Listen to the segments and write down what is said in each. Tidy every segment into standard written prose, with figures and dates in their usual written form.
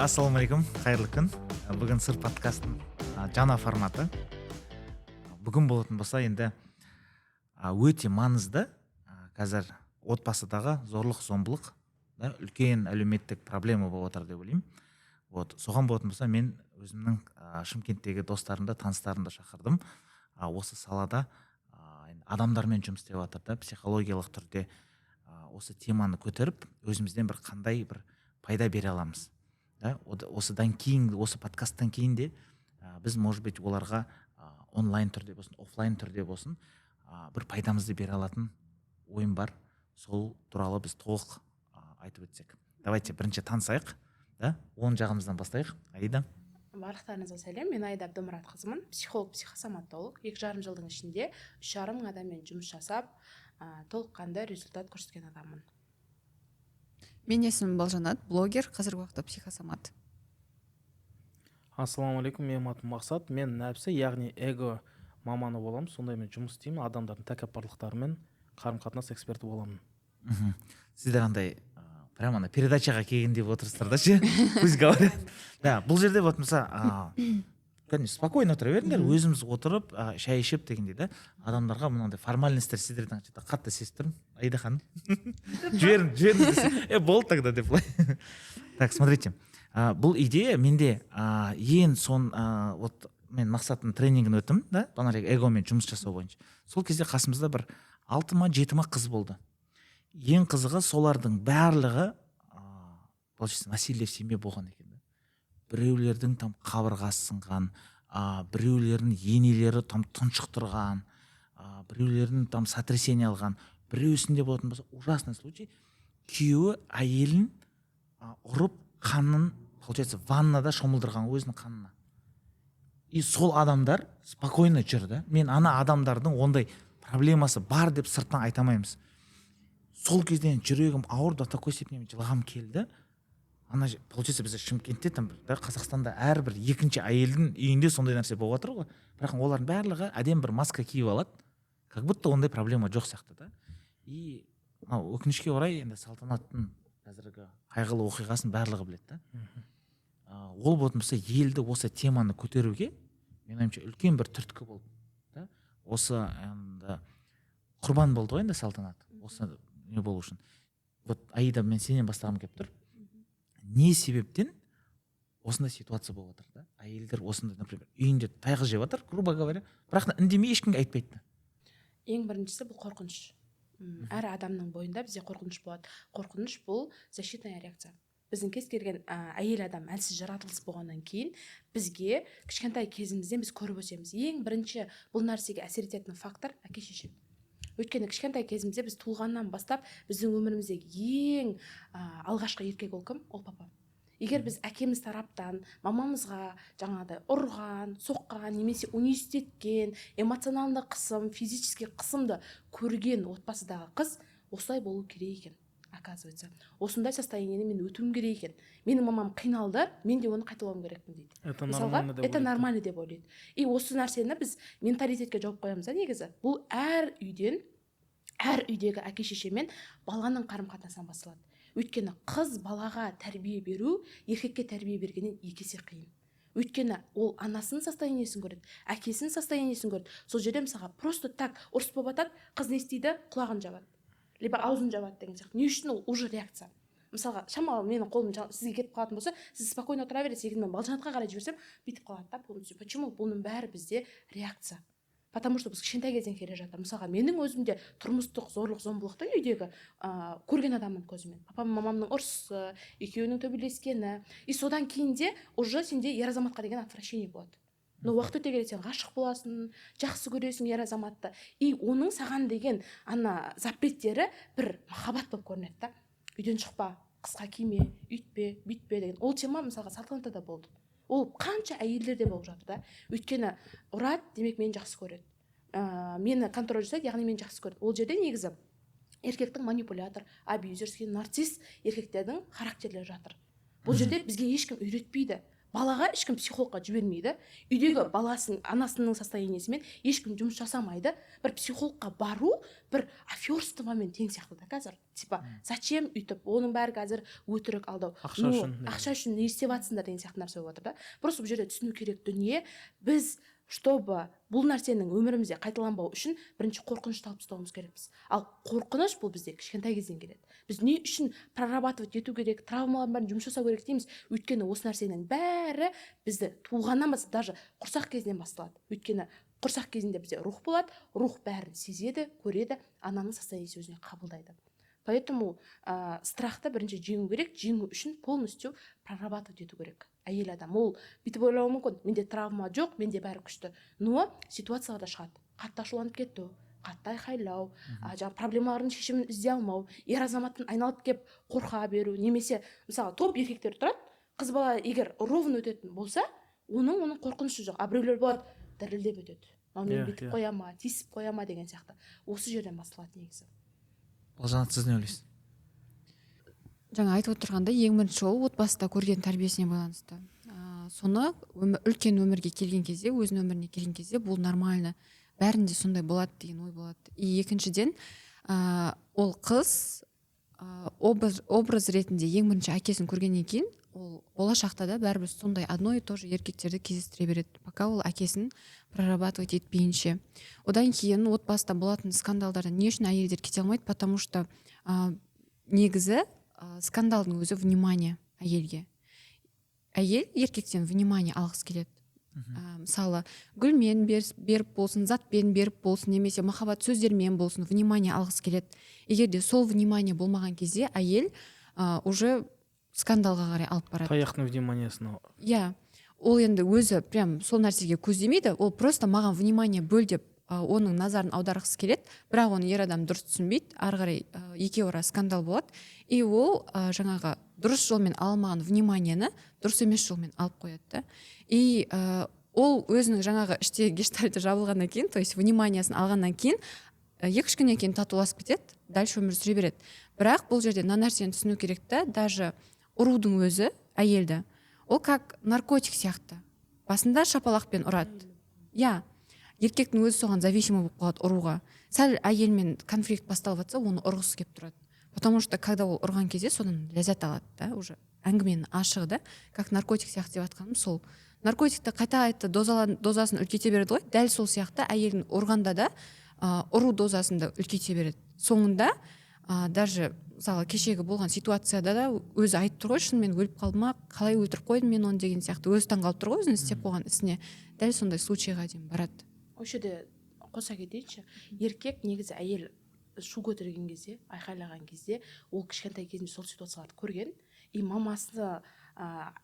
Ассалаумағалейкум, қайырлы күн. Бүгін сыр подкастының жаңа форматы. Бүгін болатын болса енді өте маңызды қазір отбасыдағы зорлық-зомбылық үлкен әлеуметтік проблема болып отыр деп ойлаймын. Соған болатын болса мен өзімнің Шымкенттегі достарымды, таныстарымды шақырдым. Осы салада адамдармен жұмыс істеп жатыр да, психологиялық түрде осы теманы көтеріп, өзімізден бір қандай бір пайда бере аламыз. Осыдан кейін, осы подкасттан кейін де біз, может быть, оларға онлайн түрде болсын, офлайн түрде болсын, бір пайдамызды бере алатын ойым бар. Сол туралы біз толық айтып өтсек. Давайте бірінші танысайық, оң жағымыздан бастайық. Аида. Барлықтарыңызға сәлем. Мен Аида Абдымұратқызымын, психолог, психосоматолог. 2,5 жылдың ішінде 3,5 мың адаммен жұмыс жасап, толыққанды результат көрсеткен адаммын. Мен есімім Балжанат, блогер, қазіргі уақытта психосомат. Ассалаумағалейкум, менің атым Мақсат. Мен нәпсі, яғни эго маманы боламын. Сондаймен жұмыс істеймін, адамдардың тәкаппарлықтарымен қарым-қатынас эксперті боламын. Сіздер андай прямо ана передачаға келген деп отырсыздар да ше. Пусть говорят. Бұл жерде болса, спокойно отыра беріңдер, өзіміз отырып, шай ішіп дегендей да, адамдарға мынандай формальностьтер сіздерден қатты сезіп тұрмын. Аида ханым. Жіберіңіз десе, болды тогда деп. Так, смотрите. Бұл идея менде ең мен Мақсаттың тренингін өттім, да, эгомен жұмыс жасау бойынша. Сол кезде қасымызда бір 6-7 қыз болды. Ең қызығы солардың барлығы насилие в семье болған екен. Біреулердің там қабырғасы сынған, біреулердің енелері там тұншықтырған, біреулердің там сотрясение алған, біреусінде болатын болса ужасный случай, күйеуі әйелін ұрып қанын, получается, ваннада шомылдырған өзінің қанына. И сол адамдар спокойно жүрді. Мен ана адамдардың ондай проблемасы бар деп сырттан айтамаймыз. Сол кезден жүрегім ауырды, такой степени жылағым келді. Получается, бізде Шымкентте, Қазақстанда әрбір екінші әйелдің үйінде сондай нәрсе болып жатыр ғой. Бірақ олардың барлығы әдем бір маска киіп алады, как будто ондай проблема жоқ сияқты да. И өкінішке орай енді Салтанаттың қазіргі қайғылы оқиғасын барлығы біледі да. Ол болатын болса, елді осы теманы көтеруге, мен ойымша, үлкен бір түрткі болды да. Осы енді құрбан болды ғой енді Салтанат. Осы не болу үшін. Аида, мен сенен бастағым келіп тұр. Не себептен осындай ситуация болып жатыр да? Әйелдер осындай, например, үйінде тайғыз жеп жатыр, грубо говоря, бірақ үндемей ешкімге айтпайды. Ең біріншісі бұл қорқыныш. Әр адамның бойында бізде қорқыныш болады. Қорқыныш бұл защитная реакция. Біздің кез келген әйел адам әлсіз жаратылыс болғаннан кейін бізге кішкентай кезімізден біз көріп өсеміз. Ең бірінші бұл нәрсеге әсер ететін фактор әке-шеше. Өйткені кішкентай кезімізде біз туылғаннан бастап біздің өміріміздегі ең алғашқы еркек ол кім? Ол папа. Егер біз әкеміз тараптан мамамызға жаңағыдай ұрған, соққан, немесе унижеткен, эмоционалды қысым, физический қысымды көрген отбасыдағы қыз осылай болу керек екен. Оказывается, осындай состояниені мен өтуім керек екен. Менің мамам қиналды, мен де оны қайталауым керекпін дейді. Это нормально деп ойлайды. И осы нәрсені біз менталитетке жауып қоямыз да негізі. Бұл әр үйдегі әке-шеше мен баланың қарым-қатынасынан басталады. Өйткені қыз балаға тәрбие беру еркекке тәрбие бергеннен 2 есе қиын. Өйткені ол анасының состояниесін көреді, әкесінің состояниесін көреді. Сол жерде мысалға просто так ұрыс болып жатады, қыз не істейді? Құлағын жабады. Либо аузын жабады деген сияқты. Не үшін ол уже реакция? Мысалға, шамалы менің қолым сізге кетіп қалатын болса, сіз спокойно отыра бересіз, егер мен Балжанатқа қарай жіберсем, бүйтіп қалады да полностью. Почему? Бұның бәрі бізде реакция. Потому что біз кішкентай кезден келе жатыр. Мысалға, менің өзімде тұрмыстық зорлық-зомбылықты үйдегі көрген адамның көзімен. Папам, мамамның ұрысы, екеуінің төбелескені. И содан кейін де уже сенде ер азаматқа деген отвращение болады. Но уақыт өте келе сен ғашық боласың, жақсы көресің ер азаматты. И оның саған деген запреттері бір махаббат болып көрінеді да. Үйден шықпа, қысқа киме, үйтпе, бүйтпе деген. Ол тема мысалға Салтанатта да болды. Ол қанша әйелдерде болып жатыр да. Өйткені ұрады, демек мені жақсы көреді. Мені контроль жасайды, яғни мені жақсы көреді. Ол жерде негізі еркектің манипулятор, абьюзер, нарцисс еркектердің характерлері жатыр. Бұл жерде бізге ешкім үйретпейді. балаға ешкім психологқа жібермейді, үйдегі баласының анасының состояниесімен ешкім жұмыс жасамайды. Бір психологқа бару бір аферствомен тең сияқты да қазір. Типа зачем үйтіп, оның бәрі қазір өтірік алдау. Ақша үшін не істеп жатсыңдар деген сияқты нәрсе болып жатыр да. Просто бұл жерде түсіну керек дүние, біз чтобы бұл нәрсенің өмірімізде қайталанбау үшін бірінші қорқынышты алып тастауымыз керекпіз. Ал қорқыныш бұл бізде кішкентай кезден келеді. Біз не үшін прорабатывать ету керек, травмалардың бәрін жұмыс жасау керек дейміз? Өйткені осы нәрсенің бәрі бізді туғаннан бастап, даже құрсақ кезінен басталады. Өйткені құрсақ кезінде бізде рух болады, рух бәрін сезеді, көреді, ананың состояниесі өзіне қабылдайды. Поэтому страхты бірінші жеңу керек, жеңу үшін полностью прорабатывать ету керек. Әйел адам ол бүйтіп ойлауы мүмкін, менде травма жоқ, менде бәрі күшті, но ситуацияларда шығады. Қатты ашуланып кету, қатты айқайлау, жаңағы проблемалардың шешімін іздей алмау, ер азаматтың айналып кеп қорқа беру, немесе мысалы топ еркектер тұрады, қыз бала егер ровно өтетін болса, оның қорқынышы жоқ. А біреулер болады дірілдеп өтеді. Мен бүйтіп қояма, тиісіп қояма деген сияқты. Осы жерден басталады негізі. Балжанат, сіз не ойлайсыз? Жаңа айтып отырғандай, ең бірінші ол отбасыда көрген тәрбиесіне байланысты. Соны үлкен өмірге келген кезде, өзінің өміріне келген кезде бұл нормально. Бәрінде сондай болады деген ой болады. И екіншіден, ол қыз образ ретінде ең бірінші әкесін көргеннен кейін, ол болашақта да бәрібір сондай одно и то же еркектерді кездестіре береді, пока ол әкесін прорабатывать етпейінше. Одан кейін отбасыда болатын скандалдардан не үшін әйелдер кете алмайды, потому что негізі скандалдың өзі внимание әйелге. Әйел еркектен внимание алғысы келеді. Мысалы, гүлмен беріп болсын, затпен беріп болсын, немесе махаббат сөздермен болсын, внимание алғысы келеді. Егер де сол внимание болмаған кезде әйел уже скандалға қарай алып барады. Таяқтың вниманиясына. Иә, ол енді өзі прям сол нәрсеге көздемейді, ол просто маған внимание бөл деп оның назарын аударғысы келеді, бірақ оны ер адам дұрыс түсінбейді, ары қарай екеуі ара скандал болады, и ол жаңағы дұрыс жолмен алмаған вниманиені дұрыс емес жолмен алып қояды да. И ол өзінің жаңағы іште гештальты жабылғаннан кейін, то есть вниманиясын алғаннан кейін 2-3 күннен кейін татуласып кетеді, дальше өмір сүре береді. Бірақ бұл жерде мына нәрсені түсіну керек та, даже ұрудың өзі әйелді, ол как наркотик сияқты. Басында шапалақпен ұрады. Иә, еркектің өзі соған зависимый болып қалады ұруға. Сәл әйелмен конфликт басталып жатса, оны ұрғысы келіп тұрады. Потому что когда ол ұрған кезде содан ләззат алады да, уже әңгіменің ашығы да, как наркотик сияқты деп жатқаным сол. Наркотикті қайта дозасын үлкейте береді ғой, дәл сол сияқты әйелін ұрғанда да ұру дозасын да үлкейте береді. Соңында даже мысалы кешегі болған ситуацияда да өзі айтып тұр ғой, шынымен өліп қалдым ма, қалай өлтіріп қойдым мен оны деген сияқты, өзі таңғалып тұр ғой өзінің істеп қойған ісіне. Дәл сондай случайға дейін барады. Осы жерде қоса кетейінші, еркек негізі әйел шу көтерген кезде, айқайлаған кезде, ол кішкентай кезінде сол ситуацияларды көрген, и мамасы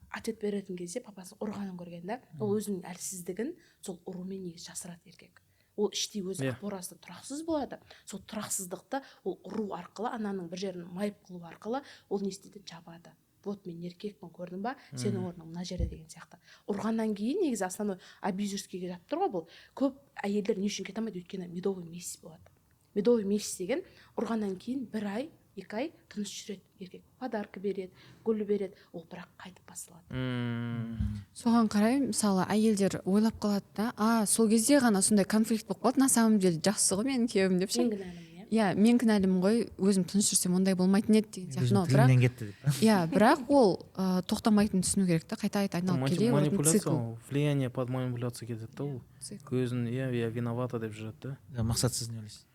ответ беретін кезде папасы ұрғанын көрген да, ол өзінің әлсіздігін сол ұрумен негізі жасырады еркек. Ол іштей өзі қорасында тұрақсыз болады. Сол тұрақсыздықты ол ұру арқылы, ананың бір жерін майып қылу арқылы ол не істейді, жабады. Вот мен еркекпін, көрдің ба, сенің орның мына жерде деген сияқты. Ұрғаннан кейін негізі основной абьюзерскийге жатып тұр ғой бұл. Көп әйелдер не үшін кете алмайды, өйткені медовый месяц болады. Медовый месяц деген ұрғаннан кейін 1 ай, 2 ай тыныш жүреді еркек. Подарка береді, гүл береді, ол бірақ қайтып басылады. Соған қарай, мысалы, әйелдер ойлап қалады да, сол кезде ғана сондай конфликт болып қалды, на самом деле жақсы ғой менің күйеуім деп ше. Мен кінәлімін, иә, мен кінәлімін ғой, өзім тыныш жүрсем ондай болмайтын еді деген сияқты. Тілінен кетті деп. Иә, бірақ ол тоқтамайтынын түсіну керек та, қайта айналып келе манипуляция, влияние под манипуляция кетеді да, ол көзін виновата деп жүреді да. Мақсат, сіз не ойлайсыз?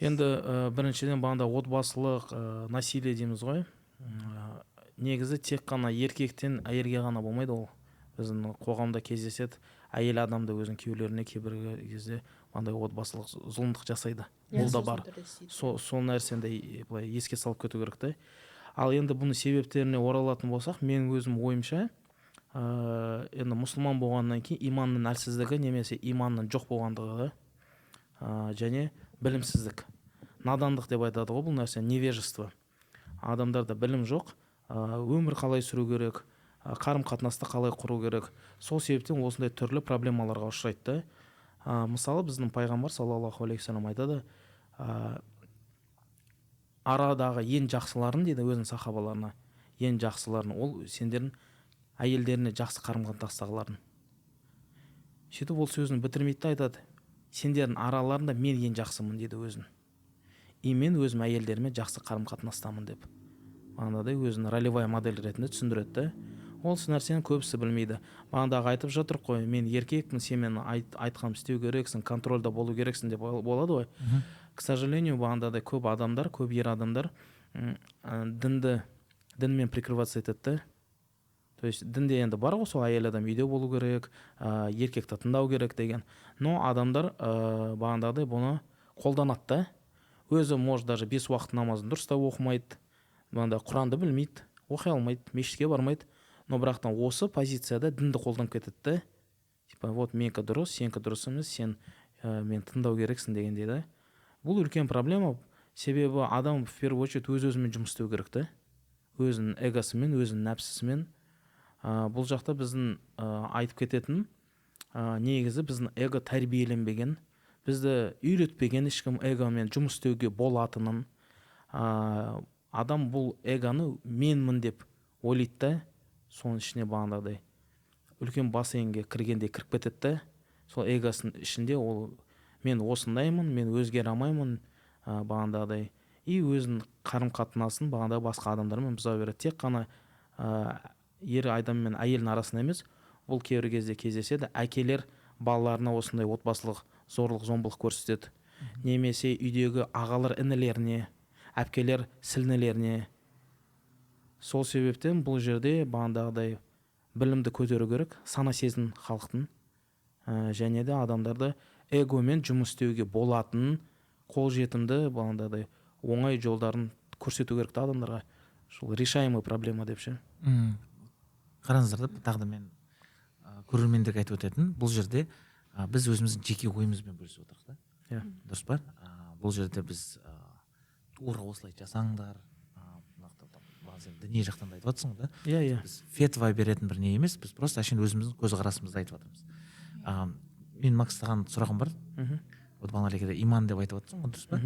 Енді біріншіден бағанда отбасылық насилие дейміз ғой. Негізі тек қана еркектен әйелге ғана болмайды, ол біздің қоғамда кездеседі. Әйел адамды өзінің күйеулеріне кейбір кезде андай отбасылық зұлымдық жасайды. Ол да бар. Сол нәрсені былай еске салып кету керек та. Ал енді бұның себептеріне оралатын болсақ, мен өзім ойымша, енді мұсылман болғаннан кейін иманның әлсіздігі немесе иманның жоқ болғандығы және білімсіздік, надандық деп айтады ғой бұл нәрсе, невежество. Адамдарда білім жоқ, өмір қалай сүру керек, қарым қатынасты қалай құру керек. Сол себептен осындай түрлі проблемаларға ұшырайды. Мысалы біздің пайғамбар саллаллаху алейхи вассалам айтады, арадағы ең жақсыларын дейді өзінің сахабаларына, ең жақсыларын ол сендердің әйелдеріне жақсы қарым қатынастағыларын. Сөйтіп ол сөзін бітірмейді да айтады, сендердің араларында мен ең жақсымын дейді өзін. И мен өзім әйелдеріме жақсы қарым қатынастамын деп. Бағанағыдай өзін ролевая модель ретінде түсіндіреді да. Осы нәрсені көбісі білмейді. Бағанағы айтып жатыр қой, мен еркекпін, сен мен айтқанымды істеу керексің, контрольда болу керексің деп болады ғой. К сожалению, бағанағыдай көп адамдар, көп ер адамдар дінмен прикрываться етеді да. То есть дінде енді бар ғой, сол әйел адам үйде болу керек, еркекті тыңдау керек деген. Но адамдар бағанағыдай бұны қолданады да. Өзі может даже 5 уақыт намазын дұрыстап оқымайды, бағанағыдай Құранды білмейді, оқи алмайды, мешітке бармайды. Но бірақтан осы позицияда дінді қолданып кетеді да. Типа вот менікі дұрыс, сенікі дұрыс емес, сен мен тыңдау керексің дегендей да. Бұл үлкен проблема. Себебі адам в первую очередь өз-өзімен жұмыс істеу керек та. Өзінің эгосымен, өзінің нәпсісімен. Бұл жақта біздің айтып кететін негізі біздің эго тәрбиеленбеген, бізді үйретпеген ешкім эгомен жұмыс істеуге болатынын. Адам бұл эгоны менмін деп ойлайды да, соның ішіне бағанағыдай үлкен бассейнге кіргенде кіріп кетеді да. Сол эгосының ішінде ол мен осындаймын, мен өзгере алмаймын бағанағыдай. И өзінің қарым қатынасын бағанағыдай басқа адамдармен бұза береді. Тек қана ер адам мен әйелдің арасында емес, бұл кейбір кезде кездеседі. Әкелер балаларына осындай отбасылық зорлық зомбылық көрсетеді. Немесе үйдегі ағалар інілеріне, әпкелер сілнелеріне. Сол себептен бұл жерде бағандағыдай білімді көтеру керек, сана сезім халықтың, және де адамдарды эгомен жұмыс істеуге болатын қолжетімді бағандағыдай оңай жолдарын көрсету керек та адамдарға. Сол решаемый проблема деп ше. Қараңыздар да, тағы да мен көрермендерге айтып өтетін, бұл жерде біз өзіміздің жеке ойымызбен бөлісіп отырмыз да. Дұрыс па? Бұл жерде біз тура осылай жасаңдар, діни жақтан да айтып жатсың ғой да. Біз фетва беретін бір не емес, біз просто әшейін өзіміздің көзқарасымызды айтып жатырмыз. Мен Макстаған сұрағым бар. Вот бағаналекеде иман деп айтып жатсың ғой, дұрыс па?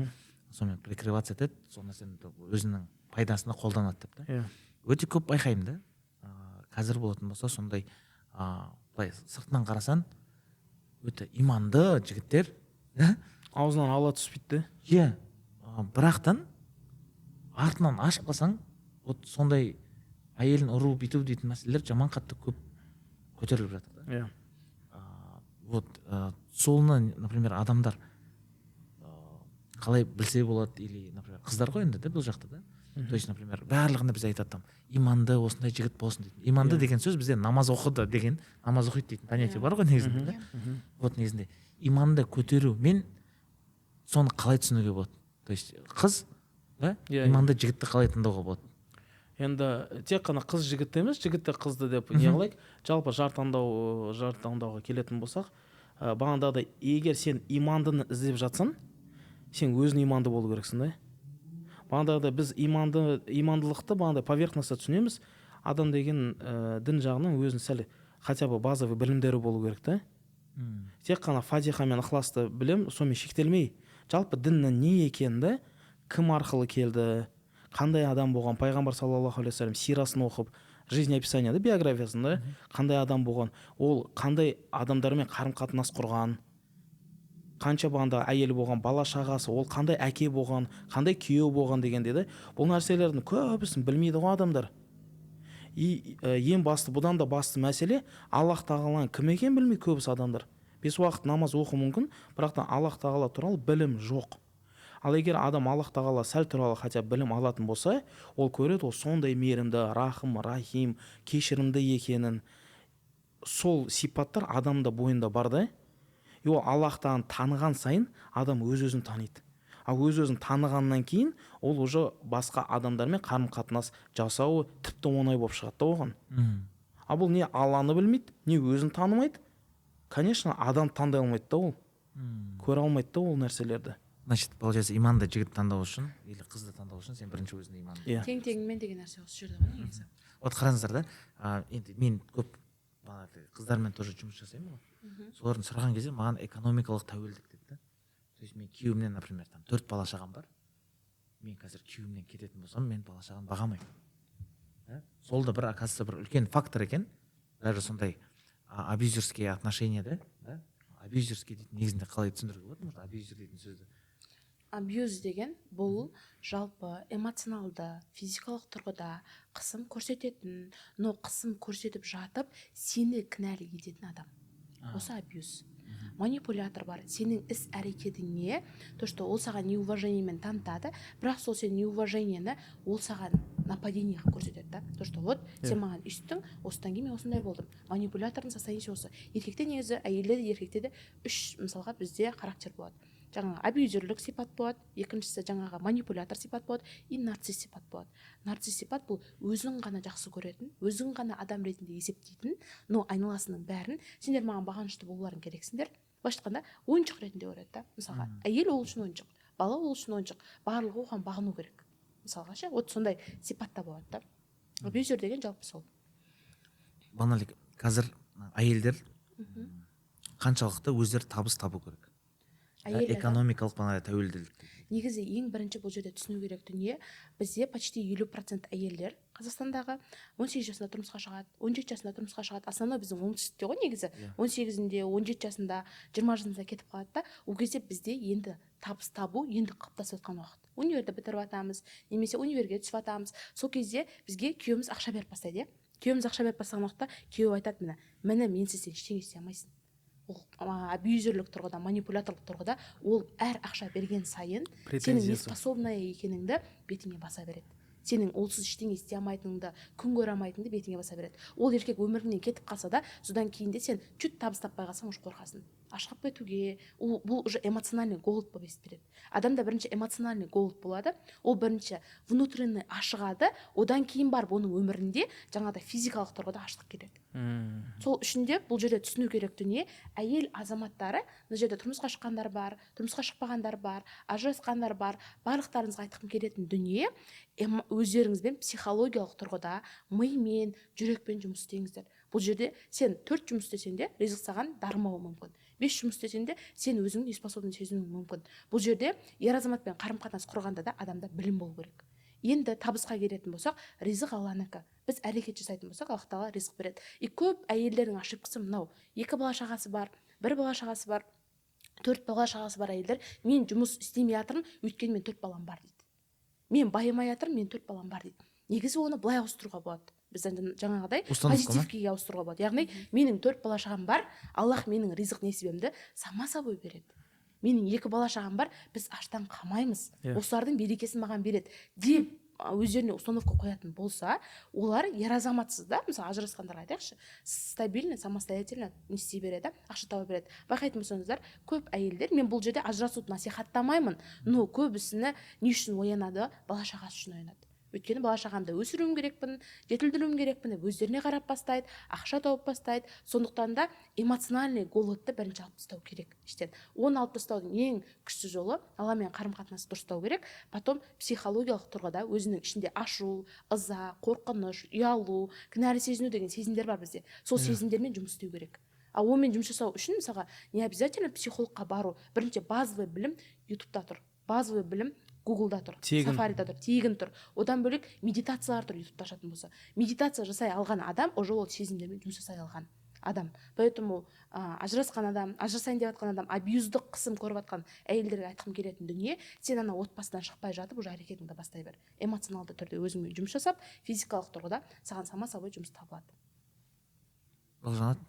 Сонымен прикрываться етеді, сол нәрсені өзінің пайдасына қолданады деп та. Өте көп байқаймын да. Қазір болатын болса сондай былай сыртынан қарасаң өте иманды жігіттер, аузынан ала түспейді. Бірақтан артынан ашып қалсаң, вот сондай әйелін ұру бүйту дейтін мәселелер жаман қатты көп көтеріліп жатыр да. Вот соны, например, адамдар қалай білсе болады, или, например, қыздар ғой енді бұл жақта да. То есть, например, барлығында біз айтады, иманды осындай жігіт болсын дейтін. Иманды деген сөз бізде намаз оқыды деген, намаз оқиды дейтін понятие бар ғой негізінде. Вот негізінде иманды көтеру мен соны қалай түсінуге болады? То есть қыз да, иманды жігітті қалай тыңдауға болады? Енді тек қана қыз жігітті емес, жігітті қызды деп не қылайық. Жалпы жар таңдауға келетін болсақ, бағандағыдай егер сен имандыны іздеп жатсың, сен өзің иманды болу керексің да. Бағандағыдай біз имандылықты бағандай поверхността түсінеміз. Адам деген дін жағынан өзінің сәл хотя бы базовый білімдері болу керек та. Тек қана фатиха мен ықыласты білем, сонымен шектелмей, жалпы діннің не екенді, кім арқылы келді, қандай адам болған, пайғамбар саллаллаху алейхи вассалам сирасын оқып, жизнь описаниеда, биографиясында қандай адам болған, ол қандай адамдармен қарым қатынас құрған, қанша бағанда әйелі болған, бала шағасы, ол қандай әке болған, қандай күйеу болған деген деді. Бұл нәрселердің көбісін білмейді ғой адамдар. Ең басты, бұдан да басты мәселе, Аллах тағаланың кім екенін білмейді көбісі адамдар. 5 уақыт намаз оқу мүмкін, бірақ та Аллах тағала туралы білім жоқ. Ал егер адам Аллах тағала сәл туралы хотя білім алатын болса, ол көреді, ол сондай мейірімді, рахым, рахим, кешірімді екенін. Сол сипаттар адамда бойында бар да. И ол Аллахтан таныған сайын адам өз-өзін таниды. Ал өз-өзін танығаннан кейін ол уже басқа адамдармен қарым-қатынас жасауы тіпті оңай болып шығады да оған. А бұл не Алланы білмейді, не өзін танымайды. Конечно, адам таңдай алмайды да ол. Көре алмайды да ол нәрселерді. Значит, получается, иманды жігіт таңдау үшін или қызды таңдау үшін сен бірінші өзіңді иманды. Тең-теңімен деген нәрсе осы жерде ғой негізі. Вот қараңыздар да, енді мен көп қыздармен тоже жұмыс жасаймын ғой. Солардың сұраған кезде маған экономикалық тәуелдік деді да. То есть мен күйеуімнен, например, 4 бала шағам бар. Мен қазір күйеуімнен кететін болсам, мен бала шағаны бағамаймын. Сол да бір, оказывается, бір үлкен фактор екен. даже сондай абьюзерский отношение да абьюзерский дейтін негізінде қалай түсіндіруге болады, может абьюзер дейтін сөзді? Абьюз деген бұл жалпы эмоционалды, физикалық тұрғыда қысым көрсететін, но қысым көрсетіп жатып сені кінәлі ететін адам. Осы абьюз. Манипулятор бар, сенің іс әрекетіңе, то что ол саған неуважениемен танытады, бірақ сол сен неуважениені ол саған нападение көрсетеді да. То что вот сен маған үйстің, осыдан кейін мен осындай болдым. Манипулятордың состояниесі осы. Еркекте негізі, әйелде де еркекте де үш мысалға бізде характер болады. Жаңағы абьюзерлік сипат болады, екіншісі жаңағы манипулятор сипат болады, и нарцисс сипат болады. Нарцисс сипат бұл өзің ғана жақсы көретін, өзің ғана адам ретінде есептейтін, но айналасының бәрін сендер маған бағынышты болуларың керексіңдер. Былайша айтқанда ойыншық ретінде көреді да. Мысалға әйел ол үшін ойыншық, бала ол үшін ойыншық, барлығы оған бағыну керек. Мысалға ше, вот сондай сипатта болады да. Абьюзер деген жалпы сол. Баналик, қазір әйелдер қаншалықты өздері табыс табу керек? Экономикалық тәуелділік. Негізі ең бірінші бұл жерде түсіну керек дүние, бізде почти 50% әйелдер Қазақстандағы 18 жасында тұрмысқа шығады, 17 жасында тұрмысқа шығады. Основной біздің оңтүстікте ғой негізі. 18-інде, 17 жасында, 20 жасында кетіп қалады да. Ол кезде бізде енді табыс табу енді қалыптасып жатқан уақыт. Универді бітіріп жатамыз, немесе универге түсіп жатамыз. Сол кезде бізге күйеуіміз ақша беріп бастайды, Күйеуіміз ақша беріп бастаған уақытта күйеуі айтады, міне менсіз сен ештеңе істей алмайсың. Ол абьюзерлік тұрғыда, манипуляторлық тұрғыда ол әр ақша берген сайын сенің неспособная екеніңді бетіңе баса береді. Сенің олсыз ештеңе істей алмайтыныңды, күн көре алмайтыныңды бетіңе баса береді. Ол еркек өміріңнен кетіп қалса да, содан кейін де сен чуть табыс таппай қалсаң уже қорқасың. Ашығып кетуге, бұл уже эмоциональный голод болып есептеледі. Адамда бірінші эмоциональный голод болады, ол бірінші внутренний ашығады, одан кейін барып оның өмірінде жаңағыдай физикалық тұрғыда аштық келеді. Сол үшін де бұл жерде түсіну керек дүние, әйел азаматтары, бұл жерде тұрмысқа шыққандар бар, тұрмысқа шықпағандар бар, ажырасқандар бар, барлықтарыңызға айтқым келетін дүние, өздеріңізбен психологиялық тұрғыда мимен, жүрекпен жұмыс істеңіздер. Бұл жерде сен 4 жұмыс істесең де ризық саған дарымауы мүмкін. 5 жұмыс істесең де сен өзіңнің неспособный сезінуің мүмкін. Бұл жерде ер азаматпен қарым-қатынас құрғанда да адамда білім болу керек. Енді табысқа келетін болсақ, ризық Алланікі. Біз әрекет жасайтын болсақ, Аллах Тағала ризық береді. И көп әйелдердің ошибкасы мынау: 2 бала шағасы бар, 1 бала шағасы бар, 4 бала шағасы бар әйелдер, мен жұмыс істемей жатырмын, өйткені мен 4 балам бар дейді. Мен байымай жатырмын, мен 4 балам бар дейді. Негізі оны былай ауыстыруға болады. Біздің жаңағыдай позитивкеге ауыстыруға болады. Яғни менің 4 бала шағам бар, Аллах менің ризық несібемді сама собой береді. Менің 2 бала шағам бар, біз аштан қамаймыз. Осылардың берекесін маған береді деп өздеріне установка қоятын болса, олар ер азаматсыз да, мысалы ажырасқандарға айтайықшы, стабильно, самостоятельно не істей береді, ақша тауып береді. Байқайтын болсаңыздар, көп әйелдер, мен бұл жерде ажырасуды насихаттамаймын, но көбісіне не үшін оянады? Бала шағасы үшін оянады. Өйткені бала шағамды өсіруім керекпін, жетілдіруім керекпін деп өздеріне қарап бастайды, ақша тауып бастайды. Сондықтан да эмоциональный голодты бірінші алып тастау керек. Оны алып тастаудың ең күшті жолы Алламен қарым-қатынасты дұрыстау керек. Потом психологиялық тұрғыда өзінің ішінде ашу, ыза, қорқыныш, ұялу, кінәлі сезіну деген сезімдер бар бізде. Сол сезімдермен жұмыс істеу керек. Ал онымен жұмыс жасау үшін мысалға не обязательно психологқа бару. Бірінші базовый білім ютубта тұр. Базовый білім Гуглда тұр, Сафарида тұр, тегін тұр. Одан бөлек медитациялар тұр ютубта ашатын болса. Медитация жасай алған адам уже ол сезімдермен жұмыс жасай алған адам. Поэтому ажырасқан адам, ажырасайын деп жатқан адам, абьюздық қысым көріп жатқан әйелдерге айтқым келетін дүние, сен ана отбасыдан шықпай жатып уже әрекетіңді бастай бер. Эмоционалды түрде өзіңмен жұмыс жасап, физикалық тұрғыда саған сама собой жұмыс табылады. Жанат,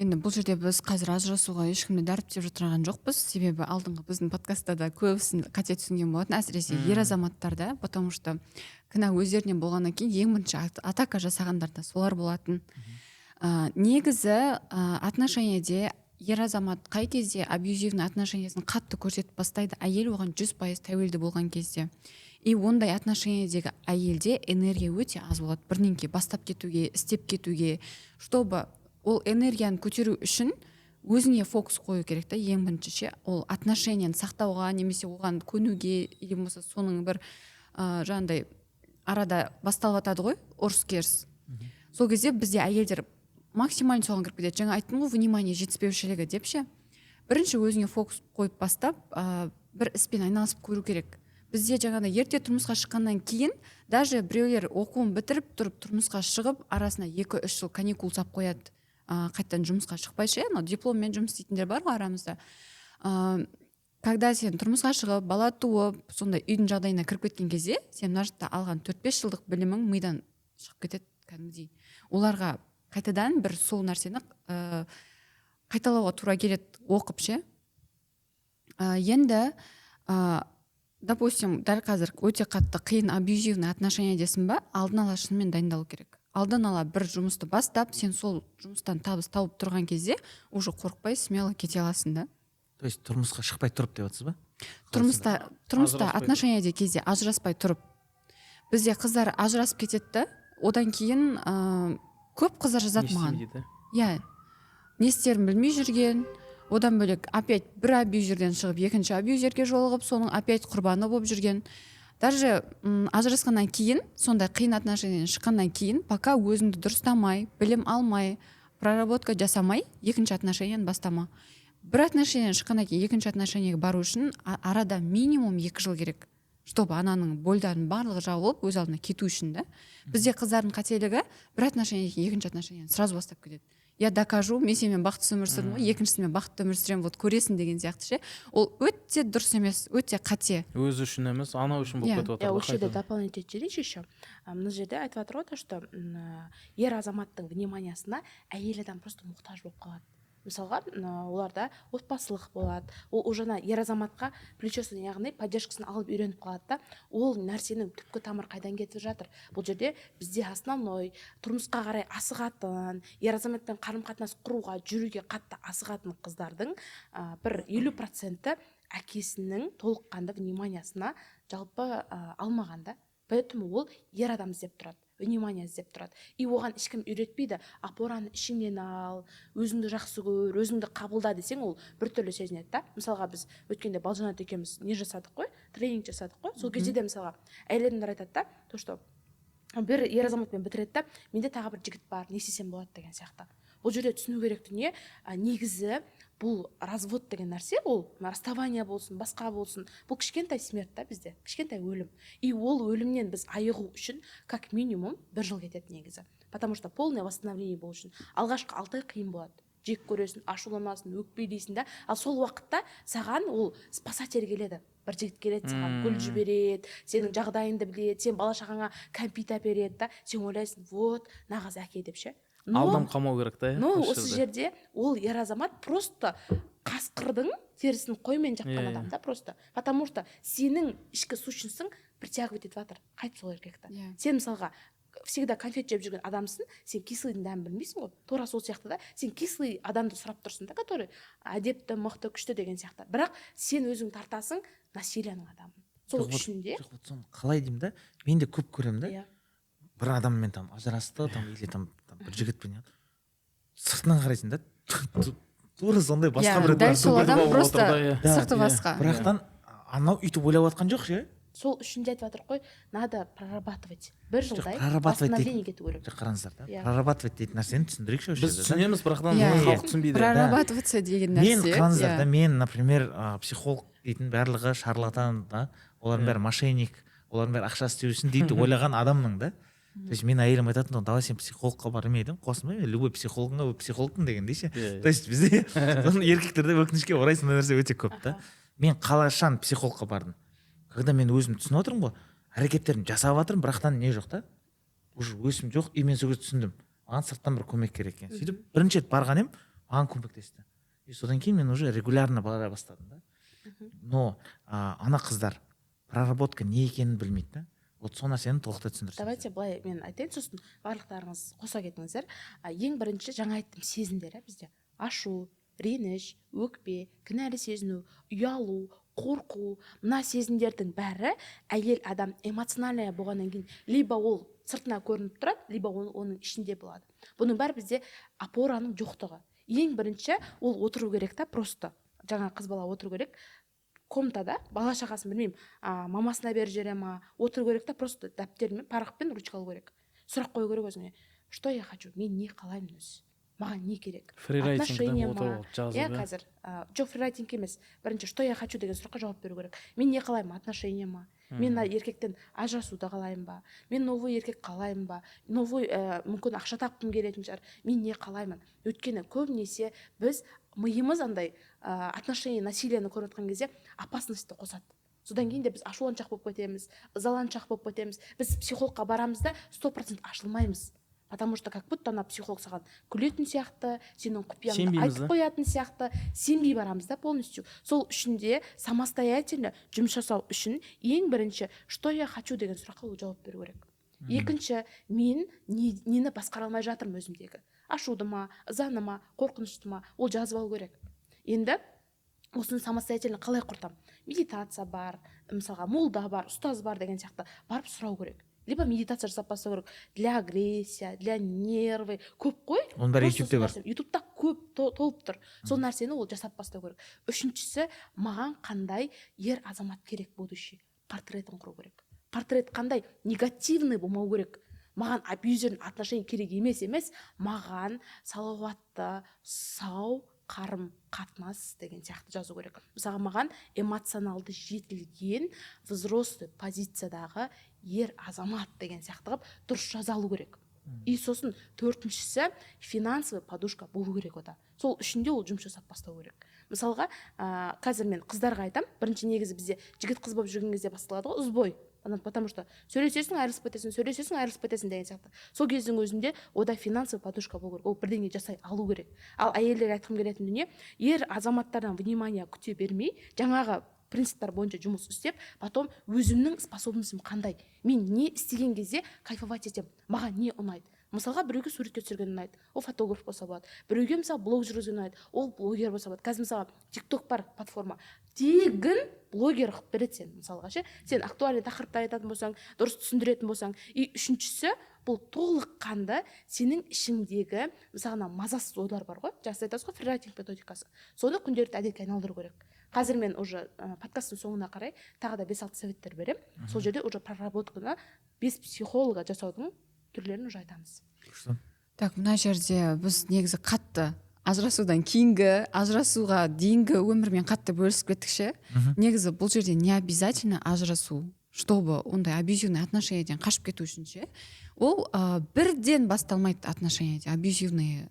енді бұл жерде біз қазір ажырасуға ешкімді дәріптеп жатырған жоқпыз, себебі алдыңғы біздің подкастта да көбісін қате түсінген болатын, әсіресе ер азаматтарда, потому что кінә өздерінен болғаннан кейін ең бірінші атака жасағандар да солар болатын. Негізі отношениеде ер азамат қай кезде абьюзивный отношениясын қатты көрсетіп бастайды, әйел оған 100% тәуелді болған кезде. И ондай отношениедегі әйелде энергия өте аз болады, бірнеңке бастап кетуге, істеп кетуге, чтобы ол энергияны көтеру үшін өзіне фокус қою керек та, ең біріншіше ол отношенияны сақтауға, немесе оған көнуге, или болмаса соның бір жаңағыдай арада басталып жатады ғой, ұрыс-керіс. Сол кезде бізде әйелдер максимально соған кіріп кетеді. Жаңа айттым ғой, внимание жетіспеушілігі деп ше. Бірінші өзіңе фокус қойып бастап, бір іспен айналысып көру керек. бізде жаңағыдай ерте тұрмысқа шыққаннан кейін даже біреулер оқуын бітіріп тұрып тұрмысқа шығып арасына 2-3 жыл каникул сап қояды, қайтадан жұмысқа шықпайшы, анау дипломмен жұмыс істейтіндер бар ғой арамызда. Когда сен тұрмысқа шығып, бала туып, сондай үйдің жағдайына кіріп кеткен кезде, сен мына жақта алған 4-5 жылдық білімің мидан шығып кетеді кәдімгідей. Оларға қайтадан бір сол нәрсені қайталауға тура келеді оқып ше. Енді допустим, дәл қазір өте қатты қиын абьюзивный отношение десін ба, алдын ала шынымен дайындалу керек. Алдын ала бір жұмысты бастап, сен сол жұмыстан табыс тауып тұрған кезде уже қорықпай смело кете аласың да. То есть тұрмысқа шықпай тұрып деп жатсыз ба? Тұрмыста отношениеде кезде ажыраспай тұрып. Бізде қыздар ажырасып кетеді да, одан кейін көп қыздар жазады маған. Иә, не істерін білмей жүрген, одан бөлек опять бір абьюзерден шығып екінші абьюзерге жолығып, соның опять құрбаны болып жүрген. Даже ажырасқаннан кейін, сондай қиын отношениеден шыққаннан кейін, пока өзіңді дұрыстамай, білім алмай, проработка жасамай, екінші отношениені бастама. Бір отношениеден шыққаннан кейін екінші отношениеге бару үшін арада минимум 2 жыл керек, чтобы ананың бойдарын барлығы жабылып өз алдына кету үшін да. Бізде қыздардың қателігі бір отношениеден кейін екінші отношениені сразу бастап кетеді. Я докажу, мен сенімен бақытты өмір сүрдім ғой, екіншісімен бақытты өмір сүремін, вот көресің деген сияқты ше. Ол өте дұрыс емес, өте қате. Өзі үшін емес, анау үшін болып кетіп отыр. Осы жерде дополнить етейінші еще. Мына жерде айтып жатыр ғой, что ер азаматтың вниманиясына әйел адам просто мұқтаж болып қалады. Мысалға, оларда отбасылық болады. Ол уже ер азаматқа плечосын, яғни поддержкасын алып үйреніп қалады да. Ол нәрсенің түпкі тамыр қайдан кетіп жатыр? Бұл жерде бізде основной тұрмысқа қарай асығатын, ер азаматпен қарым-қатынас құруға, жүруге қатты асығатын қыздардың бір 50% әкесінің толыққанды вниманиясына жалпы алмағанда. Поэтому ол ер адам іздеп тұрады, внимание іздеп тұрады. И оған ешкім үйретпейді. Опораны ішіңнен ал, өзіңді жақсы көр, өзіңді қабылда десең, ол біртүрлі сезінеді да. Мысалға біз өткенде Балжанат екеуміз не жасадық қой, тренинг жасадық қой. Сол кезде де мысалға әйелдер айтады да, то что бір ер азаматпен бітіреді да, менде тағы бір жігіт бар, не істесем болады деген сияқты. Бұл жерде түсіну керек дүние, негізі бұл развод деген нәрсе, ол расставание болсын, басқа болсын, бұл кішкентай смерть та бізде, кішкентай өлім. И ол өлімнен біз айығу үшін как минимум 1 жыл кетеді негізі. Потому что полное восстановление болу үшін алғашқы 6 ай қиын болады. Жек көресің, ашуланасың, өкпелейсің да. Ал сол уақытта саған ол спасатель келеді. Бір жігіт келеді, саған гүл жібереді, сенің жағдайыңды біледі, сен бала шағаңа кәмпит әпереді да, сен ойлайсың, вот, нағыз әке деп ше. Алдам қамау керек та. Но осы жерде ол ер азамат просто қасқырдың терісін қоймен жаққан адам да просто. Потому что сенің ішкі сущностың притягивать етіп жатыр. Қайт сол еркекті. Сен мысалға всегда конфет жеп жүрген адамсың, сен кислыйдың дәмін білмейсің ғой. Тура сол сияқты да, сен кислый адамды сұрап тұрсың да, который әдепті, мықты, күшті деген сияқты. Бірақ сен өзің тартасың насилияның адамын. Сол үшін де. Қалай деймін да, мен де көп көремін да. Бір адаммен там ажырасты, там или там бір жігітпен сыртынан қарайсың да, тура сондай басқа бір дәл сол адам просто сырты басқа. Бірақтан анау үйтіп ойлап жатқан жоқ ше. Сол үшін де айтып жатыр ғой, надо прорабатывать. 1 жылдай восстановление кету керек. Қараңыздар да, прорабатывать дейтін нәрсені түсіндірейікші. Біз түсінеміз, бірақтан халық түсінбейді. Прорабатываться деген нәрсе. Мен қараңыздар да, мен, например, психолог дейтін барлығы шарлатан да, олардың бәрі мошенник, олардың бәрі ақша істеу үшін дейді ойлаған адамның да. То есть мен әйелім айтатын, давай сен психологқа бармайдың, қосылмай, любой психологыңа психологтың деген дейші. То есть бізде еркектерде өкінішке орай сондай нәрсе өте көп та. Мен қалашан психологқа бардым. Когда мен өзім түсініп отырмын ғой, әрекеттерін жасап жатырмын, бірақтан не жоқ та. Уже өсім жоқ, и мен сол кезде түсіндім. Маған сырттан бір көмек керек екен. Сөйтіп бірінші рет барған едім, маған көмектесті. И содан кейін мен уже регулярно бара бастадым да. Но ана қыздар проработка не екенін білмейді да. Вот сол нәрсені толықтай түсіндірсеңіз. Давайте былай мен айтайын, сосын барлықтарыңыз қоса кетіңіздер. Ең бірінші жаңа айттым сезімдер бізде. Ашу, реніш, өкпе, кінәлі сезіну, ұялу, қорқу, мына сезімдердің бәрі әйел адам эмоциональный болғаннан кейін либо ол сыртына көрініп тұрады, либо оның ішінде болады. Бұның бәрі бізде опораның жоқтығы. Ең бірінші ол отыру керек та, просто жаңа қыз бала отыру керек. Комнатада бала шағасын білмеймін, мамасына беріп жібере ма, отыру керек та, просто дәптермен, парақпен ручка алу керек. Сұрақ қою керек өзіңе. Что я хочу? Мен не қалаймын өзі? маған не керек, фрирайтингте отношение ма, отырып жазып, қазір жоқ, фрирайтинг емес, бірінші что я хочу деген сұраққа жауап беру керек. Мен не қалаймын, отношение ма, мен еркектен ажырасуды қалаймын ба, мен новый еркек қалаймын ба, новый мүмкін ақша тапқым келетін шығар, мен не қалаймын. Өйткені көбінесе біз миымыз андай отношение насилиені көріп отқан кезде опасностьті қосады. Содан кейін де біз ашуланшақ болып кетеміз, ызаланшақ болып кетеміз. Біз психологқа барамыз да 100% ашылмаймыз. Потому что как будто ана психолог саған күлетін сияқты, сенің құпияңды айтып қоятын сияқты, сенбей барамыз да полностью. Сол үшін де самостоятельно жұмыс жасау үшін ең бірінші что я хочу деген сұраққа жауап беру керек. Екінші, мен нені басқара алмай жатырмын өзімдегі. Ашуды ма, ызаны ма, қорқынышты ма, ол жазып алу керек. Енді осыны самостоятельно қалай құртам? Медитация бар, мысалға молда бар, ұстаз бар деген сияқты барып сұрау керек. Либо медитация жасап бастау керек. Для агрессия, для нервы көп қой. Оның бәрі ютубте бар. Ютубта көп толып тұр. Сол нәрсені ол жасап бастау керек. Үшіншісі, маған қандай ер азамат керек будущий? Портретін құру керек. Портрет қандай? Негативный болмау керек. Маған абьюзердің отношение керек емес, маған салауатты, сау қарым қатынас деген сияқты жазу керек. Мысалға маған эмоционалды жетілген взрослый позициядағы ер азамат деген сияқты қылып дұрыс жаза алу керек. И сосын төртіншісі финансовый подушка болу керек ода. Сол үшінде ол жұмыс жасап бастау керек. Мысалға қазір мен қыздарға айтам, бірінші негізі бізде жігіт қыз болып жүрген кезде басталады ғой, ұзбой. Потому что сөйлесесің, айырылысып кетесің деген сияқты. Сол кездің өзінде ода финансовый подушка болу керек. Ол бірдеңе жасай алу керек. Ал әйелдерге айтқым келетін дүние, ер азаматтардан внимание күте бермей, жаңағы принциптер бойынша жұмыс істеп, потом өзімнің способностьым қандай, мен не істеген кезде кайфовать етемін, маған не ұнайды. Мысалға біреуге суретке түсірген ұнайды, ол фотограф болса болады. Біреуге мысалы блог жүргізген ұнайды, ол блогер болса болады. Қазір мысалға TikTok бар платформа, тегін блогер қылып береді сен. Мысалға ше, сен актуальный тақырыптар айтатын болсаң, дұрыс түсіндіретін болсаң. И үшіншісі, бұл толыққанды сенің ішіңдегі мысалға мазасыз ойлар бар ғой, жақсы айтасыз ғой, фрирайтинг методикасы. Соны күнделікті әдетке айналдыру керек. Қазір мен уже подкасттың соңына қарай тағы да 5-6 советтер беремін. Сол жерде уже проработканы 5 психолога жасаудың түрлерін уже айтамыз. Так, мына жерде біз негізі қатты ажырасудан кейінгі, ажырасуға дейінгі өмірмен қатты бөлісіп кеттік ше. Негізі бұл жерде не обязательно ажырасу, чтобы ондай абьюзивный отношениеден қашып кету үшін ше. Ол бірден басталмайды отношениеде, абьюзивный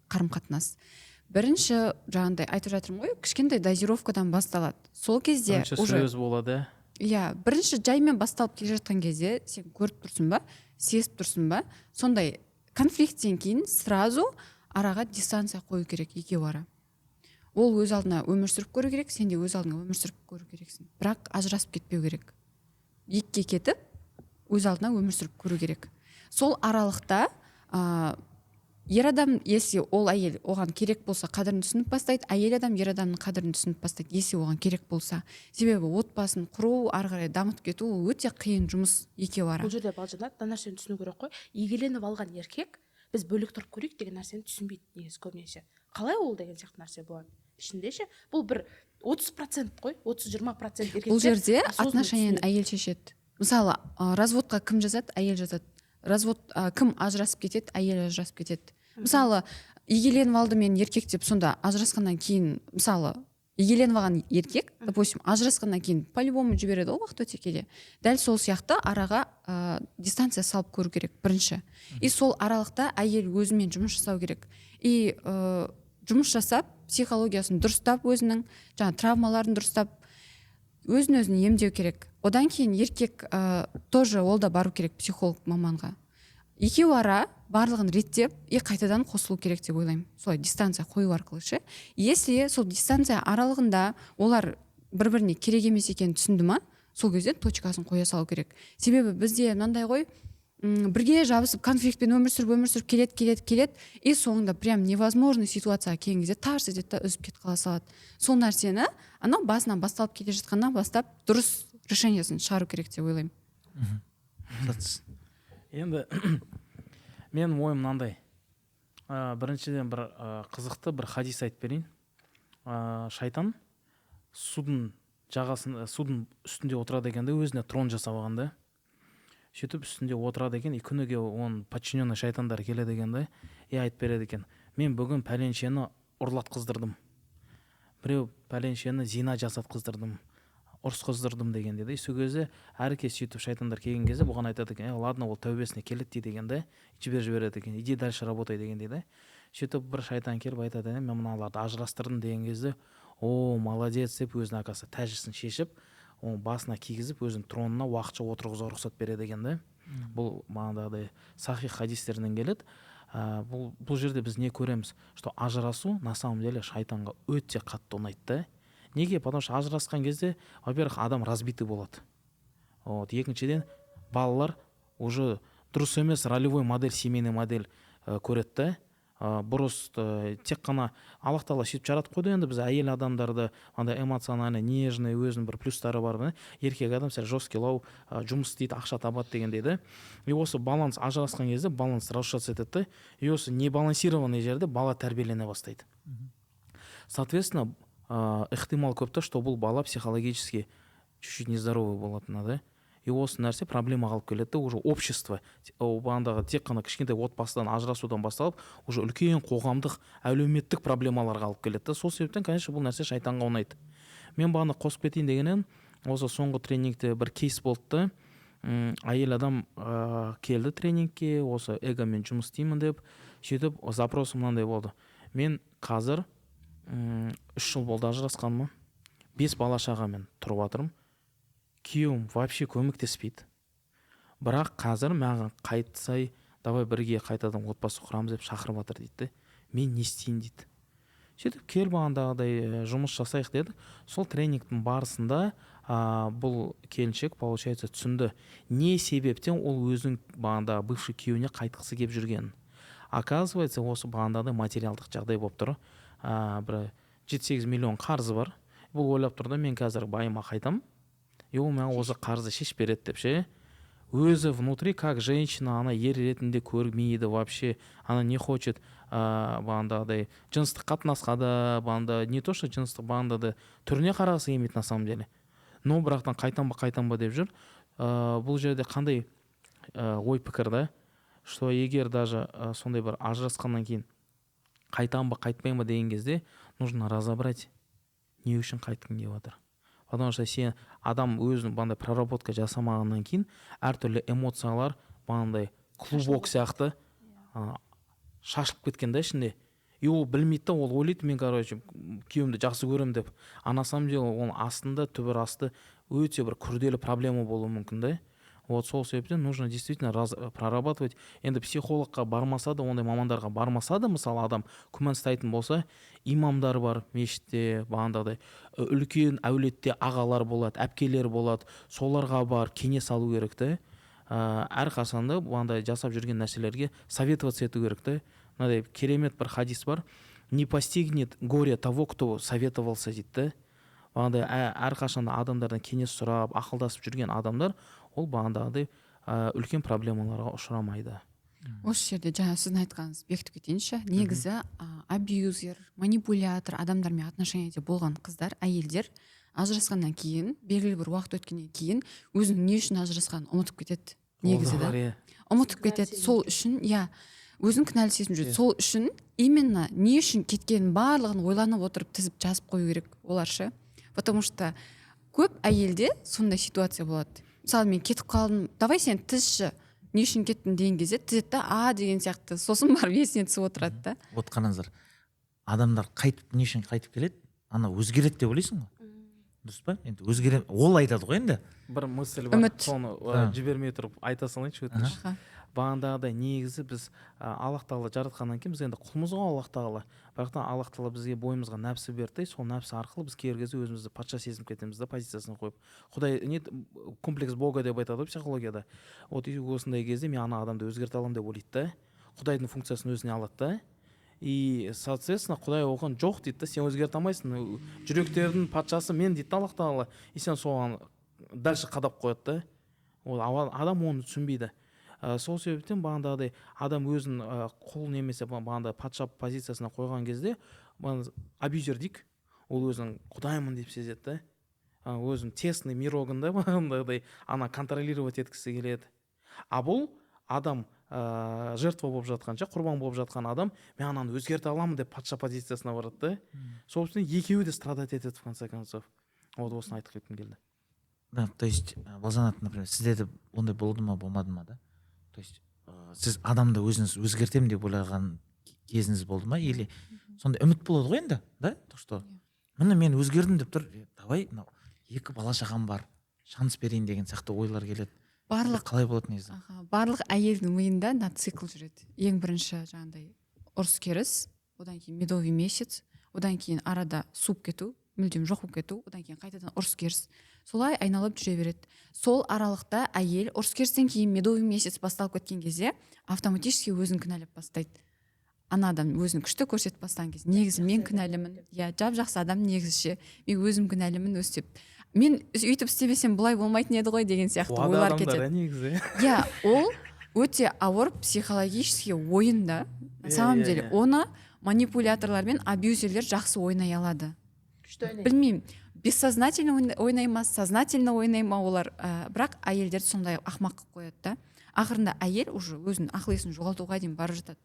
қарым-қатынас. Бірінші жаңағындай айтып жатырмын ғой, кішкентай дозировкадан басталады. Сол кезде уже сөз болады. Иә, бірінші жаймен басталып келе жатқан кезде сен көріп тұрсың ба, сезіп тұрсың ба, сондай конфликттен кейін сразу араға дистанция қою керек екеуі ара. Ол өз алдына өмір сүріп көру керек, сен де өз алдыңа өмір сүріп көру керексің. Бірақ ажырасып кетпеу керек. Екіге кетіп, өз алдына өмір сүріп көру керек. Сол аралықта ер адам, если ол әйел оған керек болса, қадірін түсініп бастайды, әйел адам ер адамның қадірін түсініп бастайды, если оған керек болса. Себебі отбасын құру, ары қарай дамытып кету ол өте қиын жұмыс екеуі ара. Бұл жерде Балжанат нәрсені түсіну керек қой. Егеленіп алған еркек біз бөлек тұрып көрейік деген нәрсені түсінбейді негізі көбінесе. Қалай ол деген сияқты нәрсе болады. Ішінде ше, бұл бір 30% қой, 30-20% еркектер. Бұл жерде отношениені әйел шешеді. Мысалы, разводқа кім жазады? Әйел жазады. Развод кім ажырасып кетеді? Әйел ажырасып кетеді. Мысалы, егеленіп алды мен еркек деп сонда ажырасқаннан кейін, мысалы, егеленіп алған еркек, допустим, ажырасқаннан кейін по-любому жібереді ол уақыт өте келе. Дәл сол сияқты араға дистанция салып көру керек бірінші. И сол аралықта әйел өзімен жұмыс жасау керек. И жұмыс жасап, психологиясын дұрыстап, өзінің жаңа травмаларын дұрыстап, өзін емдеу керек. Одан кейін еркек тоже ол да бару керек психолог маманға. Екеуі ара барлығын реттеп, қайтадан қосылу керек деп ойлаймын. Солай дистанция қою арқылы ше. Если сол дистанция аралығында олар бір-біріне керек емес екенін түсінді ма, сол кезде точкасын қоя салу керек. Себебі бізде мынандай ғой, бірге жабысып конфликтпен өмір сүріп келеді, и соңында прям невозможный ситуацияға келген кезде тарс етеді да үзіп кетіп қала салады. Сол нәрсені анау басынан басталып келе жатқаннан бастап дұрыс решениесін шығару керек деп ойлаймын. Енді мен ойым мынандай. Біріншіден бір қызықты бір хадис айтып берейін. Шайтан судың үстінде отырады екен де, өзіне трон жасап алған да. Сөйтіп үстінде отырады екен, күніге оның подчиненный шайтандар келеді екен да, айтып береді екен. мен бүгін пәленшені ұрлатқыздырдым, біреу пәленшені зина жасатқыздырдым, ұрысқыздырдым дегенде де сол кезде әркез сөйтіп шайтандар келген кезде бұған айтады екен, ладно, ол тәубесіне келеді дегенде жібереді екен, иди дальше работай дегенде де сөйтіп бір шайтан келіп айтады, мен мыналарды ажырастырдым деген кезде о молодец деп өзінің акасы тәжісін шешіп оның басына кигізіп өзінің тронына уақытша отырғызуға рұқсат береді екен да. Бұл мынандай сахих хадистерінен келеді. Бұл жерде біз не көреміз, что ажырасу на самом деле шайтанға өте қатты ұнайды да. Неге? Потому что ажырасқан кезде, во-первых, адам разбитый болады. Екіншіден, балалар уже дұрыс емес ролевой модель, семейный модель көреді да. Бұрыс тек қана Аллах тағала сөйтіп жаратып қойды, енді біз әйел адамдарды андай эмоциональный, нежный, өзінің бір плюстары бар. Еркек адам сәл жесткилау, жұмыс істейді, ақша табады дегендей да. И осы баланс ажырасқан кезде баланс разрушаться етеді. И осы небалансированный жерде бала тәрбиелене бастайды. Соответственно, ықтимал көп та, что бұл бала психологически чуть-чуть нездоровый болатыны да. И осы нәрсе проблема қалып келеді, уже общество бағандағы тек қана кішкентай отбасыдан ажырасудан басталып, уже үлкен қоғамдық әлеуметтік проблемаларға алып келеді. Сол себептен, конечно, бұл нәрсе шайтанға ұнайды. Мен бағана қосып кетейін дегеннен, осы соңғы тренингте бір кейс болды. Әйел адам келді тренингке, осы эгомен жұмыс істеймін деп, сөйтіп запросым мынандай болды. Мен қазір 3 жыл болды ажырасқаныма, 5 бала шағамен тұрып жатырмын. Күйеуім вообще көмектеспейді. Бірақ қазір маған қайтсай, давай бірге қайтадан отбасы құрамыз деп шақырып жатыр дейді. Мен не істейін дейді. Сөйтіп кел бағандағыдай жұмыс жасайық деді. Сол тренингтің барысында бұл келіншек, получается, түсінді. Не себептен ол өзінің бағандағы бывший күйеуіне қайтқысы келіп жүргенін. Оказывается, осы бағандағыдай материалдық жағдай болып тұр. Бір 7-8 миллион қарызы бар. Бұл ойлап тұрды, мен қазір байыма қайтам. И ол маған осы қарызы шешіп береді деп ше. Өзі внутри, как женщина, она ер ретінде көрмейді вообще. Она не хочет бағандағыдай жыныстық қатынасқа да, бағанда не то, что жыныстық бағандағыдай түріне қарағысы келмейді на самом деле. Но бірақтан қайтам ба деп жүр. Бұл жерде қандай ой пікір да, что егер даже сондай бір ажырасқаннан кейін қайтам ба қайтпайым ба деген кезде нужно разобрать, не үшін қайтқың келіп жатыр. Потому что сен адам өзінің бандай проработка жасамағаннан кейін әртүрлі эмоциялар бандай клубок сияқты шашылып кеткен да ішінде. И ол білмейді да, ол ойлайды, мен короче күйеуімді жақсы көремін деп. А на самом деле оның астында түбір асты өте бір күрделі проблема болуы мүмкін да. Вот сол себептен нужно действительно прорабатывать. Енді психологқа бармаса да, ондай мамандарға бармаса да, мысалы адам күмән ұстайтын болса, имамдар бар мешітте, бағандағыдай үлкен әулетте ағалар болады, әпкелер болады, соларға бар кеңес алу керек та. Әрқашанда бағандай жасап жүрген нәрселерге советоваться ету керек та. Мынадай керемет бір хадис бар. Не постигнет горе того, кто советовался дейді да. Бағандай әрқашанда адамдардан кеңес сұрап, ақылдасып жүрген адамдар ол бағандағыдай үлкен проблемаларға ұшырамайды. Осы жерде жаңа сіздің айтқаныңыз бекітіп кетейінші. Негізі абьюзер, манипулятор адамдармен отношениеде болған қыздар, әйелдер ажырасқаннан кейін, белгілі бір уақыт өткеннен кейін өзінің не үшін ажырасқанын ұмытып кетеді. Негізі да. Ұмытып кетеді. Сол үшін, өзін кінәлі сезініп жүреді. Сол үшін именно не үшін кеткенін барлығын ойланып отырып тізіп жазып қою керек олар ше. Потому что көп әйелде сондай ситуация болады. Мысалы, мен кетіп қалдым, давай сен тізші, не үшін кеттің деген кезде тізеді да, деген сияқты, сосын барып есіне түсіп отырады да. Вот қараңыздар, адамдар қайтып, не үшін қайтып келеді, ана өзгереді деп ойлайсың ғой. Дұрыс па? Енді өзгере, ол айтады ғой енді. Бір мысль бар, соны жібермей тұрып айта салайыншы өтініш. Бағандағыдай негізі біз Аллах тағала жаратқаннан кейін біз енді құлмыз ғой Аллах тағала. Бірақтан Аллах тағала бізге бойымызға нәпсі берді, сол нәпсі арқылы біз кейбір кезде өзімізді патша сезініп кетеміз да, позициясына қойып. Құдай не комплекс Бога деп айтады ғой психологияда. Вот осындай кезде мен ана адамды өзгерте аламын деп ойлайды да. Құдайдың функциясын өзіне алады да. И соответственно Құдай оған жоқ дейді да, сен өзгерте алмайсың. Жүректердің патшасы мен дейді Аллах тағала. И сен соған дальше қадап қояды да. Ол адам оны түсінбейді. Сол себептен бағандағыдай адам өзін құл немесе бағандай патша позициясына қойған кезде абьюзер дейік, ол өзін құдаймын деп сезеді да. Өзін тесный мирогында бағандағыдай ана контролировать еткісі келеді. А бұл адам жертва болып жатқан құрбан болып жатқан адам мен ананы өзгерте аламын деп патша позициясына барады да собственно екеуі де страдать етеді в конце концов. Вот осыны айтып кеткім келді. Да, то есть Балжанат, например, сізде де ондай болды ма болмады ма да? То есть сіз адамды өзіңіз өзгертемін деп ойлаған кезіңіз болды ма, или сондай үміт болады ғой енді, да, то что міне мен өзгердім деп тұр, давай мынау 2 бала шағам бар, шанс берейін деген сияқты ойлар келеді. Қалай болады негізі? Барлық әйелдің миында мына цикл жүреді. Ең бірінші жаңағыдай ұрыс керіс, одан кейін медовый месяц, одан кейін арада суып кету, мүлдем жоқ болып кету, одан кейін қайтадан ұрыс керіс. Солай айналып жүре береді. Сол аралықта әйел ұрыс керістен кейін медовый месяц басталып кеткен кезде автоматически өзін кінәлап бастайды. Ана адам өзін күшті көрсетіп бастаған кезде негізі мен кінәлімін, жап жақсы адам негізі мен өзім кінәлімін өстіп. Мен өйтіп істемесем бұлай болмайтын еді ғой деген сияқты ойлар кетеді. Ол өте ауыр психологический ойын да. На самом деле оны манипуляторлар мен абьюзерлер жақсы ойнай алады. Білмеймін, бессознательно ойнай ма, сознательно ойнай ма олар, бірақ әйелдерді сондай ақымақ қылып қояды да. Ақырында әйел уже өзінің ақыл есін жоғалтуға дейін барып жатады.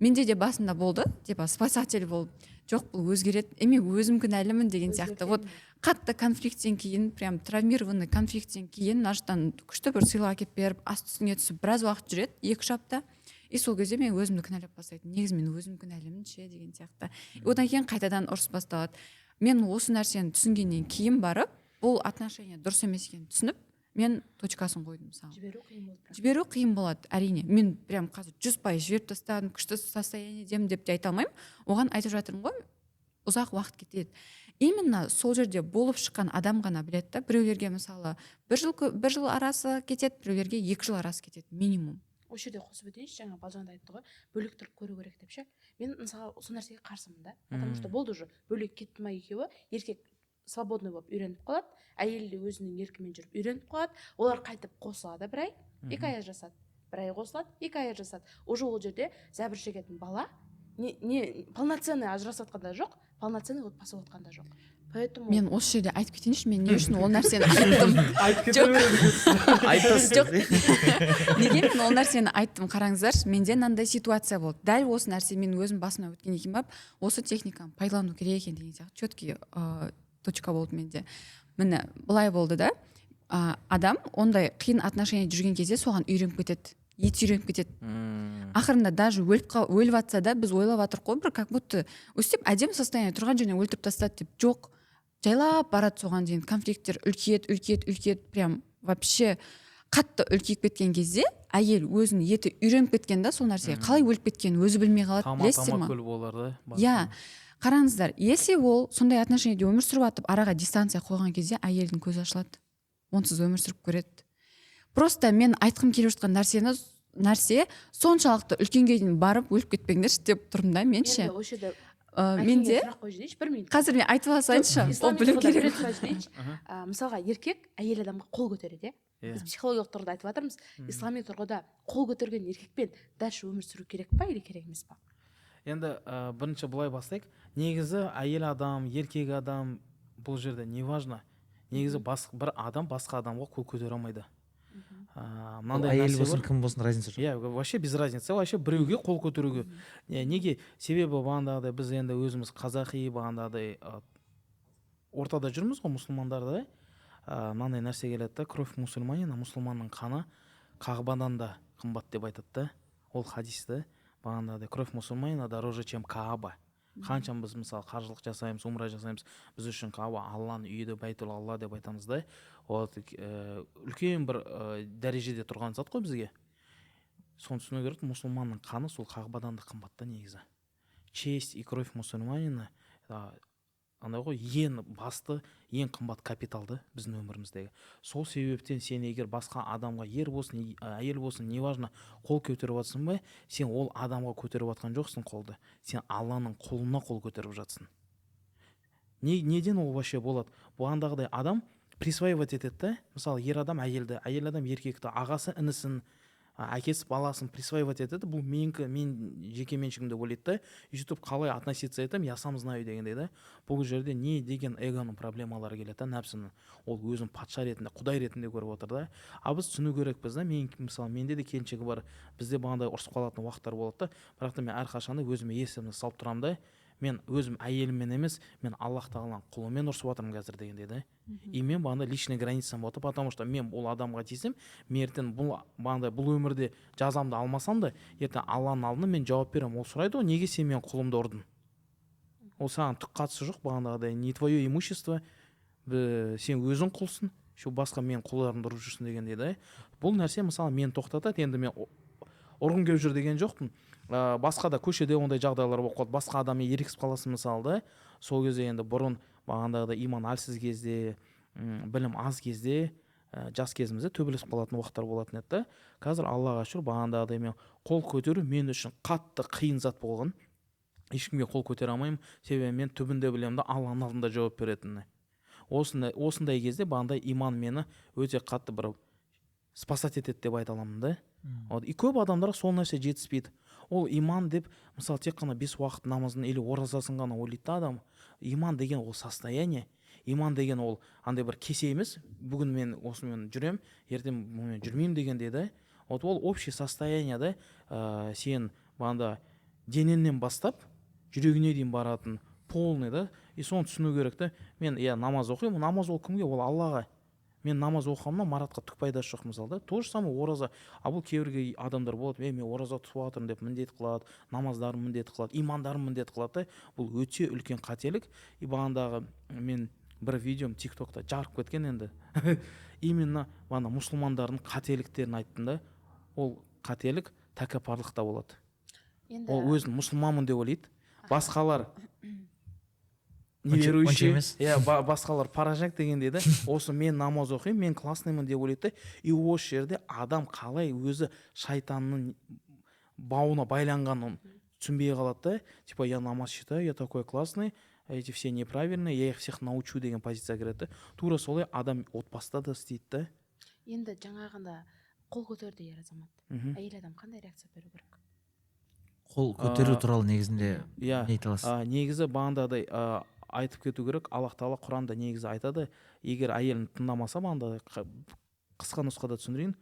Менде де басында болды, спасатель болып, жоқ бұл өзгереді, мен өзім кінәлімін деген сияқты. Вот қатты конфликттен кейін, прям травмированный конфликттен кейін наштан күшті бір сыйлық әкеліп беріп, асты үстіне түсіп біраз уақыт жүреді, 2-3 апта. И сол кезде мен өзімді кінәлап бастайтын. Негізі мен өзім кінәлімін ше деген сияқты. Одан кейін қайтадан ұрыс басталады. Мен осы нәрсені түсінгеннен кейін барып, бұл отношения дұрыс емес екенін түсініп, мен точкасын қойдым мысалы. Жіберу қиын болады, әрине. Мен прям қазір 100% жіберіп тастадым, күшті состояниедемін деп те айта алмаймын. Оған айтып жатырмын ғой, ұзақ уақыт кетеді. Именно сол жерде болып шыққан адам ғана біледі да. Біреулерге мысалы 1 жыл арасы кетеді, біреулерге 2 жыл арасы кетеді минимум. Осы жерде қосып өтейінші, жаңа Балжан айтты ғой, бөлек тұрып көру керек деп ше. Мен мысалы сол нәрсеге қарсымын да. Потому что болды уже бөлек кетті ма екеуі, еркек свободный болып үйреніп қалады, әйел де өзінің еркімен жүріп үйреніп қалады, олар қайтып қосылады бір ай, 2 ай жасады, бір ай қосылады, 2 ай жасады. Уже ол жерде зәбір шегетін бала не полноценный ажырасып жатқан да жоқ, полноценный отбасы отқан да жоқ. Поэтому мен осы жерде айтып кетейінші, мен не үшін ол нәрсені айттым. Жоқ. Неге мен ол нәрсені айттым, қараңыздар, менде мынандай ситуация болды. Дәл осы нәрсе мен өзім басына өткен екен бап, осы техниканы пайдалану керек екен деген сияқты четкий точка болды менде. Міне былай болды да, адам ондай қиын отношения жүрген кезде соған үйреніп кетеді, ет үйреніп кетеді. Ақырында даже өліп жатса да біз ойлап жатырық қой, бір как будто өстіп әдемі состояние тұрған жерінен өлтіріп тастады деп. Жоқ, жайлап барады соған дейін, конфликттер үлкейеді, прям вообще қатты үлкейіп кеткен кезде әйел өзінің еті үйреніп кеткен да, сол нәрсеге қалай өліп кеткенін өзі білмей қалады, білесіздер ма? Қараңыздар, если ол сондай отношениеде өмір сүріп жатып, араға дистанция қойған кезде әйелдің көзі ашылады, онсыз өмір сүріп көреді. Просто мен айтқым келіп жатқан нәрсе соншалықты үлкенге дейін барып өліп кетпеңдерші деп тұрмын да, менше. Менде қазір мен айтып алсайыншы, ол білу керек. Мысалға еркек әйел адамға қол көтереді, біз психологиялық тұрғыда айтып жатырмыз, ислами тұрғыда қол көтерген еркекпен дальше өмір сүру керек па или керек емес па? Енді бірінші бұлай бастайық. Негізі әйел адам, еркек адам, бұл жерде не важно. Негізі бір адам басқа адамға қол көтере алмайды. Әйел болсын, кім болсын, разница жоқ. Вообще без разницы. Вообще біреуге қол көтеруге. Неге? Себебі бағандағыдай біз енді өзіміз қазақи бағандағыдай ортада жүрміз ғой, мұсылмандарда. Мынандай нәрсе келеді да, кровь мусульманина, мұсылманның қаны Қағбадан да қымбат деп айтады да. Ол хадисті. Бағандағыдай кровь мусульманина дороже, чем Кааба. Қанша біз мысалы қажылық жасаймыз, умра жасаймыз, біз үшін Кааба Алланың үйі, бәйтул Алла деп айтамыз да. Ол үлкен бір дәрежеде тұрған зат қой бізге. Соны түсіну керек, мұсылманның қаны сол Қағбадан да қымбатта негізі. Честь и кровь мусульманина андай ғой, ең басты, ең қымбат капиталды біздің өміріміздегі. Сол себептен сен егер басқа адамға, ер болсын, әйел болсын, неважно, қол көтеріп жатсың ба, сен ол адамға көтеріп жатқан жоқсың қолды. Сен Алланың қолына қол көтеріп жатсың. Неден ол вообще болады? Бұғандағыдай адам присваивать етеді да. Мысалы, ер адам әйелді, әйел адам еркекті, ағасы інісін, әкесі баласын присваивать етеді, бұл менікі, мен жеке меншігім деп ойлайды да, и сөйтіп қалай относиться етем, я сам знаю дегендей да. Бұл жерде не деген эгоның проблемалары келеді да, нәпсінің. Ол өзін патша ретінде, құдай ретінде көріп отыр да. А біз түсіну керекпіз да. Мен мысалы, менде де келіншегі бар, бізде бағандай ұрысып қалатын уақыттар болады да, бірақ та мен әрқашанда өзіме есімді салып тұрамын да, мен өзім әйеліммен емес, мен Аллах тағаланың құлымен ұрысып жатырмын қазір дегенде да. И мен бағандай личный границам болады, потому что мен ол адамға тисем, мен ертең бұл өмірде жазамды алмасам да, ертең Алланың алдында мен жауап беремін. Ол сұрайды ғой, неге сен менің құлымды ұрдың? Ол саған түк қатысы жоқ, бағандағыдай не твое имущество, сен өзің құлсың, басқа мен құлдарымды ұрып жүрсің дегенде да. Бұл нәрсе мысалы мен тоқтатады, енді мен ұрғым келіп жүр деген жоқпын. Басқа да көшеде ондай жағдайлар болып қалады, басқа адаммен ерегісіп қаласың мысалы да. Сол кезде енді бұрын бағандағыдай иман әлсіз кезде, білім аз кезде, жас кезімізде төбелесіп қалатын уақыттар болатын еді да. Қазір Аллаға шүкір бағандағыдай мен қол көтеру мен үшін қатты қиын зат болған. Ешкімге қол көтере алмаймын, себебі мен түбінде білемін да Алланың алдында жауап беретінін. Осындай кезде бағандай иман мені өте қатты бір спасать етеді деп айта аламын да. И көп адамдар сол нәрсе жетіспейді. Ол иман деп, мысалы, тек қана 5 уақыт намазын или оразасын ғана ойлайды да адам. Иман деген ол состояние. Иман деген ол андай бір кесе емес. Бүгін мен осымен жүрем, ертең мен жүрмеймін дегенде да. Ол общее состояние да. Сен банда денеңнен бастап жүрегіне дейін баратын полный да. И соны түсіну керек та. Мен намаз оқимын. Намаз ол кімге? Ол Аллаға. Мен намаз оқығанымнан Маратқа түк пайдасы жоқ мысалы да. То же самое ораза. А бұл кейбір адамдар болады, мен ораза тұтып жатырмын деп міндет қылады, намаздарын міндет қылады, имандарын міндет қылады да. Бұл өте үлкен қателік. И бағандағы мен бір видеом тиктокта жарып кеткен енді. Именно бағана мұсылмандардың қателіктерін айттым да. Ол қателік тәкаппарлықта болады. Ол өзін мұсылманмын деп ойлайды. Басқалар неверующий, басқалар поражак дегенде да, осы мен намаз оқимын, мен классныймын деп ойлайды да. И осы жерде адам қалай өзі шайтанның бауына байланғанын түсінбей қалады да. Типа, я намаз считаю, я такой классный, эти все неправильные, я их всех научу деген позиция кіреді да. Тура солай адам отбасыда да істейді да. Енді жаңағында қол көтерді ер азамат. Әйел адам қандай реакция беру керек? Қол көтеру туралы негізінде не айта аласыз? Негізі бағандағыдай айтып кету керек. Аллах тағала Құранда негізі айтады, егер әйелін тыңдамаса, бағандағыдай қысқа нұсқада түсіндірейін,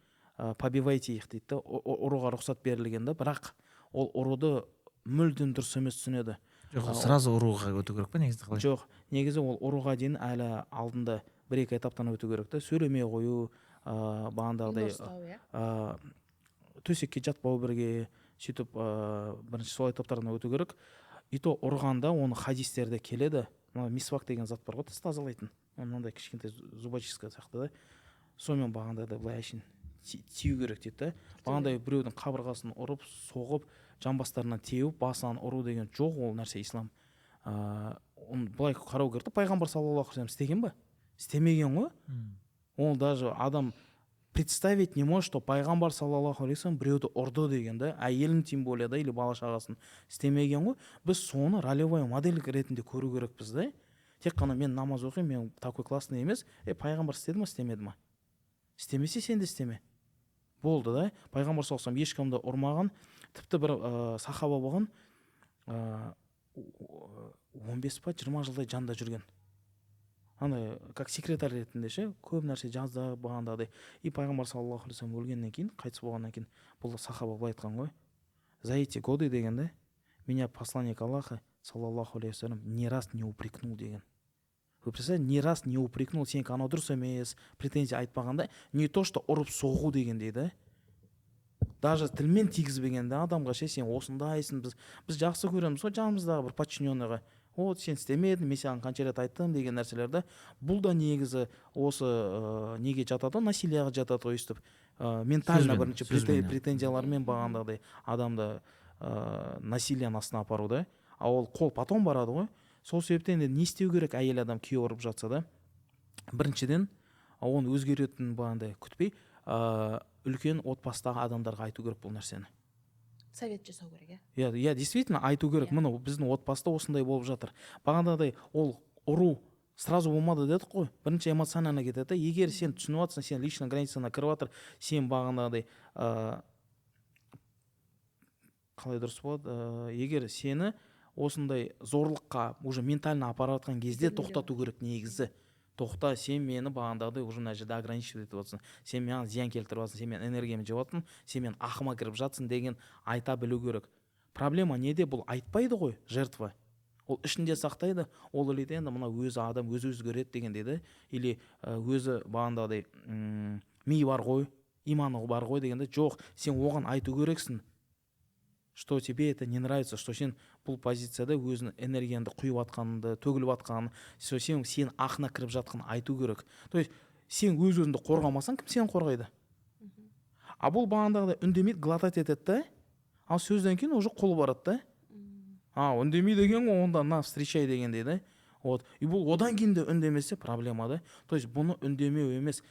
побивайте их дейді да, ұруға рұқсат берілген да, бірақ ол ұруды мүлдем дұрыс емес түсінеді. Жоқ, сразу ұруға өту керек па негізі қалай? Жоқ, негізі ол ұруға дейін әлі алдында 1-2 этаптан өту керек та. Сөйлемей қою, бағандағыдай төсекке жатпау бірге, сөйтіп бірінші солай топтардан өту керек. И то ұрғанда оны хадистерде келеді. Мисвак деген зат бар ғой, тіс тазалайтын. Мынандай кішкентай зубочистка сияқты да. Сонымен бағандағыдай былай әшейін тию керек дейді да. Бағандай біреудің қабырғасын ұрып, соғып, жамбастарынан теуіп, басынан ұру деген жоқ, ол нәрсе ислам. Оны былай қарау керек та, пайғамбар саллаллаху алейхи істеген ба? Істемеген ғой. Ол даже адам представить не может, что пайғамбар саллаллаху алейхи біреуді ұрды деген да, әйелін тем более да, или бала шағасын істемеген ғой. Біз соны ролевой модель ретінде көру керекпіз да. Тек қана мен намаз оқимын, мен такой классный емес. Пайғамбар істеді ма, істемеді ма? Істемесе сен де істеме. Болды да. Пайғамбар саллаллаху алейхи ешкімді ұрмаған, тіпті бір сахаба болған, 15 па 20 жылдай жанда жүрген. Андай как секретарь ретінде ше, көп нәрсе жазды бағандағыдай. И пайғамбар саллаллаху алейхи вассалам өлгеннен кейін, қайтыс болғаннан кейін, бұл сахаба былай айтқан ғой. За эти годы дегенде, меня посланник Аллаха саллаллаху алейхи вассалам не раз не упрекнул деген. Вы представляете, не раз не упрекнул, сенікі анау дұрыс емес, претензия айтпағанда, не то что ұрып соғу деген дейді. Даже тілмен тигізбегенде адамға ше, сен осындайсың, біз жақсы көреміз ғой жанымыздағы бір подчиненныйға. Вот сен істемедің, мен саған қанша рет айттым деген нәрселерді. Бұл да негізі осы неге жатады, насилияға жатады ғой, өйстіп ментально бірінші претензиялармен бағандағыдай адамды насилияның астына апару да. А ол қол потом барады ғой. Сол себептен не істеу керек әйел адам күйеу ұрып жатса да? Біріншіден оны өзгеретінін бағандай күтпей, үлкен отбасыдағы адамдарға айту керек бұл нәрсені. Совет жасау керек, иә, действительно айту керек. Мына біздің отбасыда осындай болып жатыр. Бағандағыдай ол ұру сразу болмады дедік қой. Бірінші эмоционально кетеді. Егер сен түсініп жатсың, сен личный границаңа кіріп жатыр, сен бағандағыдай қалай дұрыс болады, егер сені осындай зорлыққа уже ментально апарып жатқан кезде тоқтату керек негізі. Тоқта, сен мені бағандағыдай уже мына жерде ограничивать етіп жатсың, сен маған зиян келтіріп жатсың, сен менің энергиямды жеп жатсың, сен менің ақыма кіріп жатсың деген айта білу керек. Проблема неде? Бұл айтпайды ғой жертва. Ол ішінде сақтайды, ол ойлайды енді мына өзі адам өзі өзгереді деген деді, или өзі бағандағыдай ми бар ғой, иманы бар ғой дегенде, жоқ, сен оған айту керексің, что тебе это не нравится, что сен бұл позицияда өзінің энергияңды құйып атқаныңды, төгіліп атқанын, сен ақына кіріп жатқанын айту керек. То есть сен өз өзіңді қорғамасаң, кім сені қорғайды? А бұл бағандағыдай үндемейді, глотать етеді да, ал сөзден кейін уже қолы барады да. Үндемейді деген ғой, онда на встречай деген дейді. Вот. И бұл одан кейін де үндемесе проблема да. То есть бұны үндемеу емес,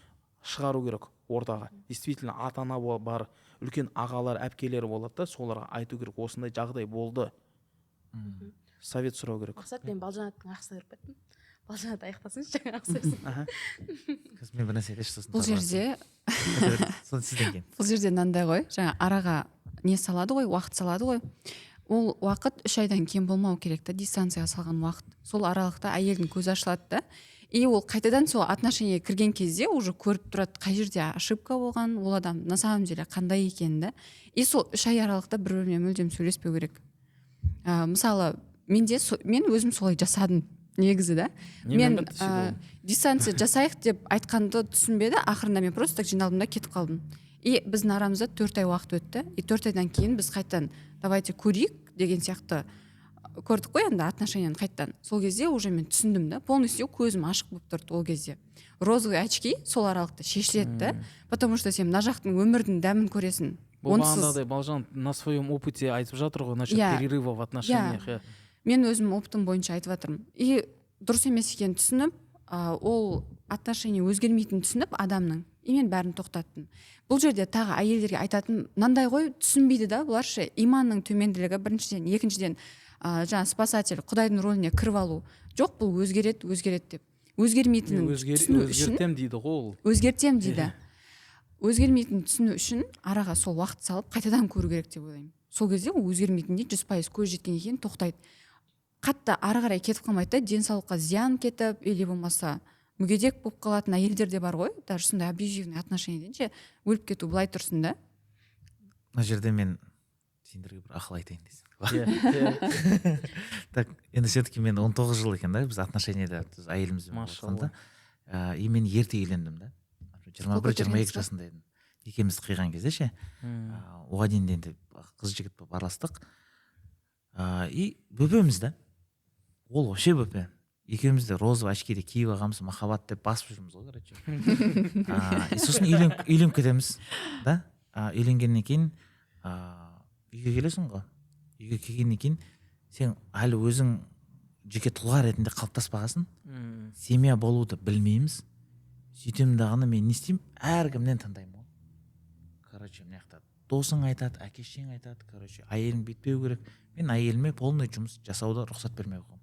шығару керек ортаға. Действительно ата-ана бар, үлкен ағалар, әпкелері болады да, соларға айту керек, осындай жағдай болды. Совет сұрау керек. Мақсат, мен Балжанаттың ақысына кіріп кеттім. Балжанат аяқтасыншы жаңа ақысы. Мен бір нәрсе айтайыншы сосын. бұл жерде соны сізден кейін. бұл жерде мынандай ғой, жаңа араға не салады ғой, уақыт салады ғой. Ол уақыт 3 айдан кейін болмау керек та, дистанцияға салған уақыт. Сол аралықта әйелдің көзі ашылады да, и ол қайтадан сол отношениеге кірген кезде уже көріп тұрады қай жерде ошибка болған, ол адам на самом деле қандай екенін да. И сол 3 ай аралықта бір-бірімен мүлдем сөйлеспеу керек. Мысалы мен өзім солай жасадым негізі да. Мен дистанция жасайық деп айтқанды түсінбеді, ақырында мен просто так жиналдым да кетіп қалдым. И біздің арамызда 4 ай уақыт өтті, и 4 айдан кейін біз қайтадан давайте көрейік деген сияқты көрдік қой енді отношенияны қайттан. Сол кезде уже мен түсіндім да, полностью көзім ашық болып тұрды ол кезде. Розовый очки сол аралықта шешіледі да, потому что сен мына жақтың өмірдің дәмін көресің. Бұл бағандағыдай Балжан на своем опыте айтып жатыр ғой, насчет перерыва в отношениях. Мен өзім опытым бойынша айтып жатырмын. И дұрыс емес екенін түсініп, ол отношение өзгермейтінін түсініп адамның, и мен бәрін тоқтаттым. Бұл жерде тағы әйелдерге айтатын мынандай ғой, түсінбейді да бұларшы, иманның төменділігі біріншіден, екіншіден жаңа спасатель, Құдайдың рөліне кіріп алу. Жоқ, бұл өзгереді деп. Өзгермейтінін түсіну үшін өзгертем дейді ғой ол. Өзгертем дейді. Өзгермейтінін түсіну үшін араға сол уақыт салып қайтадан көру керек деп ойлаймын. Сол кезде ол өзгермейтініне 100% көз жеткеннен кейін тоқтайды. Қатты ары қарай кетіп қалмайды да, денсаулыққа зиян кетіп, или болмаса мүгедек болып қалатын әйелдер де бар ғой, даже сондай абьюзивный отношениеден өліп кету былай тұрсын да. Мына жерде мен сендерге бір ақыл айтайын десем. Так, енді все-таки мен 19 жыл екен да, біз отношениеде әйелімізбен болғанда. И мен ерте үйлендім да. 21-22 жасында едім. Екеуміз қиған кезде ше. Оған дейін енді қыз жігіт болып араластық. И бөпеміз да. Ол вообще бөпе. Екеуміз де розовый очкиді киіп алғанбыз, махаббат деп басып жүрміз ғой, короче. И сосын үйленіп кетеміз, да? Үйленгеннен кейін үйге келесің ғой. Үйге келгеннен кейін сен әлі өзің жеке тұлға ретінде қалыптаспағансың. Семья болуды білмейміз. Сөйтемін дағыны мен не істеймін? Әркімнен тыңдаймын ғой. Короче, мына жақта досың айтады, әке-шешең айтады, короче, әйелің бүйтпеу керек. Мен әйеліме полный жұмыс жасауды рұқсат бермей қойдым.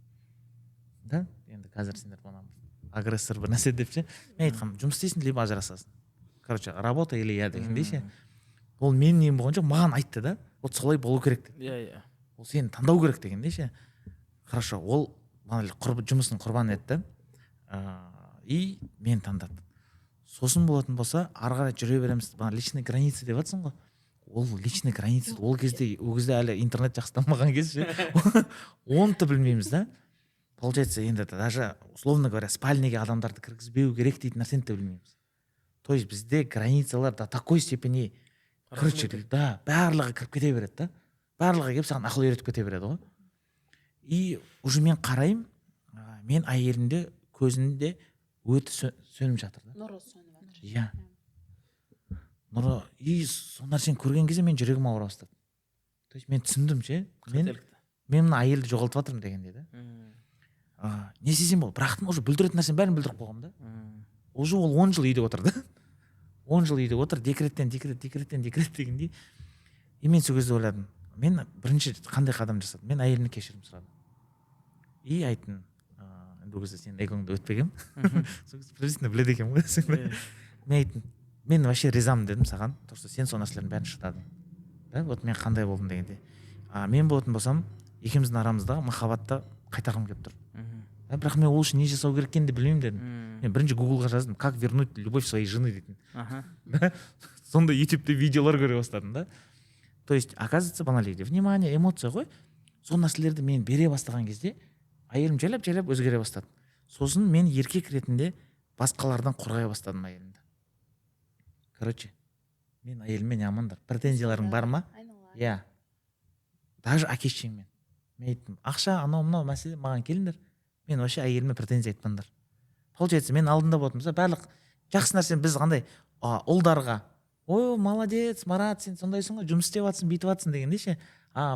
Да? Енді қазір сендер мына агрессор бір нәрсе деп ше. Мен айтқам, жұмыс істейсің, либо ажырасасың. Короче, работа или я дегендей ше. Ол менің нем болған жоқ, маған айтты да. Вот солай болу керек деді. Иә. Ол сені таңдау керек дегендей ше. Хорошо, ол жұмысын құрбан етті. И мен таңдады. Сосын болатын болса, ары қарай жүре береміз. Личный граница деп жатсың ғой. Ол личный граница. Ол кезде әлі интернет жақсы дамыған кез ше. Оны да білмейміз да. Получается, енді даже, условно говоря, спальныйге адамдарды кіргізбеу керек дейтін нәрсені де білмейміз. То есть бізде границалар до такой степени, короче, да, барлығы кіріп кете береді да. Барлығы келіп саған ақыл үйретіп кете береді ғой. И уже мен қараймын, мен әйелімде көзінде өті сөніп жатыр да. Нұры сөніп жатыр. Иә. Нұры, и сол нәрсені көрген кезде мен жүрегім ауыра бастады. То есть мен түсіндім ше, мен мына әйелді жоғалтып жатырмын дегенде да. Не істесем болды, бірақ уже бүлдіретін нәрсені бәрін бүлдіріп қойғам да. Уже ол 10 жыл үйде отыр да. 10 жыл үйде отыр, декреттен дегендей. И мен сол кезде ойладым, мен бірінші қандай қадам жасадым? Мен әйелімнен кешірім сұрадым. И айттым, бұл кезде сенің эгоңды өтпегем. Сол кезде приблизительно біледі екенмін ғой. Мен айттым, мен вообще ризамын дедім саған, то что сен сол нәрселердің бәрін шыдадың. Да, вот мен қандай болдым дегенде. мен болатын болсам екеуміздің арамыздағы махаббатты қайтарғым келіп тұр. Бірақ мен ол үшін не жасау керек екенін де білмеймін дедім. Мен бірінші гуглға жаздым, как вернуть любовь своей жены дейтін. Сондай ютубте видеолар көре бастадым да. То есть оказывается баналиде внимание, эмоция ғой. Сол нәрселерді мен бере бастаған кезде әйелім жайлап өзгере бастады. Сосын мен еркек ретінде басқалардан қорғай бастадым әйелімді. Короче, мен әйеліммен амандар. Претензияларың бар ма? Иә. Даже әке шешеңмен. Мен айттым, ақша анау мынау мәселе маған келіңдер. Мен вообще әйеліме претензия айтпаңдар. Получается, мен алдында болдым, барлық жақсы нәрсені біз қандай ұлдарға, ой, молодец, Марат, сен сондайсың ғой, жұмыс істеп жатсың, бүйтіп жатсың дегенде ше,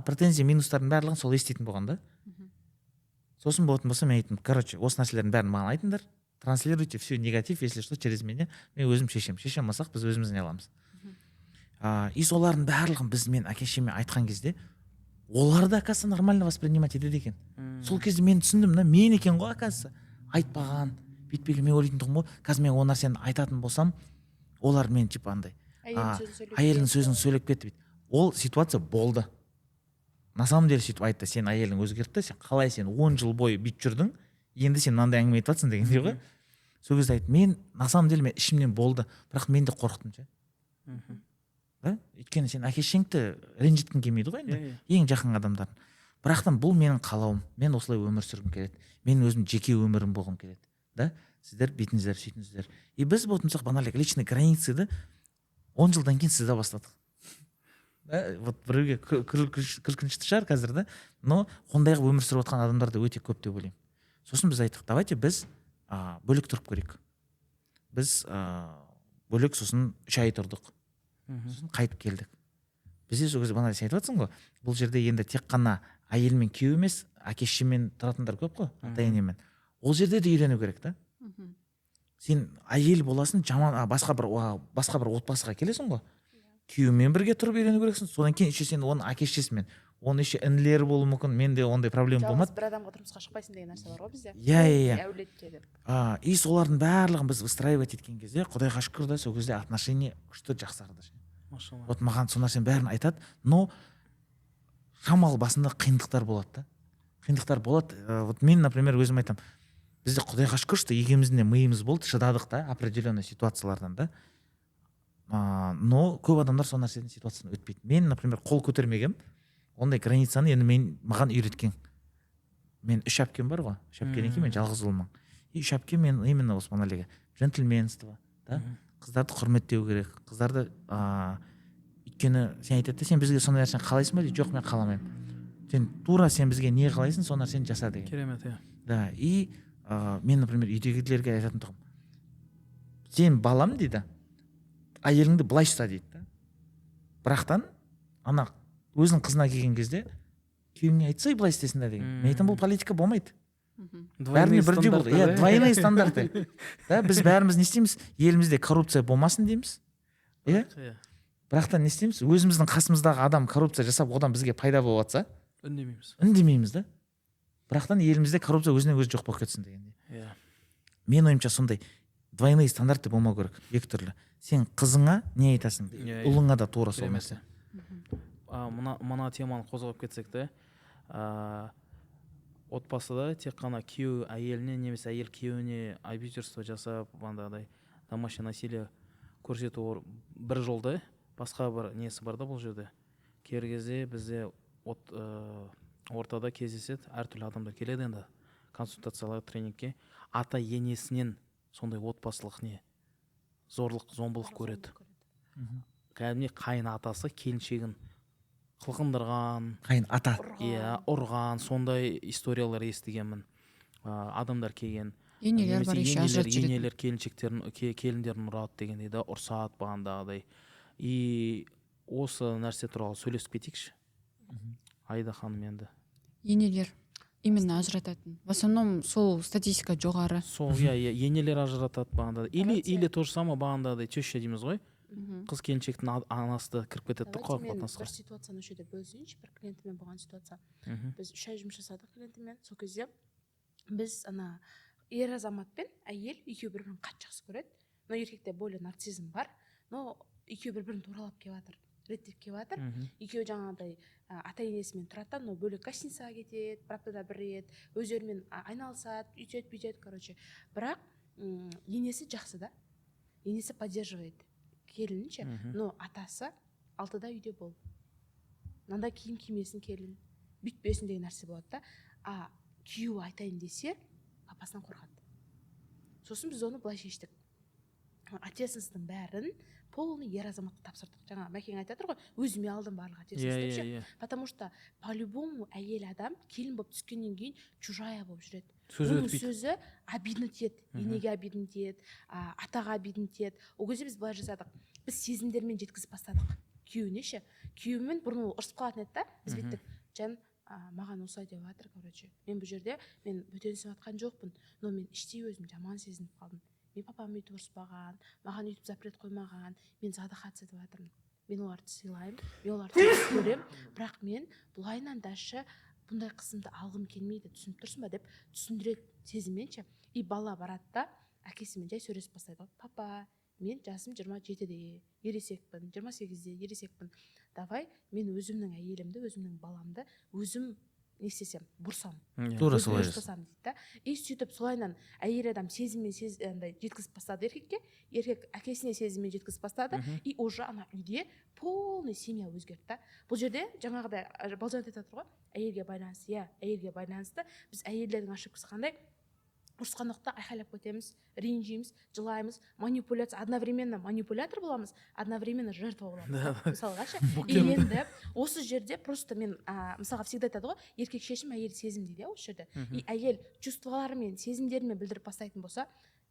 претензия минустардың барлығын сол еститін болған да. Сосын болатын болса мен айттым, короче, осы нәрселердің бәрін маған айтыңдар, транслируйте всю негатив, если что, через меня, мен өзім шешем масақ, біз өзіміз не аламыз. И солардың барлығын мен әке шешеме айтқан кезде олар да, оказывается, нормально воспринимать етеді екен. Сол кезде мен түсіндім да, мен екен ғой, оказывается, айтпаған, бүйтпеген. Мен ойлайтын тұғым ғой, қазір мен ол нәрсені айтатын болсам, олар мен типа андай әйелінің сөзін сөйлеп кетті. Ол ситуация болды. На самом деле сөйтіп айтты, сен әйелің өзгерді, сен қалай сен 10 жыл бойы бүйтіп жүрдің, енді сен мынандай әңгіме айтып жатсың дегендей ғой. Сол кезде айтты, мен на самом деле мен ішімнен болды, бірақ мен де қорықтым ше. Да? Өйткені сен әке шешеңді ренжіткің келмейді ғой енді, ең жақын адамдар. Бірақтан бұл менің қалауым, мен осылай өмір сүргім келеді, менің өзім жеке өмірім болғым келеді, да? Сіздер бүйтіңіздер, сөйтіңіздер. И біз болмасақ банально личный границаны 10 жылдан кейін сізде бастадық. Вот біреуге күлкінішті шығар қазір да, но ондайға өмір сүріп отқан адамдар да өте көп деп ойлаймын. Сосын біз айттық, давайте біз бөлек тұрып көрейік. Біз бөлек сосын 3 ай тұрдық. Сосын қайтып келдік. Бізде сол кезде банально сен айтып жатсың ғой, бұл жерде енді тек қана әйел мен күйеу емес, әке шешемен тұратындар көп қой, ата-енемен. Ол жерде де үйрену керек та. Сен әйел боласың, жаман басқа бір отбасыға келесің ғой. Күйеумен бірге тұрып үйрену керексің. Содан кейін еще сен оның әке шешесімен, оның еще інілері болуы мүмкін. Менде ондай проблема болмады. Жалғыз бір адамға тұрмысқа шықпайсың деген нәрсе бар ғой бізде. Иә. Әулетте деп. И солардың барлығын біз выстраивать еткен кезде, Құдайға шүкір да, сол кезде отношение күшті жақсарды. Вот маған сол нәрсенің бәрін айтады, но шамалы басында қиындықтар болады да. Қиындықтар болады. Вот мен, например, өзім айтамын, бізде Құдайға шүкір, что екеуміздің де миымыз болды, шыдадық та определенный ситуациялардан да. Но көп адамдар сол нәрседен ситуацияны өтпейді. Мен, например, қол көтермегем, ондай границаны енді маған үйреткен. Мен 3 әпкем бар ғой, 3 әпкеден кейін мен жалғыз ұлмын. И 3 әпкем мен именно осы монолеге джентльменство, да, қыздарды құрметтеу керек, қыздарды өйткені сен айтады, сен бізге сондай нәрсені қалайсың ба дейді, жоқ мен қаламаймын. Сен тура сен бізге не қалайсың, сол нәрсені жаса деген. Керемет, иә. Да, и мен, например, үйдегілерге айтатын тұғым, сен балам дейді, әйеліңді былай ұста дейді да. Бірақтан ана өзінің қызына келген кезде күйеуіңе айтса былай істесін да деген. Мен айтамын, бұл политика болмайды. Бәріне бірдей болды. Иә, двойной стандарты. Да, біз бәріміз не істейміз? Елімізде коррупция болмасын дейміз. Иә? Бірақтан не істейміз? Өзіміздің қасымыздағы адам коррупция жасап, одан бізге пайда болып жатса, үндемейміз да. Бірақтан елімізде коррупция өзінен өзі жоқ болып кетсін дегендей. Иә. Мен ойымша сондай двойной стандарты болмау керек, екі түрлі. Сен қызыңа не айтасың, ұлыңа да тура сол нәрсе. Мына теманы қозғап кетсек те, отбасыда тек қана күйеу әйеліне немесе әйел күйеуіне абьюзерство жасап, андай домашний насилие көрсету бір жолда, басқа бір несі бар да бұл жерде. Кер кезде бізде ортада кездеседі, әртүрлі адамдар келеді енді консультацияларға, тренингке, ата енесінен сондай отбасылық не зорлық, зомбылық көреді. Кәдімгі қайын атасы келіншегін қылқындырған, қайын ата, ұрған, сондай историялар естігенмін. Адамдар келген, енелер бар, еще ажырап жүреді. Енелер келіндерін ұрады дегендей да, ұрсады бағандағыдай. И осы нәрсе туралы сөйлесіп кетейікші. Айда ханым енді. Енелер именно ажырататын. В основном сол статистика жоғары. Сол, енелер ажыратады бағандағыдай. Или то же самое бағандағыдай теща дейміз ғой. Қыз келіншектің анасы да кіріп кетеді қарым қатынасқа. Бір ситуацияны осы жерде бөлісейінші, бір клиентімен болған ситуация. Біз 3 ай жұмыс жасадық клиентімен. Сол кезде біз ер азамат пен әйел екеуі бір-бірін қатты жақсы көреді. Но еркекте более нарциссизм бар. Но екеуі бір-бірін туралап келіп жатыр. реттеп келіп жатыр. Екеуі жаңағыдай ата енесімен тұрады да, но бөлек гостиницаға кетеді, бір аптада бір рет, өздерімен айналысады, үйтеді бүйтеді, короче. Бірақ енесі жақсы да, енесі поддерживает келінін ше, но атасы 6-да үйде бол, мынандай киім кимесін келін, бүйтпесін деген нәрсе болады да. Күйеуі айтайын десе папасынан қорқады. Сосын біз оны былай шештік, ответственностьтың бәрін полный ер азаматқа тапсырдық. Жаңа Мәкең айтып жатыр ғой, өзіме алдым барлық ответственностьті ше. Потому что по-любому әйел адам келін болып түскеннен кейін чужая болып жүреді. Оның сөзі обидно тиеді, енеге обидно тиеді, атаға обидно тиеді. Ол кезде біз былай жасадық, біз сезімдермен жеткізіп бастадық күйеуіне ше. Күйеуімен бұрын ол ұрысып қалатын еді да, біз беттік, жан маған осылай деп жатыр, короче, мен бұл жерде мен бөтенсіп жатқан жоқпын, но мен іштей өзім жаман сезініп қалдым. Мен папам өйтіп ұрыспаған, маған өйтіп запрет қоймаған, мен задыхаться етіп жатырмын. Мен оларды сыйлаймын, мен оларды көремін, бірақ мен бұлайынан дашы бұндай қызымды алғым келмейді, түсініп тұрсың ба деп түсіндіреді сезімменше. И бала барады да әкесімен жай сөйлесіп бастайды. Папа, мен жасым 27-де ересекпін, 28-де ересекпін. Давай мен өзімнің әйелімді, өзімнің баламды өзім не істесем, бұрсам, тура солай жасасам дейді да. И сөйтіп солайынан әйел адам сезіммен жеткізіп бастады еркекке, еркек әкесіне сезіммен жеткізіп бастады, и уже ана үйде полный семья өзгерді да. Бұл жерде жаңағыдай Балжан айтып жатыр ғой, әйелге байланысты, әйелге байланысты. Біз әйелдердің ошибкасы қандай? Ұрысқан уақытта айқайлап кетеміз, ренжиміз, жылаймыз, манипуляция, одновременно манипулятор боламыз, одновременно жертва боламыз. Мысалға ше. И енді осы жерде просто мен мысалға всегда айтады ғой, еркек шешім, әйел сезім дейді осы жерде. И әйел чувстволарымен, сезімдерімен білдіріп бастайтын болса,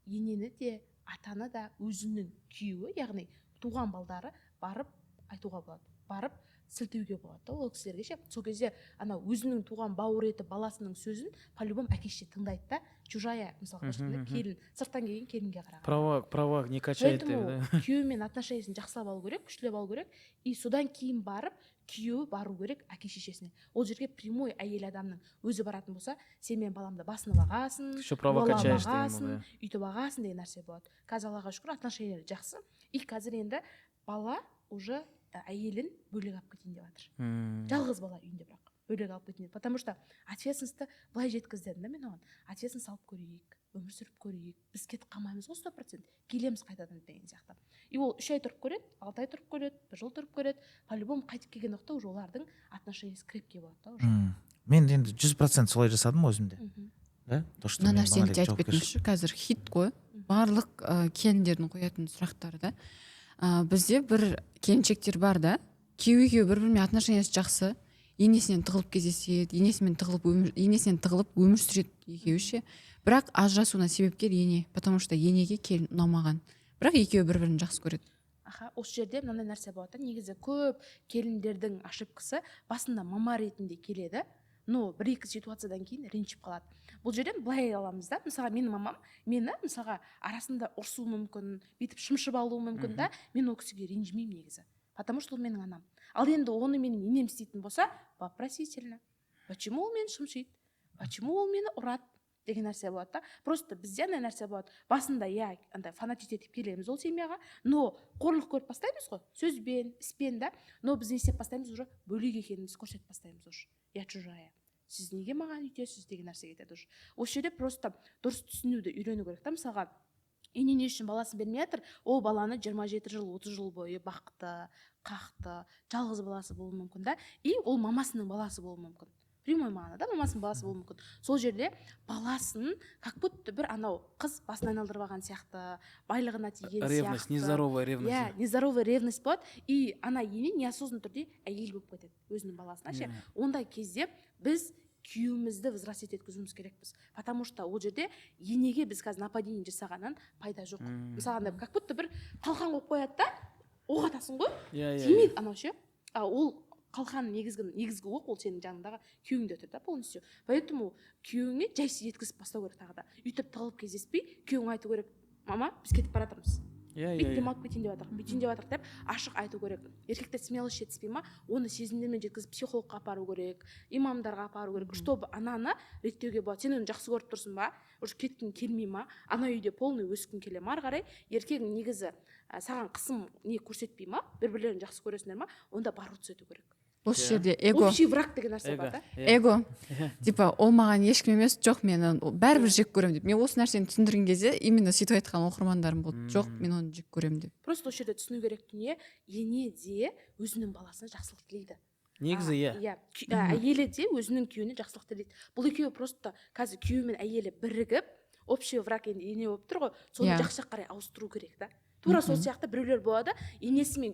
енені де, атаны да өзінің күйеуі, яғни туған балдары барып айтуға болады, барып сілтеуге болады ол кісілерге ше. Сол кезде ана өзінің туған бауыр еті баласының сөзін по-любому әкеше тыңдайды да, чужая мысалға келін, сырттан келген келінге қараған. Права не качает. Поэтому күйеуімен отношениесін жақсылап алу керек, күштілеп алу керек, и содан кейін барып күйеуі бару керек әке шешесіне. Ол жерге прямой әйел адамның өзі баратын болса, сен мен баламды басына бағасын, бағасын, үйтіп бағасын деген нәрсе болады. Қазір Аллаға шүкір отношениялар жақсы. И қазір енді бала уже әйелін бөлек алып кетейін деп жатыр. Жалғыз бала үйінде бірақ бөлек алып кетейін. Потому что ответственностьті былай жеткіздім да мен оған. Ответственность алып көрейік, өмір сүріп көрейік. Біз кетіп қалмаймыз ғой 100%. Келеміз қайтадан деген сияқты. И ол 3 ай тұрып көреді, 6 ай тұрып көреді, 1 жыл тұрып көреді. По-любому қайтып келген уақытта уже олардың отношениесі крепкий болады да уже. Мен енді 100% солай жасадым өзімде. Да? Мына нәрсені де айтып кетіңізші, қазір хит қой. Барлық келіндердің қоятын сұрақтары да. Бізде бір келіншектер бар да, күйеуге бір-бірімен отношениясы жақсы, енесінен тығылып кездеседі, енесінен тығылып өмір сүреді екеуі ше. Бірақ ажырасуына себепкер ене, потому что енеге келін ұнамаған. Бірақ екеуі бір-бірін жақсы көреді. Осы жерде мынандай нәрсе болады. Негізі көп келіндердің ошибкасы басында мама ретінде келеді, но бір-екі ситуациядан кейін ренжіп қалады. Бұл жерден былай аламыз да, мысалға менің мамам мені мысалға арасында ұрсуы мүмкін, бүйтіп шымшып алуы мүмкін да, мен ол кісіге ренжімеймін негізі. Потому что ол менің анам. Ал енді оны менің енем істейтін болса, вопросительно. Почему ол мені шымшиды? Почему ол мені ұрады? Деген нәрсе болады да. Просто бізде андай нәрсе болады. Басында андай фанатить етіп келеміз ол семьяға, но қорлық көріп бастаймыз ғой, сөзбен, іспен да. Но біз не істеп бастаймыз уже бөлек екенімізді көрсетіп бастаймыз уже. Я чужая. Сіз неге маған үйтесіз деген нәрсе кетеді уже. Осы жерде просто дұрыс түсінуді үйрену керек та. Мысалға ене не үшін баласын бермей жатыр, ол баланы 27 жыл 30 жыл бойы бақты, қақты, жалғыз баласы болуы мүмкін да. И ол мамасының баласы болуы мүмкін. Прямой мағынада мамасының баласы болуы мүмкін. Сол жерде баласын как будто бір анау қыз басын айналдырып алған сияқты, байлығына тиген сияқты. Ревность, нездоровая ревность. Нездоровая ревность болады. И ана ене неосознанно түрде әйел болып кетеді өзінің баласына ше. Ондай кезде біз күйеуімізді возрастить еткізуіміз керекпіз. Потому что ол жерде енеге біз қазір нападение жасағаннан пайда жоқ. Мысалға как будто бір қалқан қойып қояды да, оқ атасың ғой, тимейді анау ше. Ол қалқан негізгі оқ ол сенің жаныңдағы күйеуіңде тұр да полностью. Поэтому күйеуіңе жай жеткізіп бастау керек тағы да. Үйтіп тығылып кездеспей, күйеуің айту керек: мама, біз кетіп бара жатырмыз. бүйтіп демалып кетейін деп жатырмық, бүйтейін деп жатырмық деп ашық айту керек. Еркектер смелость жетіспей ма, оны сезімдермен жеткізіп психологқа апару керек, имамдарға апару керек, чтобы ананы реттеуге болады. Сен оны жақсы көріп тұрсың ба, уже кеткің келмей ма, ана үйде полный өскің келе ма, ары қарай еркегің негізі саған қысым не көрсетпей ма, бір-бірлерін жақсы көресіңдер ма, онда бару түзету керек. осы жерде эго, Общий враг деген нәрсе бар да. эго типа ол маған ешкім емес, жоқ мен оны бәрібір жек көремін деп. Мен осы нәрсені түсіндірген кезде именно сөйтіп айтқан оқырмандарым болды, жоқ мен оны жек көремін деп. Просто осы жерде түсіну керек дүние, ене де өзінің баласына жақсылық тілейді. негізі Иә, әйелі де өзінің күйеуіне жақсылық тілейді. Бұл екеуі просто қазір күйеуі мен әйелі бірігіп, общий враг енді ене болып тұр ғой, соны жақсы жаққа қарай ауыстыру керек та. Тура сол сияқты біреулер болады, енесі мен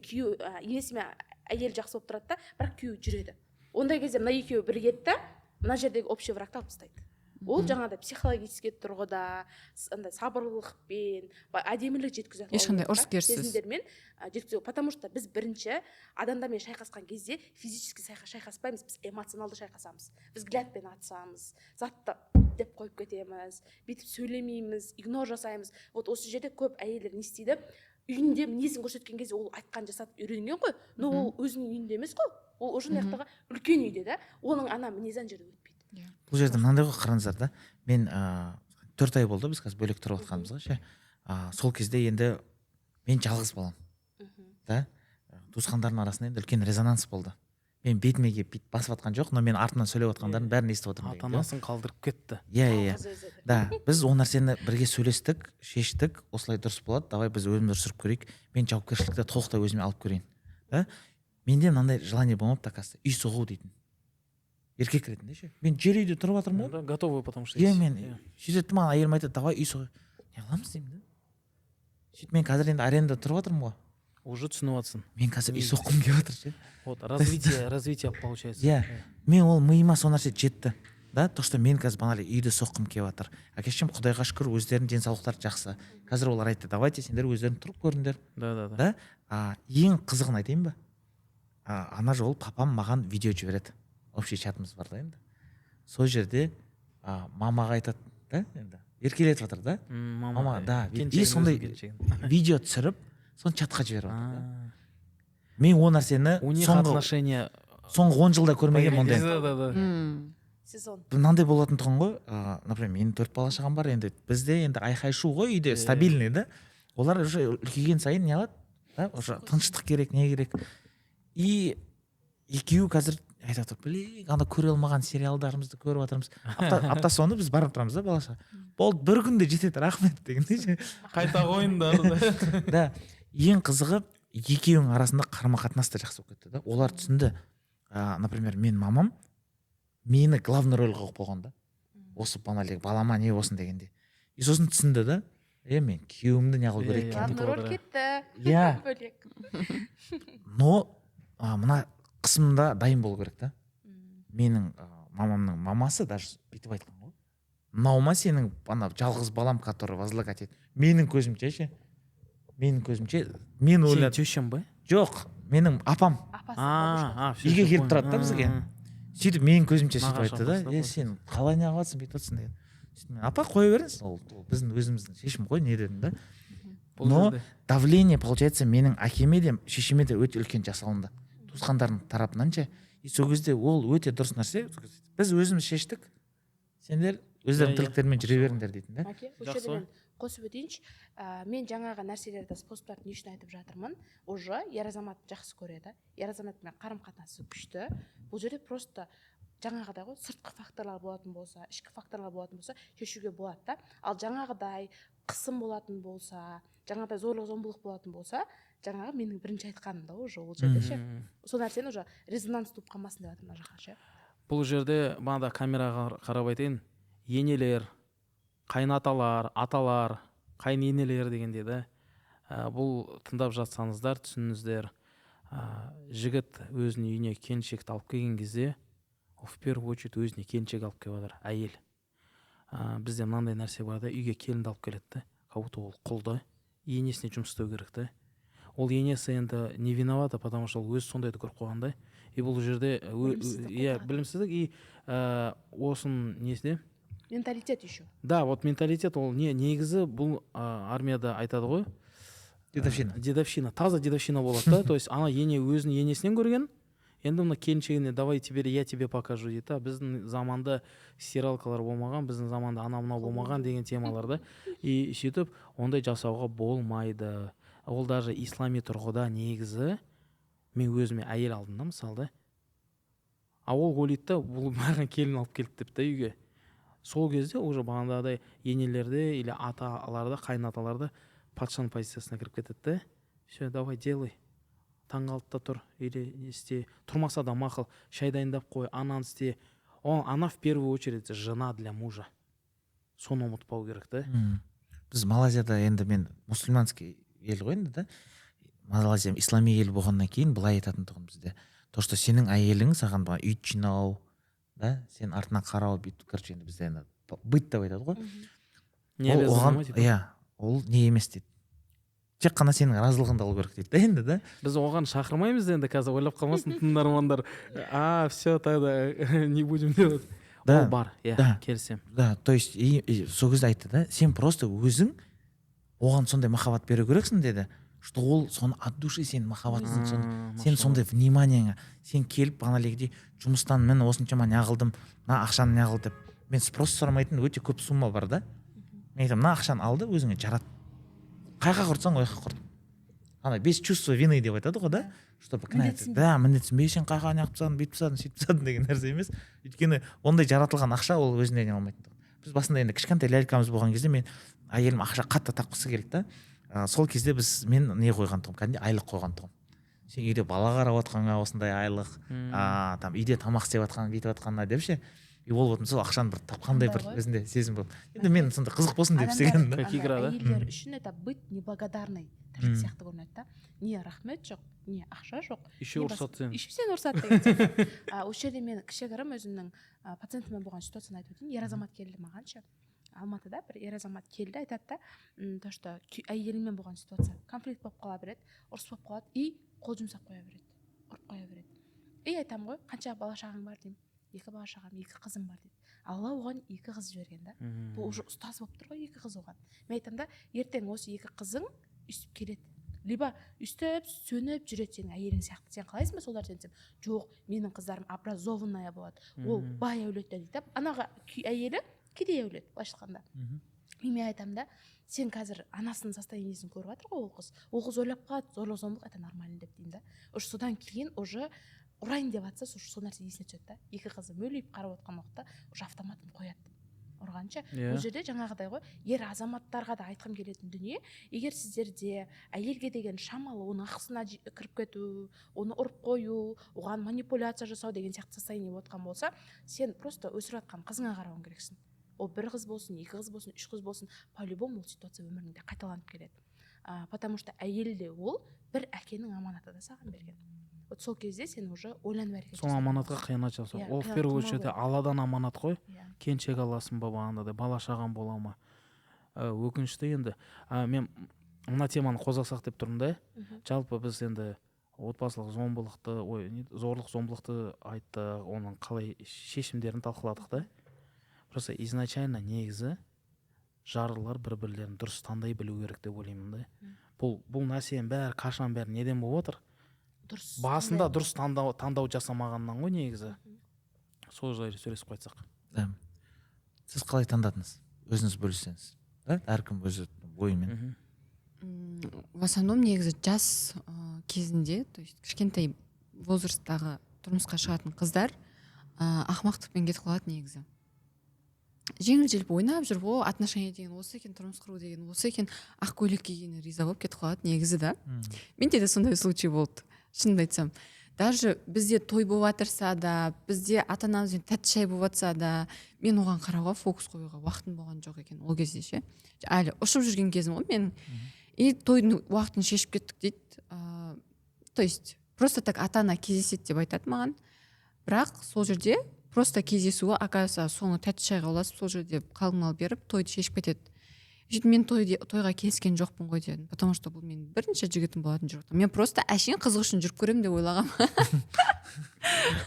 әйел жақсы болып тұрады да, бірақ күйеуі жүреді. Ондай кезде мына екеуі бірігеді да, мына жердегі общий врагты алып тастайды. Ол жаңағыдай психологический тұрғыда, андай сабырлықпен, әдемілік жеткізу, ешқандай ұрыс-керіссіз сезімдермен жеткізу. Потому что біз бірінші адамдармен шайқасқан кезде физически шайқаспаймыз, біз эмоционалды шайқасамыз. Біз взглядпен атсамыз, затты деп қойып кетеміз, бүйтіп сөйлемейміз, игнор жасаймыз. Вот осы жерде көп әйелдер не істейді? Үйінде мінезін көрсеткен кезде ол айтқан жасатып үйренген ғой, но ол өзінің үйінде емес қой. Ол уже мынаяқтағы үлкен үйде да, оның ана мінезін жері өтпейді. Бұл жерде мынандай ғой, қараңыздар да, мен 4 ай болды біз қазір бөлек тұрып жатқанымызға ше. Сол кезде енді мен жалғыз балам да, туысқандардың арасында енді үлкен резонанс болды. Мен бетіме келіп бүйтіп басып жатқан жоқ, но мен артынан сөйлеп жатқандарын бәрін естіп отырмын. ата-анасын қалдырып кетті. Иә. Да, біз ол нәрсені бірге сөйлестік, шештік, осылай дұрыс болады, давай біз өзіміз түсіріп көрейік, мен жауапкершілікті толықтай өзіме алып көрейін. Да? Менде мынандай желание болмапты, оказывается, үй соғу дейтін. Еркек ретінде ше. Мен жер үйде тұрып жатырмын ғой. Готовый, потому что Иә, мен сөйтіп маған әйелім айтады, давай үй соғайық. Не қыламыз деймін да. Сөйтіп мен қазір енді арендада тұрып жатырмын ғой. уже түсініп жатсың. Мен қазір үй соққым келіп жатыр ше. Вот развитие получается. Иә, мен ол миыма сол нәрсе жетті. Да, то, что мен қазір банали үйді соққым келіп жатыр. Әкешім Құдайға шүкір өздерінің денсаулықтары жақсы. Қазір олар айтты, давайте сендер өздерің тұрып көріңдер. Да. Ең қызығын айтайын ба? Ана жолы папам маған видео жібереді. Общий чатымыз бар да енді. Сол жерде мамаға айтады, да, енді еркелетіп жатыр да. Мама, да, и сондай видео түсіріп, соны чатқа жіберіп жатыр. Мен ол нәрсені соңғы 10 жылда көрмеген ондай. Сезон. Мынандай болатын тұғын ғой, например, менің 4 бала шағам бар, енді бізде енді айқай шу ғой үйде, стабильный да. Олар уже үлкейген сайын не алады? Да, уже тыныштық керек, не керек. И екеуі қазір айтып отыр, блин, ана көре алмаған сериалдарымызды көріп жатырмыз. Апта соңы біз барып тұрамыз да балаша. Болды, бір күнде жетеді, рахмет дегендей. Қайта қойыңдар. Да, ең қызығы екеуінің арасында қарым-қатынас та жақсы болып кетті да. Олар түсінді. Например, мен мамам мені главный рөлге қойып қойған да. Осы балама не болсын дегенде. И сосын түсінді да. Мен күйеуімді не қылу керек екен. Главный роль кетті. Иә. Бөлек. Но мына қысымда дайын болу керек та. Менің мамамның мамасы даже бүйтіп айтқан ғой. Мынаума сенің ана жалғыз балам, который возлагать етеді. Менің көзімше ше. Менің көзімше мен ойлап. Сен тещам ба? Жоқ, менің апам. Үйге келіп тұрады да бізге. Сөйтіп менің көзімше сөйтіп айтты да. Сен қалай не қыласың, бүйтіп отырсың деген. Апа қоя беріңіз, ол біздің өзіміздің шешім ғой, не дедім да. Но давление получается менің әкеме де шешеме де өте үлкен жасалынды. Туысқандардың тарапынан ше. И сол кезде ол өте дұрыс нәрсе. Біз өзіміз шештік. Сендер өздерің тірліктерімен жүре беріңдер дейтін да. Осы жерде мен қосып өтейінші, мен жаңағы нәрселерді способтарды не үшін айтып жатырмын? Уже ер азамат жақсы көреді, ер азаматпен қарым-қатынасы күшті. Бұл жерде просто жаңағыдай ғой, сыртқы факторлар болатын болса, ішкі факторлар болатын болса, шешуге болады да. Ал жаңағыдай қысым болатын болса, жаңағыдай зорлық-зомбылық болатын болса, жаңағы менің бірінші айтқаным да уже ол жерде ше. Сол нәрсені уже резонанс туып қалмасын деп жатырмын мына жаққа ше. Бұл жерде бағана камераға қарап айтайын, енелер, қайнаталар, аталар, қайненелер дегенде да, бұл тыңдап жатсаңыздар түсініңіздер, жігіт өзінің үйіне келіншекті алып келген кезде, в первую очередь өзіне келіншек алып келіп жатыр, әйел. Бізде мынандай нәрсе бар да, үйге келінді алып келеді да, как будто ол құл да, енесіне жұмыс істеу керек та. Ол енесі енді не виновата, потому что ол өзі сондайды көріп қойғандай. И бұл жерде білімсіздік и осының несіне? Менталитет еще. Да, вот менталитет ол негізі бұл армияда айтады ғой, дедовщина таза дедовщина болады да. То есть ана ене өзінің енесінен көрген, енді мына келіншегіне давай теперь я тебе покажу дейді да. Біздің заманда стиралкалар болмаған, біздің заманда ана мынау болмаған деген темалар да. И сөйтіп ондай жасауға болмайды. Ол даже ислами тұрғыда негізі, мен өзіме әйел алдым да мысалы да, а ол ойлайды да бұл маған келін алып келді деп та үйге. Сол кезде уже бағандағыдай енелерде или аталарда, қайнаталарда патшаның позициясына кіріп кетеді да. Все, давай делай, таңғы 6-та тұр, или істе, тұрмаса да мақұл, шай дайындап қой, ананы істе. Она в первую очередь жена для мужа. Соны ұмытпау керек та. Біз Малайзияда, енді мен мусульманский ел ғой енді да, Малайзия ислами ел болғаннан кейін былай айтатын тұғын бізде, то что сенің әйелің саған үй жинау, да, сен артынан қарау, бүйтіп, короче, енді бізде енді быт деп айтады ғой. Не обязательно ма? Иә, ол не емес дейді. Тек қана сенің разылығыңды алу керек дейді да енді да. Біз оған шақырмаймыз енді, қазір ойлап қалмасын тыңдармандар. Все, тогда не будем делать. Да. Ол бар, иә, келісем. Да, то есть сол кезде айтты да, сен просто өзің оған сондай махаббат беру керексің деді, что ол соны от души сен махаббатың, сен сондай вниманиеңа, сен келіп аналегідей жұмыстан мен осыншама неғылдым, мына ақшаны неғыл деп, мен спрос сұрамайтын өте көп сумма бар да. Мен айтамын, мына ақшаны алды, өзіңе жарат. Қайға құртсаң ойға құрт. Ана без чувства вины деп айтады ғой да, чтобы да, міндетсінбей сен қайға неғып тастадың, бүйтіп тастадың, сөйтіп тастадың деген нәрсе емес. Өйткені ондай жаратылған ақша ол өзіне не алмайтын. Біз басында енді кішкентай лялькамыз болған кезде мен әйелім ақша қатты тапқысы керек та. Сол кезде мен не қойған тұғым, кәдімгідей айлық қойған тұғым. Сен үйде бала қарап отқанға осындай айлық, там үйде тамақ істеп жатқан, бүйтіп жатқанына деп ше. И ол вот сол ақшаны бір тапқандай бір өзінде сезім болды. Енді мен сонда қызық болсын деп істеген да. Әйелдер үшін это быть неблагодарный тірлік сияқты көрінеді да. Не рахмет жоқ, не ақша жоқ. Еще ұрсат сен. Еще сен ұрсат деген сияқты. Осы жерде мен кішігірім өзімнің пациентіме болған ситуацияны айтып өтейін. Ер азамат келді маған ше. Алматыда бір ер азамат келді, айтады да, то что әйелімен болған ситуация, конфликт болып қала береді, ұрыс болып қалады, и қол жұмсап қоя береді, ұрып қоя береді. И айтамын ғой, қанша бала шағаң бар деймін, 2 бала шағам, 2 қызым бар дейді. Алла оған 2 қыз жіберген да. Бұл уже ұстаз болып тұр ғой 2 қыз оған. Мен айтамын да, ертең осы 2 қызың үстіп келеді. Либо үстіп, сөніп жүреді сенің әйелің сияқты. Сен қалайсың ба солар десем, жоқ, менің қыздарым образованная болады. Ол бай әулетті дейді. Анаға әйелі кедей әулет, былайша айтқанда. Мен айтамын да, сен қазір анасының состояниесін көріп жатыр ғой ол қыз. Ол қыз ойлап қалады, зорлық-зомбылық это нормально деп деймін да. Уже содан кейін уже ұрайын деп жатса, сол нәрсе есіне түседі да. 2 қызы мөлиіп қарап отқан уақытта уже автоматын қояды. Ұрғанша, бұл жерде жаңағыдай ғой, ер азаматтарға да айтқым келетін дүние, егер сіздерде әйелге деген шамалы оның ақысына кіріп кету, оны ұрып қою, оған манипуляция жасау деген сияқты состояние отқан болса, сен просто өсіріп жатқан қызыңа қарауың керексің. Ол 1 қыз болсын, 2 қыз болсын, 3 қыз болсын, по-любому ол ситуация өміріңде қайталанып келеді. Потому что әйелде ол бір әкенің аманаты да саған берген. Вот сол кезде сен уже ойланып әрекет жасау. Сол аманатқа қиянат жасау. Ол в первую очередь Алладан аманат қой. Келіншек аласың ба бағанда, бала шағаң бола ма. Өкінішті енді. Мен мына теманы қозғасақ деп тұрмын да. Жалпы біз енді отбасылық зомбылықты, зорлық зомбылықты айттық, оның қалай шешімдерін талқыладық да. Просто изначально негізі жарлылар бір-бірлерін дұрыс таңдай білу керек деп ойлаймын да. Бұл нәрсенің бәрі қашан бәрі неден болып отыр? Басында дұрыс таңдау жасамағаннан ғой негізі. Сол жайлы сөйлесіп қайтсақ. Сіз қалай таңдадыңыз? Өзіңіз бөліссеңіз. Әркім өзі ойымен. В основном негізі жас кезінде, то есть кішкентай возрасттағы тұрмысқа шығатын қыздар ақымақтықпен кетіп қалады негізі. Жеңіл-желпі ойнап жүріп, отношения деген осы екен, тұрмыс құру деген осы екен, ақ көйлек кигеніне риза болып кетіп қалады негізі да. Менде де сондай случай болды. Шынымды айтсам, даже бізде той болып жатырса да, бізде ата-анамызбен тәтті шай болып жатса да, мен оған қарауға, фокус қоюға уақытым болған жоқ екен ол кезде ше. Әлі ұшып жүрген кезім ғой менің. И тойдың уақытын шешіп кеттік дейді. То есть просто так ата-ана кездеседі деп айтады маған. Бірақ сол жерде просто кездесуі, оказывается, соңы тәтті шайға ұласып, сол жерде қалың-мал беріп, тойды шешіп кетеді. Мен тойға келіскен жоқпын ғой дедім, потому что бұл менің бірінші жігітім болатын жоқ. Мен просто әшейін қызық үшін жүріп көремін деп ойлағам.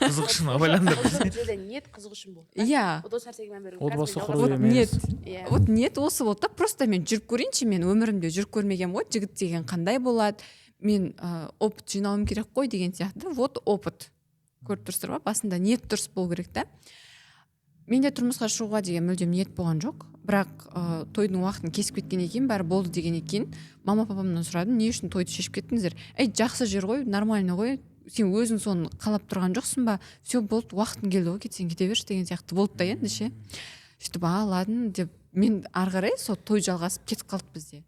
қызығушылығына байланды. бұл жерде ниет қызығушылық болды. Иә. Вот осы нәрсеге мән беру Отбасы керек. құру Вот емес. ниет. Иә. Вот ниет осы болды да, просто мен жүріп көрейінші, мен өмірімде жүріп көрмеген ғой, жігіт деген қандай болады, мен опыт жинауым керек қой деген сияқты. Вот опыт. Көріп тұрсыздар ба? Басында ниет дұрыс болу керек та. Менде тұрмысқа шығуға деген мүлдем ниет болған жоқ. Бірақ тойдың уақытын кесіп кеткеннен кейін бәрі болды дегеннен кейін мама папамнан сұрадым, не үшін тойды шешіп кеттіңіздер? Жақсы жер ғой, нормально ғой. Сен өзің соны қалап тұрған жоқсың ба? Все болды, уақытың келді ғой, кетсең кете берші деген сияқты болды да енді ше. Сөйтіп ладно деп мен ары қарай сол той жалғасып кетіп қалды бізде.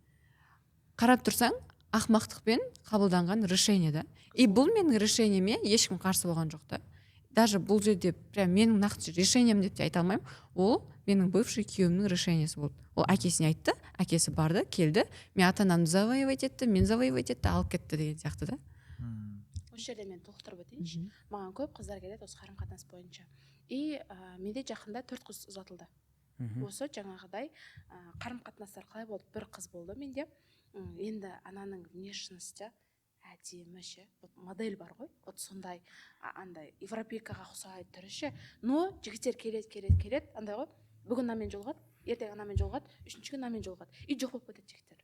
Қарап тұрсаң, ақымақтықпен қабылданған решение да. И бұл менің решениеме ешкім қарсы болған жоқ та. Даже бұл жерде прям менің нақты решением деп те айта алмаймын. Ол менің бывший күйеуімнің решениесі болды. Ол әкесіне айтты, әкесі барды, келді, мен ата-анамды завоевать етті, мен завоевать етті, алып кетті деген сияқты да. Осы жерде мен толықтырып өтейінші. Маған көп қыздар келеді осы қарым қатынас бойынша. И менде жақында 4 қыз ұзатылды. Осы жаңағыдай қарым қатынастар қалай болды? Бір қыз болды менде. Енді ананың внешности әдемі ше, модель бар ғой, вот сондай андай европейкаға ұқсайды түрі ше. Но жігіттер келеді, андай ғой, бүгін анамен жолығады, ертең анамен жолығады, үшінші күн анамен жолығады. И жоқ болып кетеді жігіттер.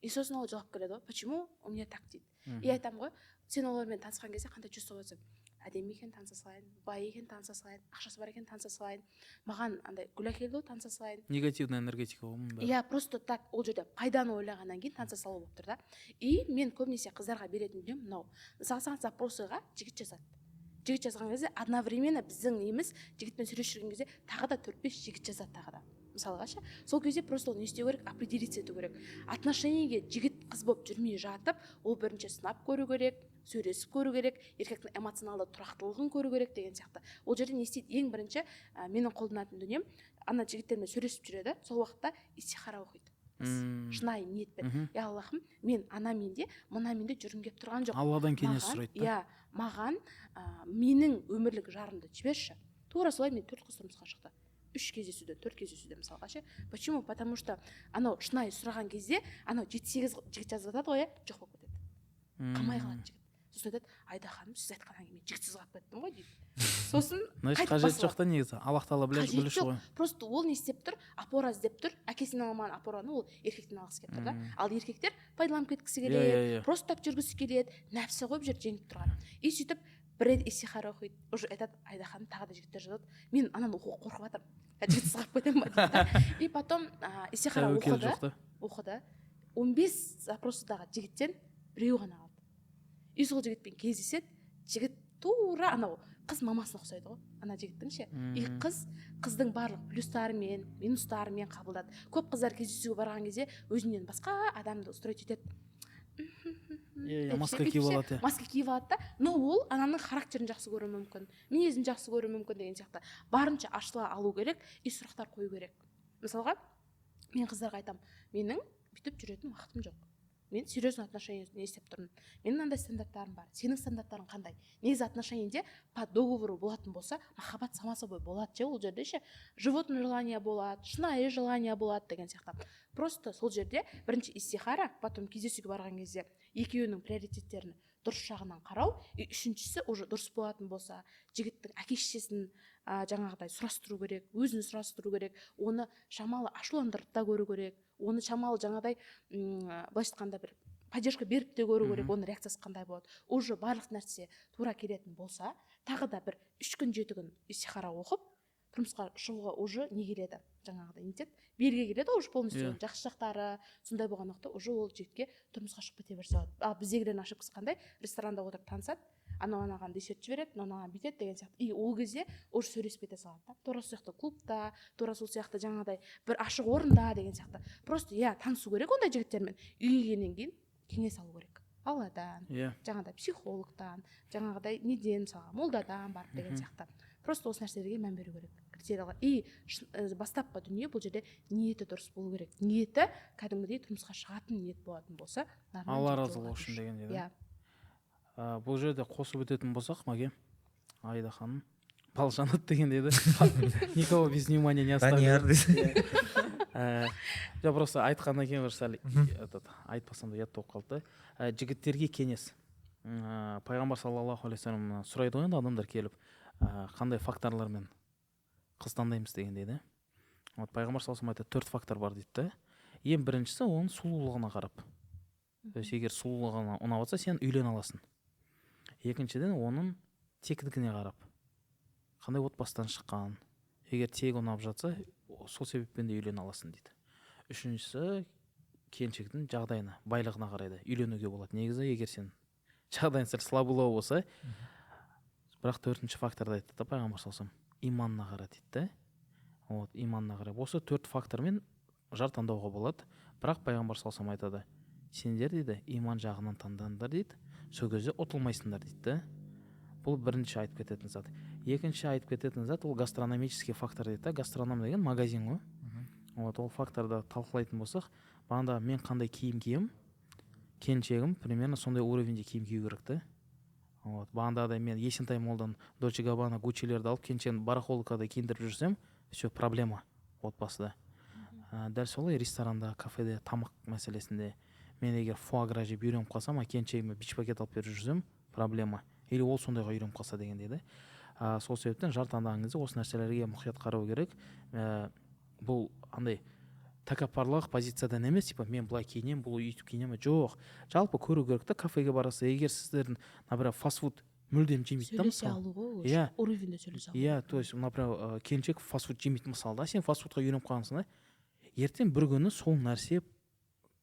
И сосын ол жауап келеді ғой, почему у меня так дейді. И айтамын ғой, сен олармен танысқан кезде қандай чувство болсаң, әдемі екен таныса салайын, бай екен таныса салайын, ақшасы бар екен таныса салайын, маған андай гүл әкелді ғой таныса салайын. Негативная энергетика ғой мұнда. Иә, просто так ол жерде пайданы ойлағаннан кейін таныса салу болып тұр да. И мен көбінесе қыздарға беретін дүнием мынау. Мысалы саған запросыға жігіт жазады. Жігіт жазған кезде одновременно біздің неміз жігітпен сөйлесіп жүрген кезде тағы да 4-5 жігіт жазады тағы да. Мысалға ше, сол кезде просто ол не істеу керек, определиться ету керек. Отношениеге жігіт қыз болып жүрмей жатып, ол бірінші сынап көру керек, сөйлесіп көру керек, еркектің эмоционалды тұрақтылығын көру керек деген сияқты. Ол жерде не істейді? Ең бірінші менің қолданатын дүнием, ана жігіттермен сөйлесіп жүреді, сол уақытта истихара оқиды. Шынайы ниетпен. Я Аллахым, мен анамен де, мынамен де жүргім келіп тұрған жоқ. Алладан кеңес сұрайды. Иә, маған менің өмірлік жарымды жіберші. Тура солай мен 4 қыз тұрмысқа шықты. 3 кездесуде, 4 кездесуде мысалға ше. Почему? Потому что анау шынайы сұраған кезде анау 7-8 жігіт жазып жатады ғой, жоқ болып кетеді. Қалмай қалады жігіт. Сосын айтады, Айда ханым, сіз айтқаннан кейін мен жігітсіз қалып кеттім ғой дейді. Сосын значит қажет жоқ та негізі. Аллах тағала білуші ғой. Просто ол не істеп тұр? Опора іздеп тұр. Әкесінен алған опораны ол еркектен алғысы келіп тұр да. Ал еркектер пайдаланып кеткісі келеді, просто так жүргісі келеді, нәпсі қойып жүр жеңіп тұрған. И сөйтіп бір рет истихара оқиды. Уже айтады, Айда ханым, тағы да жігіттер жазады. Мен ананы оқуға қорқып жатырмын. Жігітсіз қалып кетемін ба дейді. И потом истихара оқыды. 15 запросыдағы жігіттен біреу ғана қалды. И сол жігітпен кездеседі. Жігіт тура анау қыз мамасына ұқсайды ғой, ана жігіттің ше. И қыздың барлық плюстарымен, минустарымен қабылдады. Көп қыздар кездесуге барған кезде өзінен басқа адамды устроить етеді. Маска киіп алады. Маска киіп алады да, но ол ананың характерін жақсы көруі мүмкін, мінезін жақсы көруі мүмкін деген сияқты. Барынша ашыла алу керек и сұрақтар қою керек. Мысалға, мен қыздарға айтамын, менің бүйтіп жүретін уақытым жоқ. Мен серьезный отношение не істеп тұрмын. Менің мынандай стандарттарым бар. Сенің стандарттарың қандай? Негізі отношениеде по договору болатын болса, махаббат сама собой болады ше, ол жерде ше. Животное желание болады, шынайы желание болады деген сияқты. Просто сол жерде бірінші истихара, потом кездесуге барған кезде екеуінің приоритеттерін дұрыс жағынан қарау, и үшіншісі уже дұрыс болатын болса, жігіттің әке-шешесін жаңағыдай сұрастыру керек, өзін сұрастыру керек, оны шамалы ашуландырып та көру керек, оны шамалы жаңағыдай былайша айтқанда бір поддержка беріп те көру керек, оның реакциясы қандай болады. Уже барлық нәрсе тура келетін болса, тағы да бір 3 күн 7 күн истихара оқып, тұрмысқа шығуға уже не келеді, жаңағыдай не етеді, белге келеді уже полностью жақсы жақтары сондай болған уақытта уже ол жігітке тұрмысқа шығып кете берсе болады. Ал біздегілердің ошибкасы қандай? Ресторанда отырып танысады, анау анаған десерт жібереді, мынау анаған бүйтеді деген сияқты. И ол кезде уже сөйлесіп кете салады да. Тура сол сияқты клубта, тура сол сияқты жаңағыдай бір ашық орында деген сияқты. Просто танысу керек ондай жігіттермен. Үйге келгеннен кейін кеңес алу керек. Алладан, жаңағыдай психологтан, жаңағыдай неден мысалға молдадан барып деген сияқты. Просто осы нәрселерге мән беру керек. Критериялар. И бастапқы дүние бұл жерде ниеті дұрыс болу керек. Ниеті кәдімгідей тұрмысқа шығатын ниет болатын болса, Алла разы болсын деген еді. Бұл жерде қосып өтетін болсақ, Маге, Айда ханым, Балжанат деген еді. Никого без внимания не оставили. Жоқ, просто айтқаннан кейін бір сәл айтпасам да ұят болып қалды. Жігіттерге кеңес. пайғамбар саллаллаху алейхи вассалам сұрайды ғой енді адамдар келіп қандай факторлармен қыз таңдаймыз дегенде да. Вот пайғамбар саллаллаху алейхи айтады 4 фактор бар дейді да. Ең біріншісі оның сұлулығына қарап. То есть егер сұлулығына ұнап жатса сен үйлене аласың. Екіншіден оның тектігіне қарап. Қандай отбасыдан шыққан. Егер тегі ұнап жатса сол себеппен де үйлене аласың дейді. Үшіншісі келіншектің жағдайына, байлығына қарайды. Үйленуге болады. Негізі егер сен жағдайың сәл слабылау болса, бірақ 4-ші факторды айтты да пайғамбар саллаллаху алейхи вассалам, иманына қара дейді да. Вот, иманына қарап. Осы 4 фактормен жар таңдауға болады. Бірақ пайғамбар саллаллаху алейхи вассалам айтады, сендер дейді иман жағынан таңдаңдар дейді, сол кезде ұтылмайсыңдар дейді да. Бұл бірінші айтып кететін зат. Екінші айтып кететін зат ол гастрономический фактор дейді да. Гастроном деген магазин ғой. Вот, ол факторды талқылайтын болсақ, бағанда мен қандай киім кием, келіншегім примерно сондай уровеньде киім кию керек та. Вот, бағандағыдай мен Есентай молдан Dolce Gabbana, Gucci'лерді алып келіншегімді барахолкада киіндіріп жүрсем, все проблема отбасыда. Дәл солай ресторанда, кафеде, тамақ мәселесінде мен егер фуагра жеп үйреніп қалсам, келіншегіме бич пакет алып беріп жүрсем, проблема. Или ол сондайға үйреніп қалса дегендей да. Сол себептен жар таңдаған кезде осы нәрселерге мұқият қарау керек. Бұл андай тәкаппарлық позициядан емес, типа мен былай киінемін, бұл үйтіп киінемін. Жоқ. Жалпы көру керек та, кафеге бараса, егер сіздердің, например, фастфуд мүлдем жемейді да, сөйлесе алу ғой, уровеньде сөйлесе алу. Иә, то есть, например, келіншек фастфуд жемейді мысалы да, сен фастфудқа үйреніп қалғансың да, ертең бір күні сол нәрсе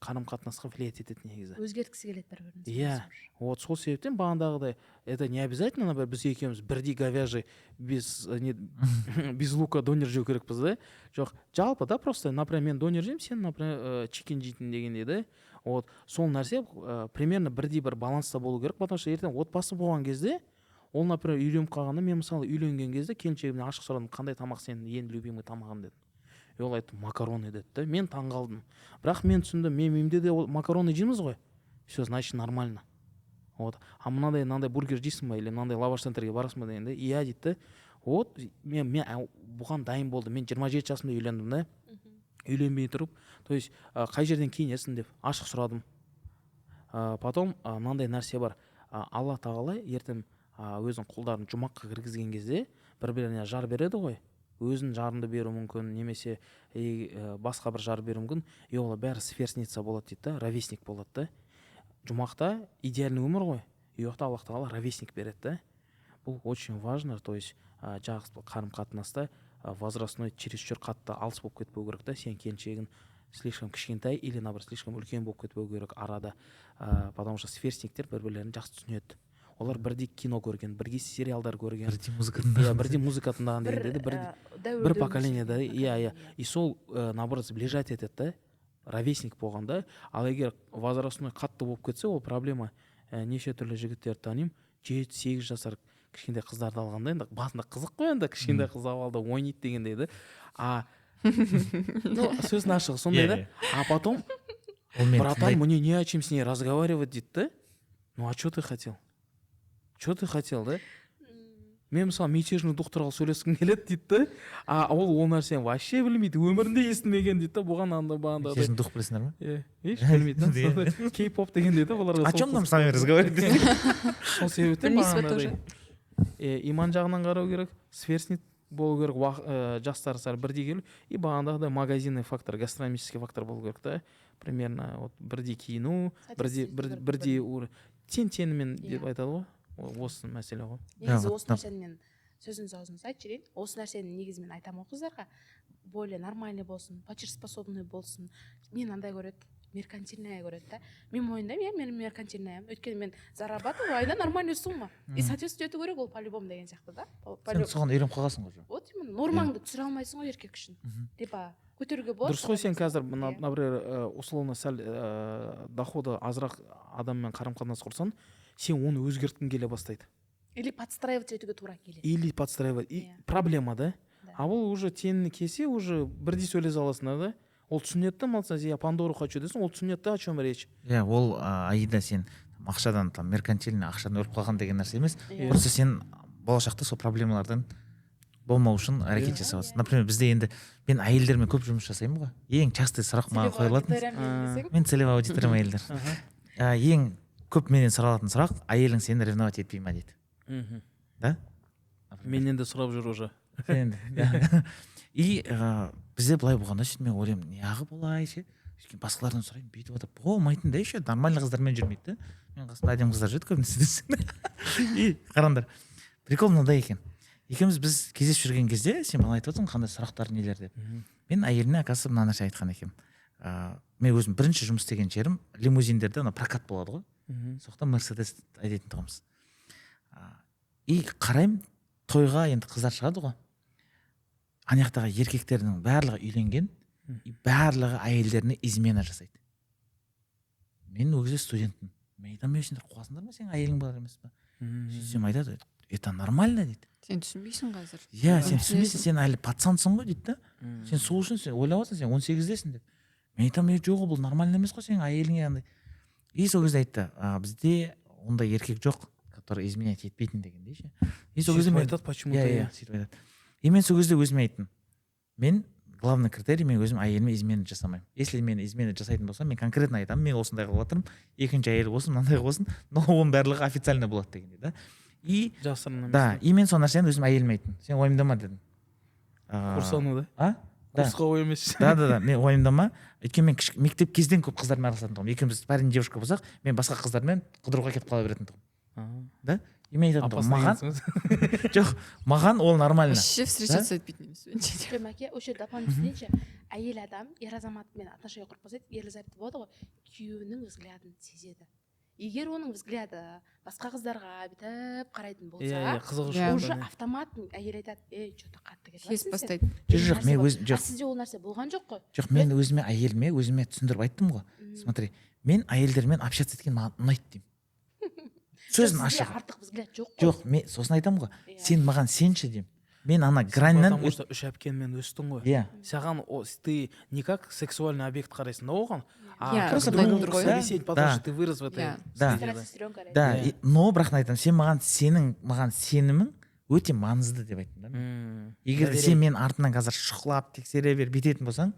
қарым-қатынасқа влиять етеді негізі. Өзгерткісі келеді бір-бірін. Иә, вот сол себептен бағандағыдай, это не обязательно, например, біз екеуміз бірдей говяжий без лука донер жеу керекпіз да. Жоқ, жалпы да, просто, например, мен донер жеймін, сен, например, чикен жейтін дегенде да. Вот сол нәрсе примерно бірдей бір баланста болу керек, потому что ертең отбасы болған кезде, ол, например, үйленіп қалғанда, мен мысалы үйленген кезде келіншегімнен ашық сұрадым, қандай тамақ сенің ең любимый тамағың дедім. Ол айтты, макароны деді да. Мен таңғалдым. Бірақ мен түсіндім, мен үйімде де макароны жейміз ғой. Все, значит, нормально. Вот. А мынандай бургер жейсің ба, или мынандай лаваш центрге барасың ба дегенде, иә дейді. Вот, мен бұған дайын болдым. Мен 27 жасымда үйлендім да. Үйленбей тұрып, то есть қай жерден киінесің деп ашық сұрадым. Потом мынандай нәрсе бар. Алла тағала ертең өзінің құлдарын жұмаққа кіргізген кезде бір-біріне жар береді ғой. Өзін жарымды беру мүмкін, немесе басқа бір жар беру мүмкін. Ол бәрі сверстница болады дейді да, ровесник болады да. Жұмақта идеальный өмір ғой. Уақытта Аллах тағала ровесник береді да. Бұл очень важно, то есть жақсы қарым-қатынаста возрастной чересчур қатты алыс болып кетпеу керек та. Сен келіншегің слишком кішкентай или наоборот слишком үлкен болып кетпеу керек арада. Потому что сверстниктер бір-бірлерін жақсы түсінеді. Олар бірдей кино көрген, бірге сериалдар көрген, бірдей музыка тыңдаған дегенде бір поколениеда, иә. И сол наоборот сближать етеді да, ровесник болғанда. Ал егер возрастной қатты болып кетсе, ол проблема. Неше түрлі жігіттерді танимын, 7-8 жасар кішкентай қыздарды алғанда, енді басында қызық қой, енді кішкентай қыз алды ойнайды дегендей да. Сөздің ашығы сондай да. А потом, братан, мне не о чем с ней разговаривать дейді да. Ну а что ты хотел? Что ты хотел, да? Мен мысалы мятежный докторға сөйлескім келеді дейді да. Ол нәрсені вообще білмейді, өмірінде естімеген дейді да. Бұған бағанда. Мятежный дух білесіңдер ма? Иә, еш білмейді. Кей-поп деген дейді оларға. О чем нам с вами разговаривать? Сол себептен бағанағыдай иман жағынан қарау керек, сверстник болу керек, жастары сары бірдей келу, и бағандағыдай магазинный фактор, гастрономический фактор болу керек та. Примерно бірдей киіну, бірдей тең-теңімен деп айтады ғой. Осы мәселе ғой. Негізі осы нәрсені мен сөзіңіз аузыңыз айтып жіберейін. Осы нәрсені негізі мен айтамын ғой қыздарға. Более нормальный болсын, платежеспособный болсын. Мен андай көреді, меркантильная көреді да. Мен мойындаймын, мен меркантильная. Өйткені мен зарабатываю, айда нормальный сумма. И соответствовать ету керек ол по-любому деген сияқты да. Сен соған үйреніп қалғансың ғой. Вот именно нормаңды түсіре алмайсың ғой еркек үшін. Типа көтеруге болады. Дұрыс қой, сен қазір, например, условно сәл доходы азырақ адаммен қарым-қатынас құрсаң, сен оны өзгерткің келе бастайды. Или подстраивать етуге тура келеді. Или подстраивать. Проблема да. А ол уже теңіне келсе, уже бірдей сөйлесе аласың да. Ол түсінеді да, малса, я Пандору хочу десің, ол түсінеді да, о чем речь. Иә, ол Аида сен ақшадан, меркантильный ақшадан өліп қалған деген нәрсе емес. Просто сен болашақта сол проблемалардан болмау үшін әрекет жасаватсың. Например, бізде енді мен әйелдермен көп жұмыс жасаймын ғой. Ең частый сұрақ маған қойылатын. Мен целевой аудиториям әйелдер. Ең көп менен сұралатын сұрақ, әйелің сені ревновать етпей ма дейді. Мгм. Да? Менен де сұрап жүр уже. Сен де. И бізде былай болғанда сөйтіп мен ойлаймын, неғып олай ше, басқалардан сұраймын, бүйтіп отыр болмайтын да еще нормальный қыздармен жүрмейді да. Мен қасымда әдемі қыздар жүреді көбінесе. И қараңдар, прикол мынандай екен. Екеуміз біз кездесіп жүрген кезде сен маған айтып отырсың қандай сұрақтар нелер деп. Мен әйеліме оказывается мына нәрсе айтқан екенмін. Мен өзім бірінші жұмыс істеген жерім лимузиндерде ана прокат болады ғой. Сондықтан Мерседес айдайтын тұғымыз. И қараймын, тойға енді қыздар шығады ғой. Ана жақтағы еркектердің барлығы үйленген, и барлығы әйелдеріне измена жасайды. Мен ол кезде студентпін. Мен айтамын, сендер қуасыңдар ма, сенің әйелің бар емес па? Сөйтсем айтады, это нормально дейді. Сен түсінбейсің қазір. Иә, сен түсінбейсің, сен әлі пацансың ғой дейді да. Сен сол үшін сен ойлап отырсың, сен 18-десің деп. Мен айтамын, жоқ, бұл нормально емес қой сенің әйеліңе андай. И сол кезде айтты, бізде ондай еркек жоқ, который изменять етпейтін дегендей ше. И сол кезде мен айтады, почему-то. Иә, сөйтіп айтады. И мен сол кезде өзіме айттым. Мен главный критерий, мен өзім әйеліме измена жасамаймын. Если мен измена жасайтын болсам, мен конкретно айтамын, мен осындай қылып жатырмын, екінші әйел болсын, мынандай болсын, но оның барлығы официально болады дегендей да. И жасырын емес. да, и мен сол нәрсені өзім әйеліме айттым. Сен ойымдама дедім. Курсану да? Да. Курсқа ой емес. Да, мен ойымдама. Өйткені мен мектеп кезден көп қыздармен араласатын тұғым. Екеуміз парень девушка болсақ, мен басқа қыздармен қыдыруға кетіп қала беретін тұғым. Да? И мен айтатын тұғым, маған жоқ, маған ол нормально. Вообще встречаться етпейтін емес. жоқ мәке осы жерде апаның түсінейінші, әйел адам ер азаматпен отношения құрып қалса ерлі-зайыпты болады ғой, күйеуінің взглядын сезеді. Егер оның взгляды басқа қыздарға бүйтіп қарайтын болса, қызығушылық уже автомат әйел айтады, что-то қатты кетіп Кес жатырсың сен. бастайды. Жоқ, мен өзім жоқ. Сізде ол нәрсе болған жоқ қой. Жоқ, мен өзіме әйеліме түсіндіріп айттым ғой. Смотри, мен әйелдермен общаться еткен маған ұнайды деймін. Сөзін ашық. Артық взгляд жоқ қой. Жоқ, мен сосын айтамын ғой. Сен маған сенші деймін. Мен ана граньнан Потому что үш әпкенмен өстің ғой. Иә. Саған ты не как сексуальный объект қарайсың да оған, Иә, просто друг друг другой. собеседник, потому Да. что ты вырос в этой Иә. Да. среде. Сестренка ретінде. Да, Иә. но бірақ айтамын, сен маған сенімің өте маңызды деп айттым да. Егер сен мен артынан қазір шұқылап тексере бер бүйтетін болсаң,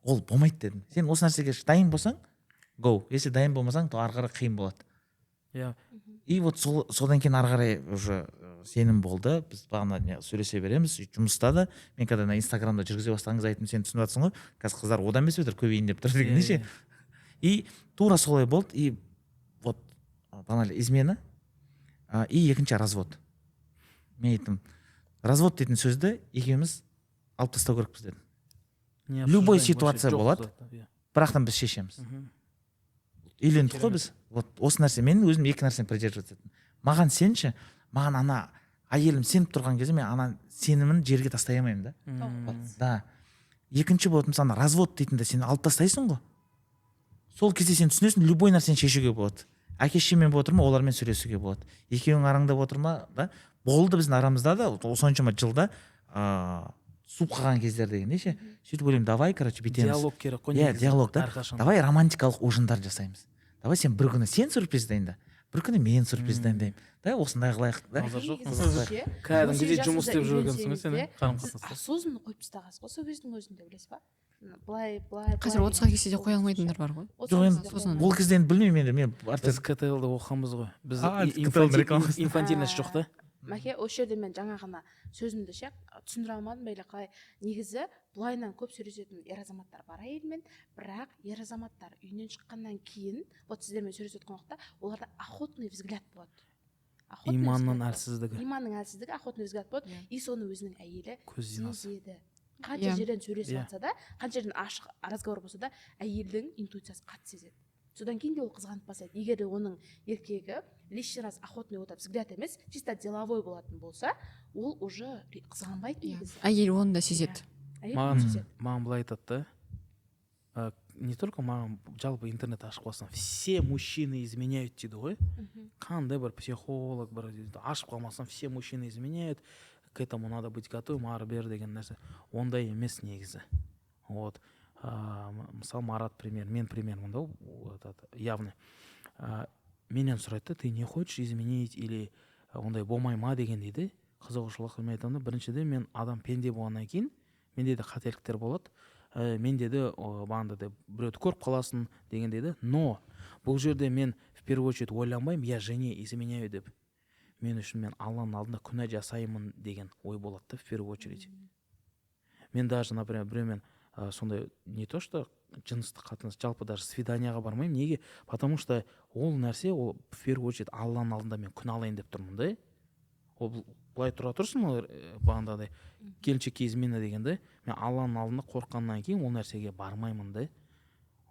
ол болмайды дедім. Сен осы нәрсеге дайын болсаң, go. Если дайын болмасаң, то ары қарай қиын болады. Иә. И вот содан кейін ары қарай уже сенім болды. Біз бағана сөйлесе береміз. Жұмыста да мен когда на Инстаграмда жүргізе бастағаныңыз айттым, сен түсініп жатсың ғой. Қазір қыздар одан емес өтір көбейін деп тұр дегендей ше. И тура солай болды. И вот банально измена. И екінші развод. Мен айттым, развод дейтін сөзді екеуміз алып тастау керекпіз дедім. Любой ситуация болады. Бірақтан біз шешеміз. Үйлендік қой біз. Вот осы нәрсе, мен өзім екі нәрсені придерживаться етемін. Маған сенші, маған ана әйелім сеніп тұрған кезде мен ана сенімін жерге тастай алмаймын да. Да. Екінші болады, мысалы развод дейтінде сен алып тастайсың ғой. Сол кезде сен түсінесің, любой нәрсені шешуге болады. Әке шешемен болып отыр ма, олармен сөйлесуге болады. Екеуің араңда отыр ма, да? Болды біздің арамызда да осыншама жылда суып қалған кездер дегенде ше. Сөйтіп ойлаймын, давай, короче, бүйтеміз. Диалог керек қой. Иә, диалог да. Әрқашан. Давай романтикалық ужиндар жасаймыз. Давай сен бір күні сен сюрприз дайында, бір күні мен сюрприз дайындаймын. Да, осындай қылайық. Да? Кәдімгідей жұмыс істеп жүргенсің ғой сен, қарым сіз қатынаста. осознанно қойып тастағансыз ғой сол кездің өзінде, білесіз ба? Былай Қазір 30-ға келсе де қоя алмайтындар бар ғой. Жоқ, енді ол кезде енді білмеймін енді мен Біз КТЛ-ді оқығанбыз ғой. Біз КТЛ-дің рекламасы. инфантильность жоқ та. мәке осы жерде мен жаңа ғана сөзімді ше түсіндіре алмадым ба или қалай. Негізі былайынан көп сөйлесетін ер азаматтар бар әйелмен, бірақ ер азаматтар үйінен шыққаннан кейін вот сіздермен сөйлесіп жатқан уақытта оларда охотный взгляд болады. Иманның әлсіздігі. Иманның әлсіздігі, охотный взгляд болады. И соны өзінің әйелі Көз зинасы. сезеді. Қанша жерден сөйлесіп жатса да, қанша жерден ашық разговор болса да, әйелдің интуициясы қатты сезеді. Содан кейін де ол қызғанып бастайды. Егер де оның еркегі лишний раз охотный отап взгляд емес, чисто деловой болатын болса, ол уже қызғанбайды негізі. Әйел оны да сезеді. Әйел сезеді. Маған былай айтады да, не только маған, жалпы интернет ашып қалсаң, все мужчины изменяют дейді ғой. Қандай бір психолог бір ашып қалмасам, все мужчины изменяют, к этому надо быть готовым, ары бер деген нәрсе. Ондай емес негізі. Вот. Мысалы Марат пример, мен примермін да, явный. Менен сұрайды, ты не хочешь изменить или ондай болмай ма деген дейді. Қызығушылық мен айтамын да, біріншіден мен адам пенде болғаннан кейін менде де қателіктер болады. Менде де бағанда да біреуді көріп қаласың деген дейді. Но бұл жерде мен в первую очередь ойланбаймын, я жене изменяю деп. Мен үшін мен Алланың алдында күнә жасаймын деген ой болады да, в первую очередь. Мен даже, например, біреумен сондай не то что жыныстық қатынас, жалпы даже свиданияға бармаймын. Неге? Потому что ол нәрсе, ол в первую очередь Алланың алдында мен күнә алайын деп тұрмын да. Ол былай тұра тұрсын, ол бағандағыдай келіншекке измена дегенде, мен Алланың алдында қорыққаннан кейін ол нәрсеге бармаймын да.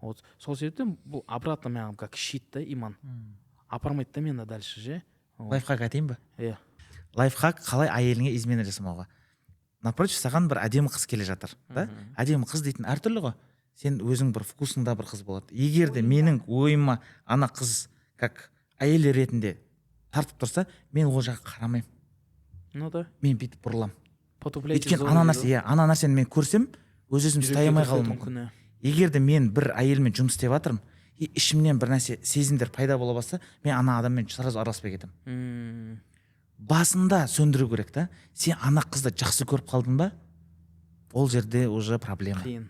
Вот сол себептен бұл обратно маған как щит да, иман. Апармайды да мені дальше же. Лайфхак айтайын ба? Иә. Лайфхак қалай әйеліңе измена жасамауға. Напротив, саған бір әдемі қыз келе жатыр, да? Әдемі қыз дейтін әртүрлі ғой. Сен өзің бір вкусыңда бір қыз болады. Егер де менің ойыма ана қыз как әйел ретінде тартып тұрса, мен ол жаққа қарамаймын. Ну да. Мен бүйтіп бұрыламын. Потупляйте Өйткені ана нәрсені мен көрсем, өзім ұстай алмай қалуым мүмкін. Егер де мен бір әйелмен жұмыс істеп жатырмын, ішімнен бір нәрсе сезімдер пайда бола бастаса, мен ана адаммен сразу араласпай кетемін. Басында сөндіру керек та. Сен ана қызды жақсы көріп қалдың ба, ол жерде уже проблема. Қиын.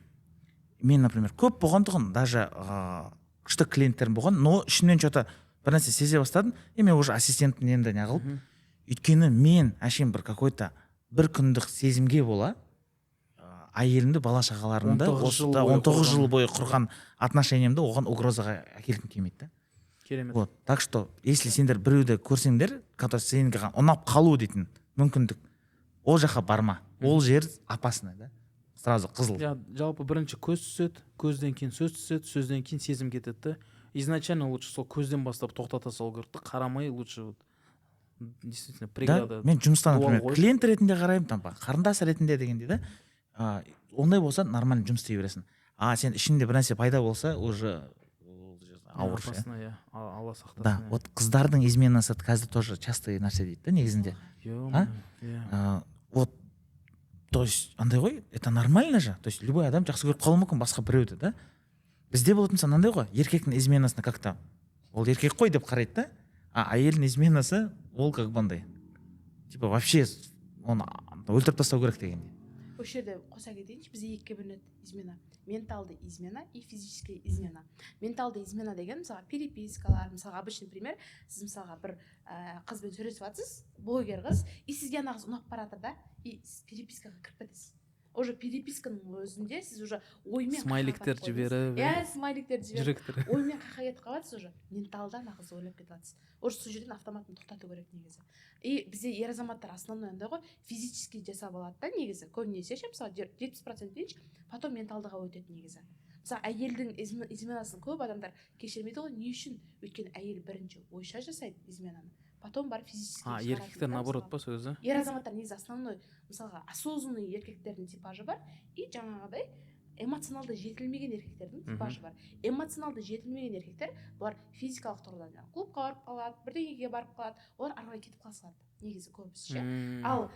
Мен, например, көп болған тұғын, даже күшті клиенттерім болған, но ішімнен что-то бір нәрсе сезе бастадым, мен уже ассистенттің енді не қылып, өйткені мен әшейін бір какой-то бір күндік сезімге бола әйелімді, бала шағаларымды 19 жыл бойы құрған отношениямды оған угрозаға әкелгім келмейді да. Керемет. Вот. Так что, если сендер біреуді көрсеңдер, который сенге ұнап қалу дейтін мүмкіндік, ол жаққа барма. Ол жер опасный да. Сразу қызыл. Жалпы бірінші көз түседі, көзден кейін сөз түседі, сөзден кейін сезім кетеді. Изначально лучше сол көзден бастап тоқтата салу керек, қарамай лучше действительно преграда. Мен жұмыстан, например, клиент ретінде қараймын, там қарындас ретінде дегенде да. Ондай болса нормально жұмыс істей бересің. Сен ішінде бір нәрсе пайда болса, уже ауыр. Алла сақтасын. Да, вот қыздардың изменасы қазір тоже частый нәрсе дейді да, негізінде. Вот, то есть, андай ғой, это нормально же. То есть, любой адам жақсы көріп қалуы мүмкін басқа біреуді, да. Бізде болатын сан андай ғой, еркектің изменасына как-то, ол еркек қой деп қарайды да, әйелдің изменасы, ол как бы андай. Типа, вообще, оны өлтіріп тастау керек дегенде. Осы жерде қоса кетейінші, бізде екіге бөлінеді измена. Менталды измена и физическая измена. Менталды измена деген, мысалға, перепискалар, мысалға, обычный пример, сіз мысалға бір қызбен сөйлесіп жатсыз, блогер қыз, и сізге ана қыз ұнап баратыр да, и сіз перепискаға кіріп кетесіз. Уже переписканың өзінде сіз уже оймен смайликтер жіберіп, смайликтер жіберіп, оймен қақа кетіп қаласыз, уже менталды ана қызды ойлап кетіп жатсыз. Уже сол жерден автоматын тоқтату керек негізі. И бізде ер азаматтар основной андай ғой, физически жасап алады да негізі. Көбінесе ше, мысалы 70% дейінші, потом менталдыға өтеді негізі. Мысалы әйелдің изменасын көп адамдар кешірмейді ғой, не үшін? Өйткені әйел бірінші ойша жасайды изменаны, потом барып физически шығарады. Еркектер наоборот па сөзі? Ер азаматтар негізі основной, мысалға, осознанный еркектердің типажы бар, и жаңағыдай эмоционалды жетілмеген еркектердің типажы бар. Эмоционалды жетілмеген еркектер, бұлар физикалық тұрғыдан клубқа барып қалады, бірдеңеге барып қалады, олар ары қарай кетіп қалса негізі көбісі ше. Ал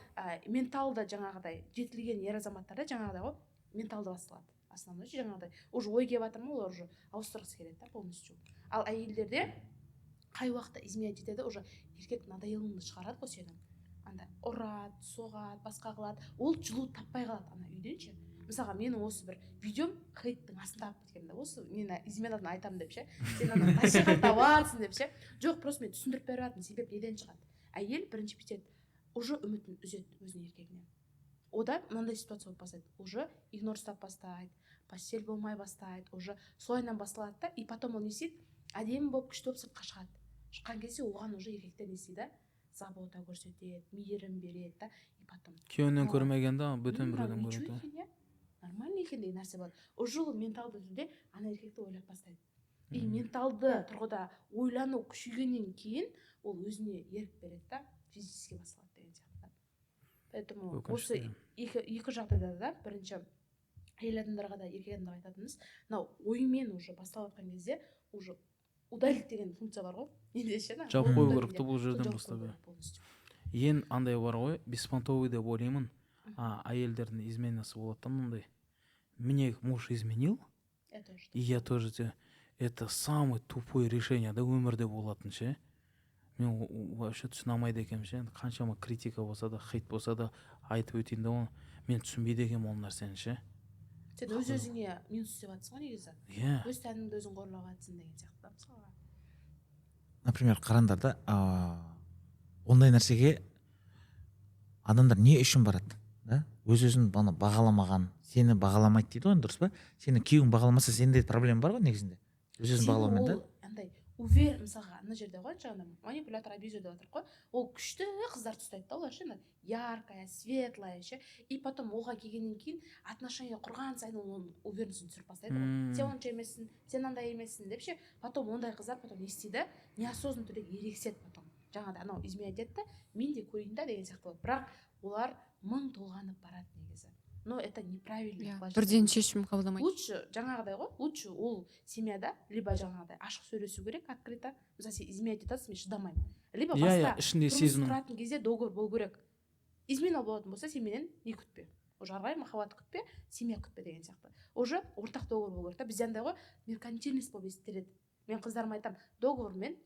менталды жаңағыдай жетілген ер азаматтарда жаңағыдай ғой, менталды басталады. Основной жаңағыдай уже ой келіп жатыр ма, олар уже ауыстырғысы келеді да полностью. Ал әйелдерде қай уақытта измена жетеді, уже еркек надоелыңды шығарады ғой сенің. Анда ұрады, соғады, басқа қылады, ол жылу таппай қалады ана үйден ше. Мысалға, менің осы бір видеом хейттің астында алып кеткенде, осы мен изменадан айтамын деп ше, сен ана насихаттап алсың деп ше. Жоқ, просто мен түсіндіріп беріп жатырмын, себеп неден шығады. Әйел бірінші бүйтеді, уже үмітін үзеді өзінің еркегінен. Одан мынандай ситуация болып бастайды, уже игнор ұстап бастайды, постель болмай бастайды, уже солайынан басталады да, и потом ол не істейді, әдемі болып күшті болып сыртқа шығады. Шыққан кезде оған уже еркектер не істейді, забота көрсетеді, мейірім береді да, и потом күйеуінен көрмегенде бөтен біреуден көреді. Нормально екен деген нәрсе болады. Уже ол менталды түрде ана еркекті ойлап бастайды. И менталды тұрғыда ойлану күшейгеннен кейін ол өзіне ерік береді да, физически басылады деген сияқты. Поэтому осы екі жағдайда да, бірінші әйел адамдарға да еркек адамдарға айтатынымыз, мынау оймен уже басталып жатқан кезде уже удалить деген функция бар ғой. Ендеше да. Жауып қою керек бұл жерден бастап. Ең андай бар ғой, беспонтовый деп ойлаймын. Әйелдердің изменасы болады да мынандай. Мне муж изменил, и я тоже. Это самое тупое решение да өмірде болатын ше. Мен вообще түсіне алмайды екенмін ше. Қаншама критика болса да, хейт болса да айтып өтейін де оны. Мен түсінбейді екенмін ол нәрсені ше. Сен өз-өзіңе минус істеп жатсың ғой негізі. Өз тәніңді өзің қорлап жатсың деген сияқты мысалға. например қараңдар да ондай нәрсеге адамдар не үшін барады да өз өзін бағаламаған, сені бағаламайды дейді ғой, дұрыс па? Сені күйеуің бағаламаса сенде проблема бар ғой негізінде, өз өзін бағалаумен да. андай увер, мысалға ана жерде ғой жаңағы манипулятор, абьюзер деп жатыр ғой, ол күшті қыздарды ұстайды да, олар ше яркая, светлая ше, и потом оған келгеннен кейін отношения құрған сайын оның уверенностін түсіріп бастайды ғой, сен онша емессің, сен андай емессің деп ше, потом ондай қыздар потом не істейді, неосознанно түрде ерегіседі, потом жаңағыдай анау изменять етті да, мен де көрейін да деген сияқты болады, бірақ олар мың толғанып барады негізі. Но это неправильно. Бірден шешім қабылдамайды. Лучше жаңағыдай ғой, лучше ол семьяда либо жаңағыдай ашық сөйлесу керек, открыто. Мысалы сен изменять етасың, мен шыдамаймын. Либо баста тұрмыс құратын кезде договор болу керек. Измена болатын болса, сен менен не күтпе. Уже ары қарай махаббат күтпе, семья күтпе деген сияқты. Уже ортақ договор болу керек та. Бізде андай ғой, меркантильность болып естіледі. Мен қыздарыма айтамын, договормен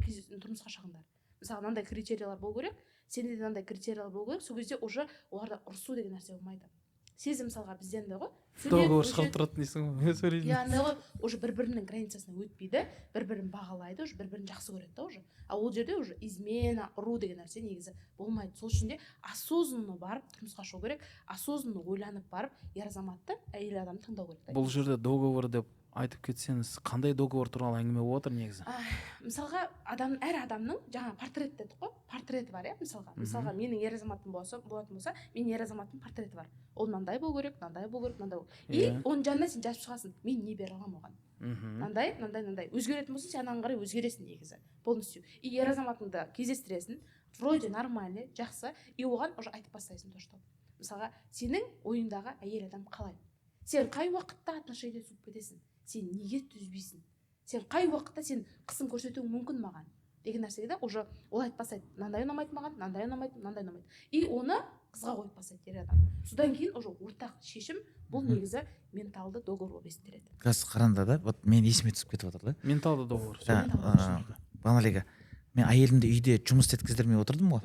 тұрмысқа шығыңдар. Мысалы мынандай критериялар болу керек, сенде мынандай критериялар болу керек. Сол кезде уже оларда ұрысу деген нәрсе болмайды. Сезім мысалға бізде андай ғой, договор шығып тұратын дейсің ғой, сөйлейді. андай ғой, уже бір-бірінің границасына өтпейді, бір-бірін бағалайды, уже бір-бірін жақсы көреді да уже. А ол жерде уже измена, ұру деген нәрсе негізі болмайды. Сол үшін де осознанно барып тұрмысқа шығу керек, осознанно ойланып барып, ер азаматты, әйел адамды таңдау керек. Бұл жерде договор деп айтып кетсеңіз, қандай договор туралы әңгіме болып отыр негізі? Мысалға әр адамның жаңа портрет дедік қой, портреті бар, мысалға менің ер азаматым болатын болса, менің ер азаматымның портреті бар. Ол мынандай болу керек, мынандай болу керек, мынандай болу. И оның жанына сен жазып шығасың, мен не бере аламын оған. Мынандай. Өзгеретін болса, сен анаған қарай өзгересің негізі. Полностью. И ер азаматыңды кездестіресің, вроде нормальный, жақсы, и оған уже айтып бастайсың то, что. Мысалға, сенің ойыңдағы әйел адам қалай? Сен қай уақытта отношения түсіп кетесің? Сен неге түзбейсің? Сен қай уақытта сен қысым көрсетуің мүмкін маған деген нәрсеге да уже ол айтып бастайды, мынандай ұнамайды маған, мынандай ұнамайды, мынандай ұнамайды. И оны қызға қойып бастайды ер адам. Содан кейін уже ортақ шешім, бұл негізі менталды договор болып естіледі. Қазір қараңдар да, вот мен есіме түсіп кетіп отыр да. Менталды договор. Бағаналега, мен әйелімді үйде жұмыс істеткіздірмей отырдым ғой.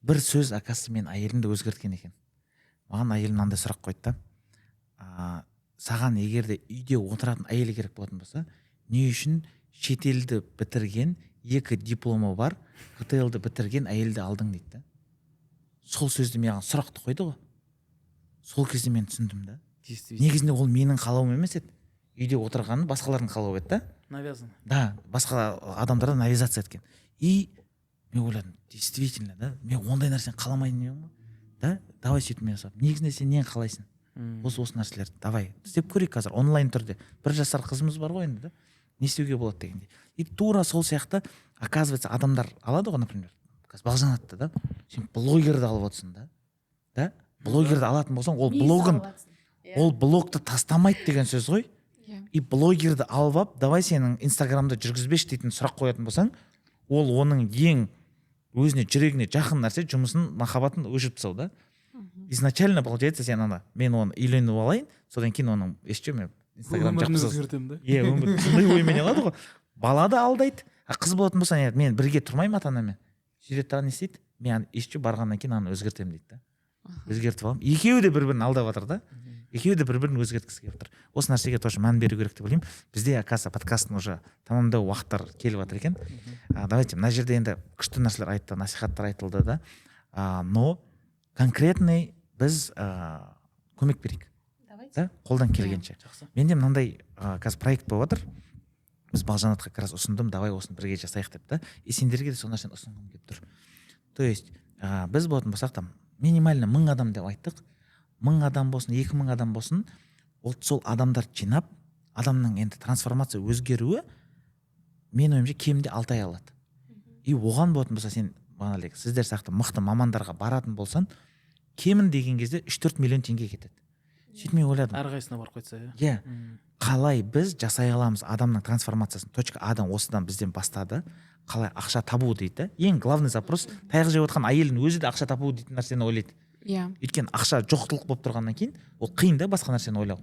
Бір сөз, оказывается, мен әйелімді өзгерткен екен. Маған әйелім мынандай сұрақ қойды да, саған егерде үйде отыратын әйел керек болатын болса, не үшін шетелді бітірген, 2 дипломы бар, КТЛ-ді бітірген әйелді алдың дейді да. Сол сөзді маған сұрақты қойды ғой. Сол кезде мен түсіндім да. Негізінде ол менің қалауым емес еді. Үйде отырғанын басқалардың қалауы еді да. Навязан. Да, басқа адамдарда навязация еткен. И мен ойладым, действительно да, мен ондай нәрсені қаламайын едім ғой. Да, давай сөйтіп мен жасап. Негізінде сен нені қалайсың? Осы нәрселерді давай істеп көрейік қазір онлайн түрде. 1 жасар қызымыз бар ғой енді да. Не істеуге болады дегенде. И тура сол сияқты, оказывается, адамдар алады ғой, например, Балжан атты да. Сен блогерді алып отырсың да. Да? Блогерді алатын болсаң, ол блогты тастамайды деген сөз ғой. И блогерді алып алып, давай сенің инстаграмды жүргізбеші дейтін сұрақ қоятын болсаң, ол оның ең өзіне жүрегіне жақын нәрсе, жұмысын, махаббатын өшіріп тастау да. Изначально получается сен мен оны үйленіп алайын, содан кейін оның мен инстаграм өзгертемін да. Өмір сондай оймен алады ғой. Бала да алдайды. Қыз болатын болса, мен бірге тұрмаймын ата-анамен. Жүреді дағы не істейді? Мен барғаннан кейін аны өзгертемін дейді да. Өзгертіп аламын. Екеуі де бір-бірін алдап жатыр да. Екеуі де бір-бірін өзгерткісі келіп тұр. Осы нәрсеге тоже мән беру керек деп ойлаймын. Бізде, оказывается, подкасттың уже тамамдау уақыттар келіп жатыр екен. Давайте, мына жерде енді күшті нәрселер айтты, насихаттар айтылды да. Но конкретный біз көмек берейік. Да? Қолдан келгенше. Менде мынандай қазір проект болып жатыр. Біз Балжанатқа как раз ұсындым, давай осыны бірге жасайық деп та. И сендерге де сол нәрсені ұсынғым келіп тұр. То есть біз болатын болсақ та минимально 1000 адам деп айттық. 1000 адам болсын, 2000 адам болсын, сол адамдар жинап, адамның енді трансформация өзгеруі мен ойымша кемінде 6 ай алады. И оған болатын болса, сен сіздер сияқты мықты мамандарға баратын болсан, кемін деген кезде 3-4 миллион теңге кетеді. Сөйтіп мен ойладым. Әрқайсысына барып қайтса, иә. Қалай біз жасай аламыз адамның трансформациясын? Точка А-дан осыдан бізден бастады. Қалай ақша табу дейді. Ең главный запрос таяқ жеп отқан әйелдің өзі де ақша табу дейтін нәрсені ойлайды. Иә. Өйткені ақша жоқтылық болып тұрғаннан кейін ол қиын да басқа нәрсені ойлау.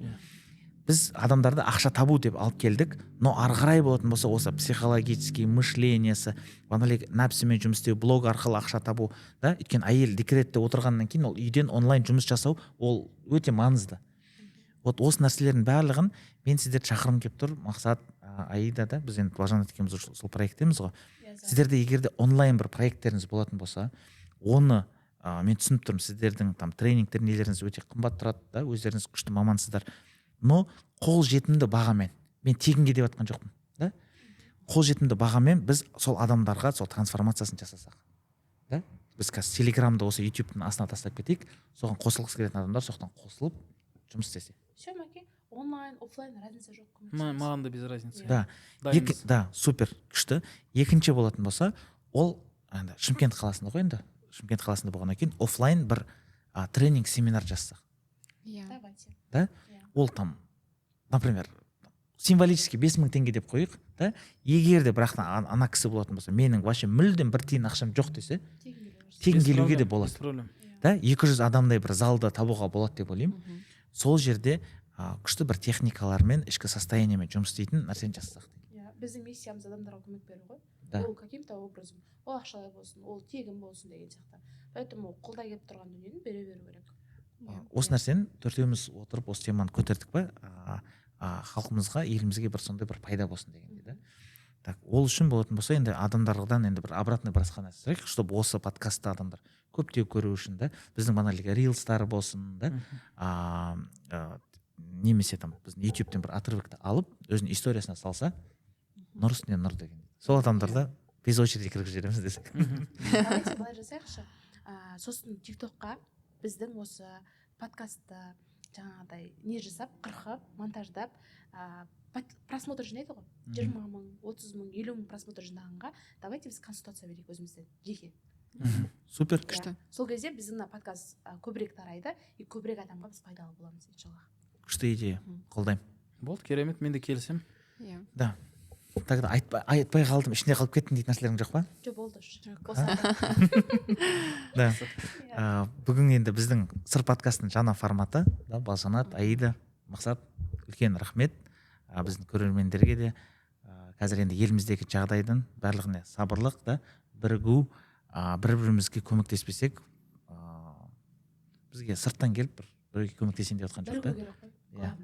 Біз адамдарды ақша табу деп алып келдік, но ары қарай болатын болса, осы психологический мышлениясы, нәпсімен жұмыс істеу, блог арқылы ақша табу, да? Өйткені әйел декретте отырғаннан кейін ол үйден онлайн жұмыс жасау, ол өте маңызды. вот осы нәрселердің барлығын мен сіздерді шақырғым келіп тұр. Мақсат, Аида да, біз енді Балжанат екеуміз сол проекттеміз ғой. Сіздерде егер де онлайн бір проекттеріңіз болатын болса, оны мен түсініп тұрмын, сіздердің там тренингтер нелеріңіз өте қымбат тұрады да, өздеріңіз күшті мамансыздар, но қол жетімді бағамен, мен тегінге деп жатқан жоқпын да, қол жетімді бағамен біз сол адамдарға сол трансформациясын жасасақ да, біз қазір телеграмды осы ютубтың астына тастап кетейік, соған қосылғысы келетін адамдар соқтан қосылып жұмыс істесе. Все, Маке, онлайн, офлайн разница жоқ. Маған да без разницы. Да, да, супер күшті. Екінші болатын болса, ол енді Шымкент қаласында ғой, енді Шымкент қаласында болғаннан кейін офлайн бір тренинг семинар жазсақ. Давайте. Да? Ол там, например, символически 5000 теңге деп қойық, да? Егер де бірақ ана кісі болатын болса, менің вообще мүлдем бір тиын ақшам жоқ десе, тегін келуге де болады. Да? 200 адамдай бір залды табуға болады деп ойлаймын. Сол жерде күшті бір техникалармен, ішкі состояниемен жұмыс істейтін нәрсені жасасақ. Біздің миссиямыз адамдарға көмек беру ғой. Да. Ол каким-то образом, ол ақшалай болсын, ол тегін болсын деген сияқты. Поэтому қолда келіп тұрған дүниені бере беру керек. Осы нәрсені төртеуміз отырып осы теманы көтердік па, халқымызға, елімізге бір сондай бір пайда болсын дегендей да. Так, ол үшін болатын болса, енді адамдардан енді бір обратный бросқа нәрсе, чтобы осы подкастты адамдар көптеп көру үшін да, біздің баналігі рилстар болсын да, немесе там біздің ютубтен бір отрывокты алып, өзінің историясына салса, нұр үстіне нұр деген. Сол адамдарда без очереди кіргізіп жібереміз десек. Давайте былай жасайықшы. Сосын тиктокқа біздің осы подкастты жаңағыдай не жасап, қырқып, монтаждап, просмотр жинайды ғой. 20 мың, 30 мың, 50 мың просмотр жинағанға давайте біз консультация берейік өзімізден, жеке. Супер. Күшті. Сол кезде біздің подкаст көбірек тарайды и көбірек адамға біз пайдалы боламыз иншаллах. Күшті идея, қолдаймын. Болды, керемет, мен де келісемін. Да. Тогда айтпай қалдым, ішінде қалып кеттім дейтін нәрселерің жоқ па? Жоқ, болды. Да. Бүгін енді біздің сыр подкастының жаңа форматы, да, Балжанат, Аида, Мақсат, үлкен рахмет. Біздің көрермендерге де қазір енді еліміздегі жағдайдың барлығына сабырлық, да, бірігу, бір-бірімізге көмектеспесек, бізге сырттан келіп бірге көмектесейін деп жатқан жоқ та.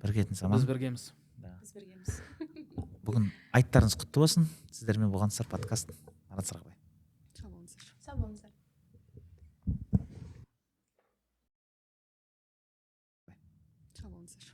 Біргетін заман. Біз біргеміз. Біз біргеміз. Бүгін айттарыңыз құтты болсын. Сіздермен болған сыр подкаст. Марат Сырғабай. Сау болыңыздар. Сау болыңыздар.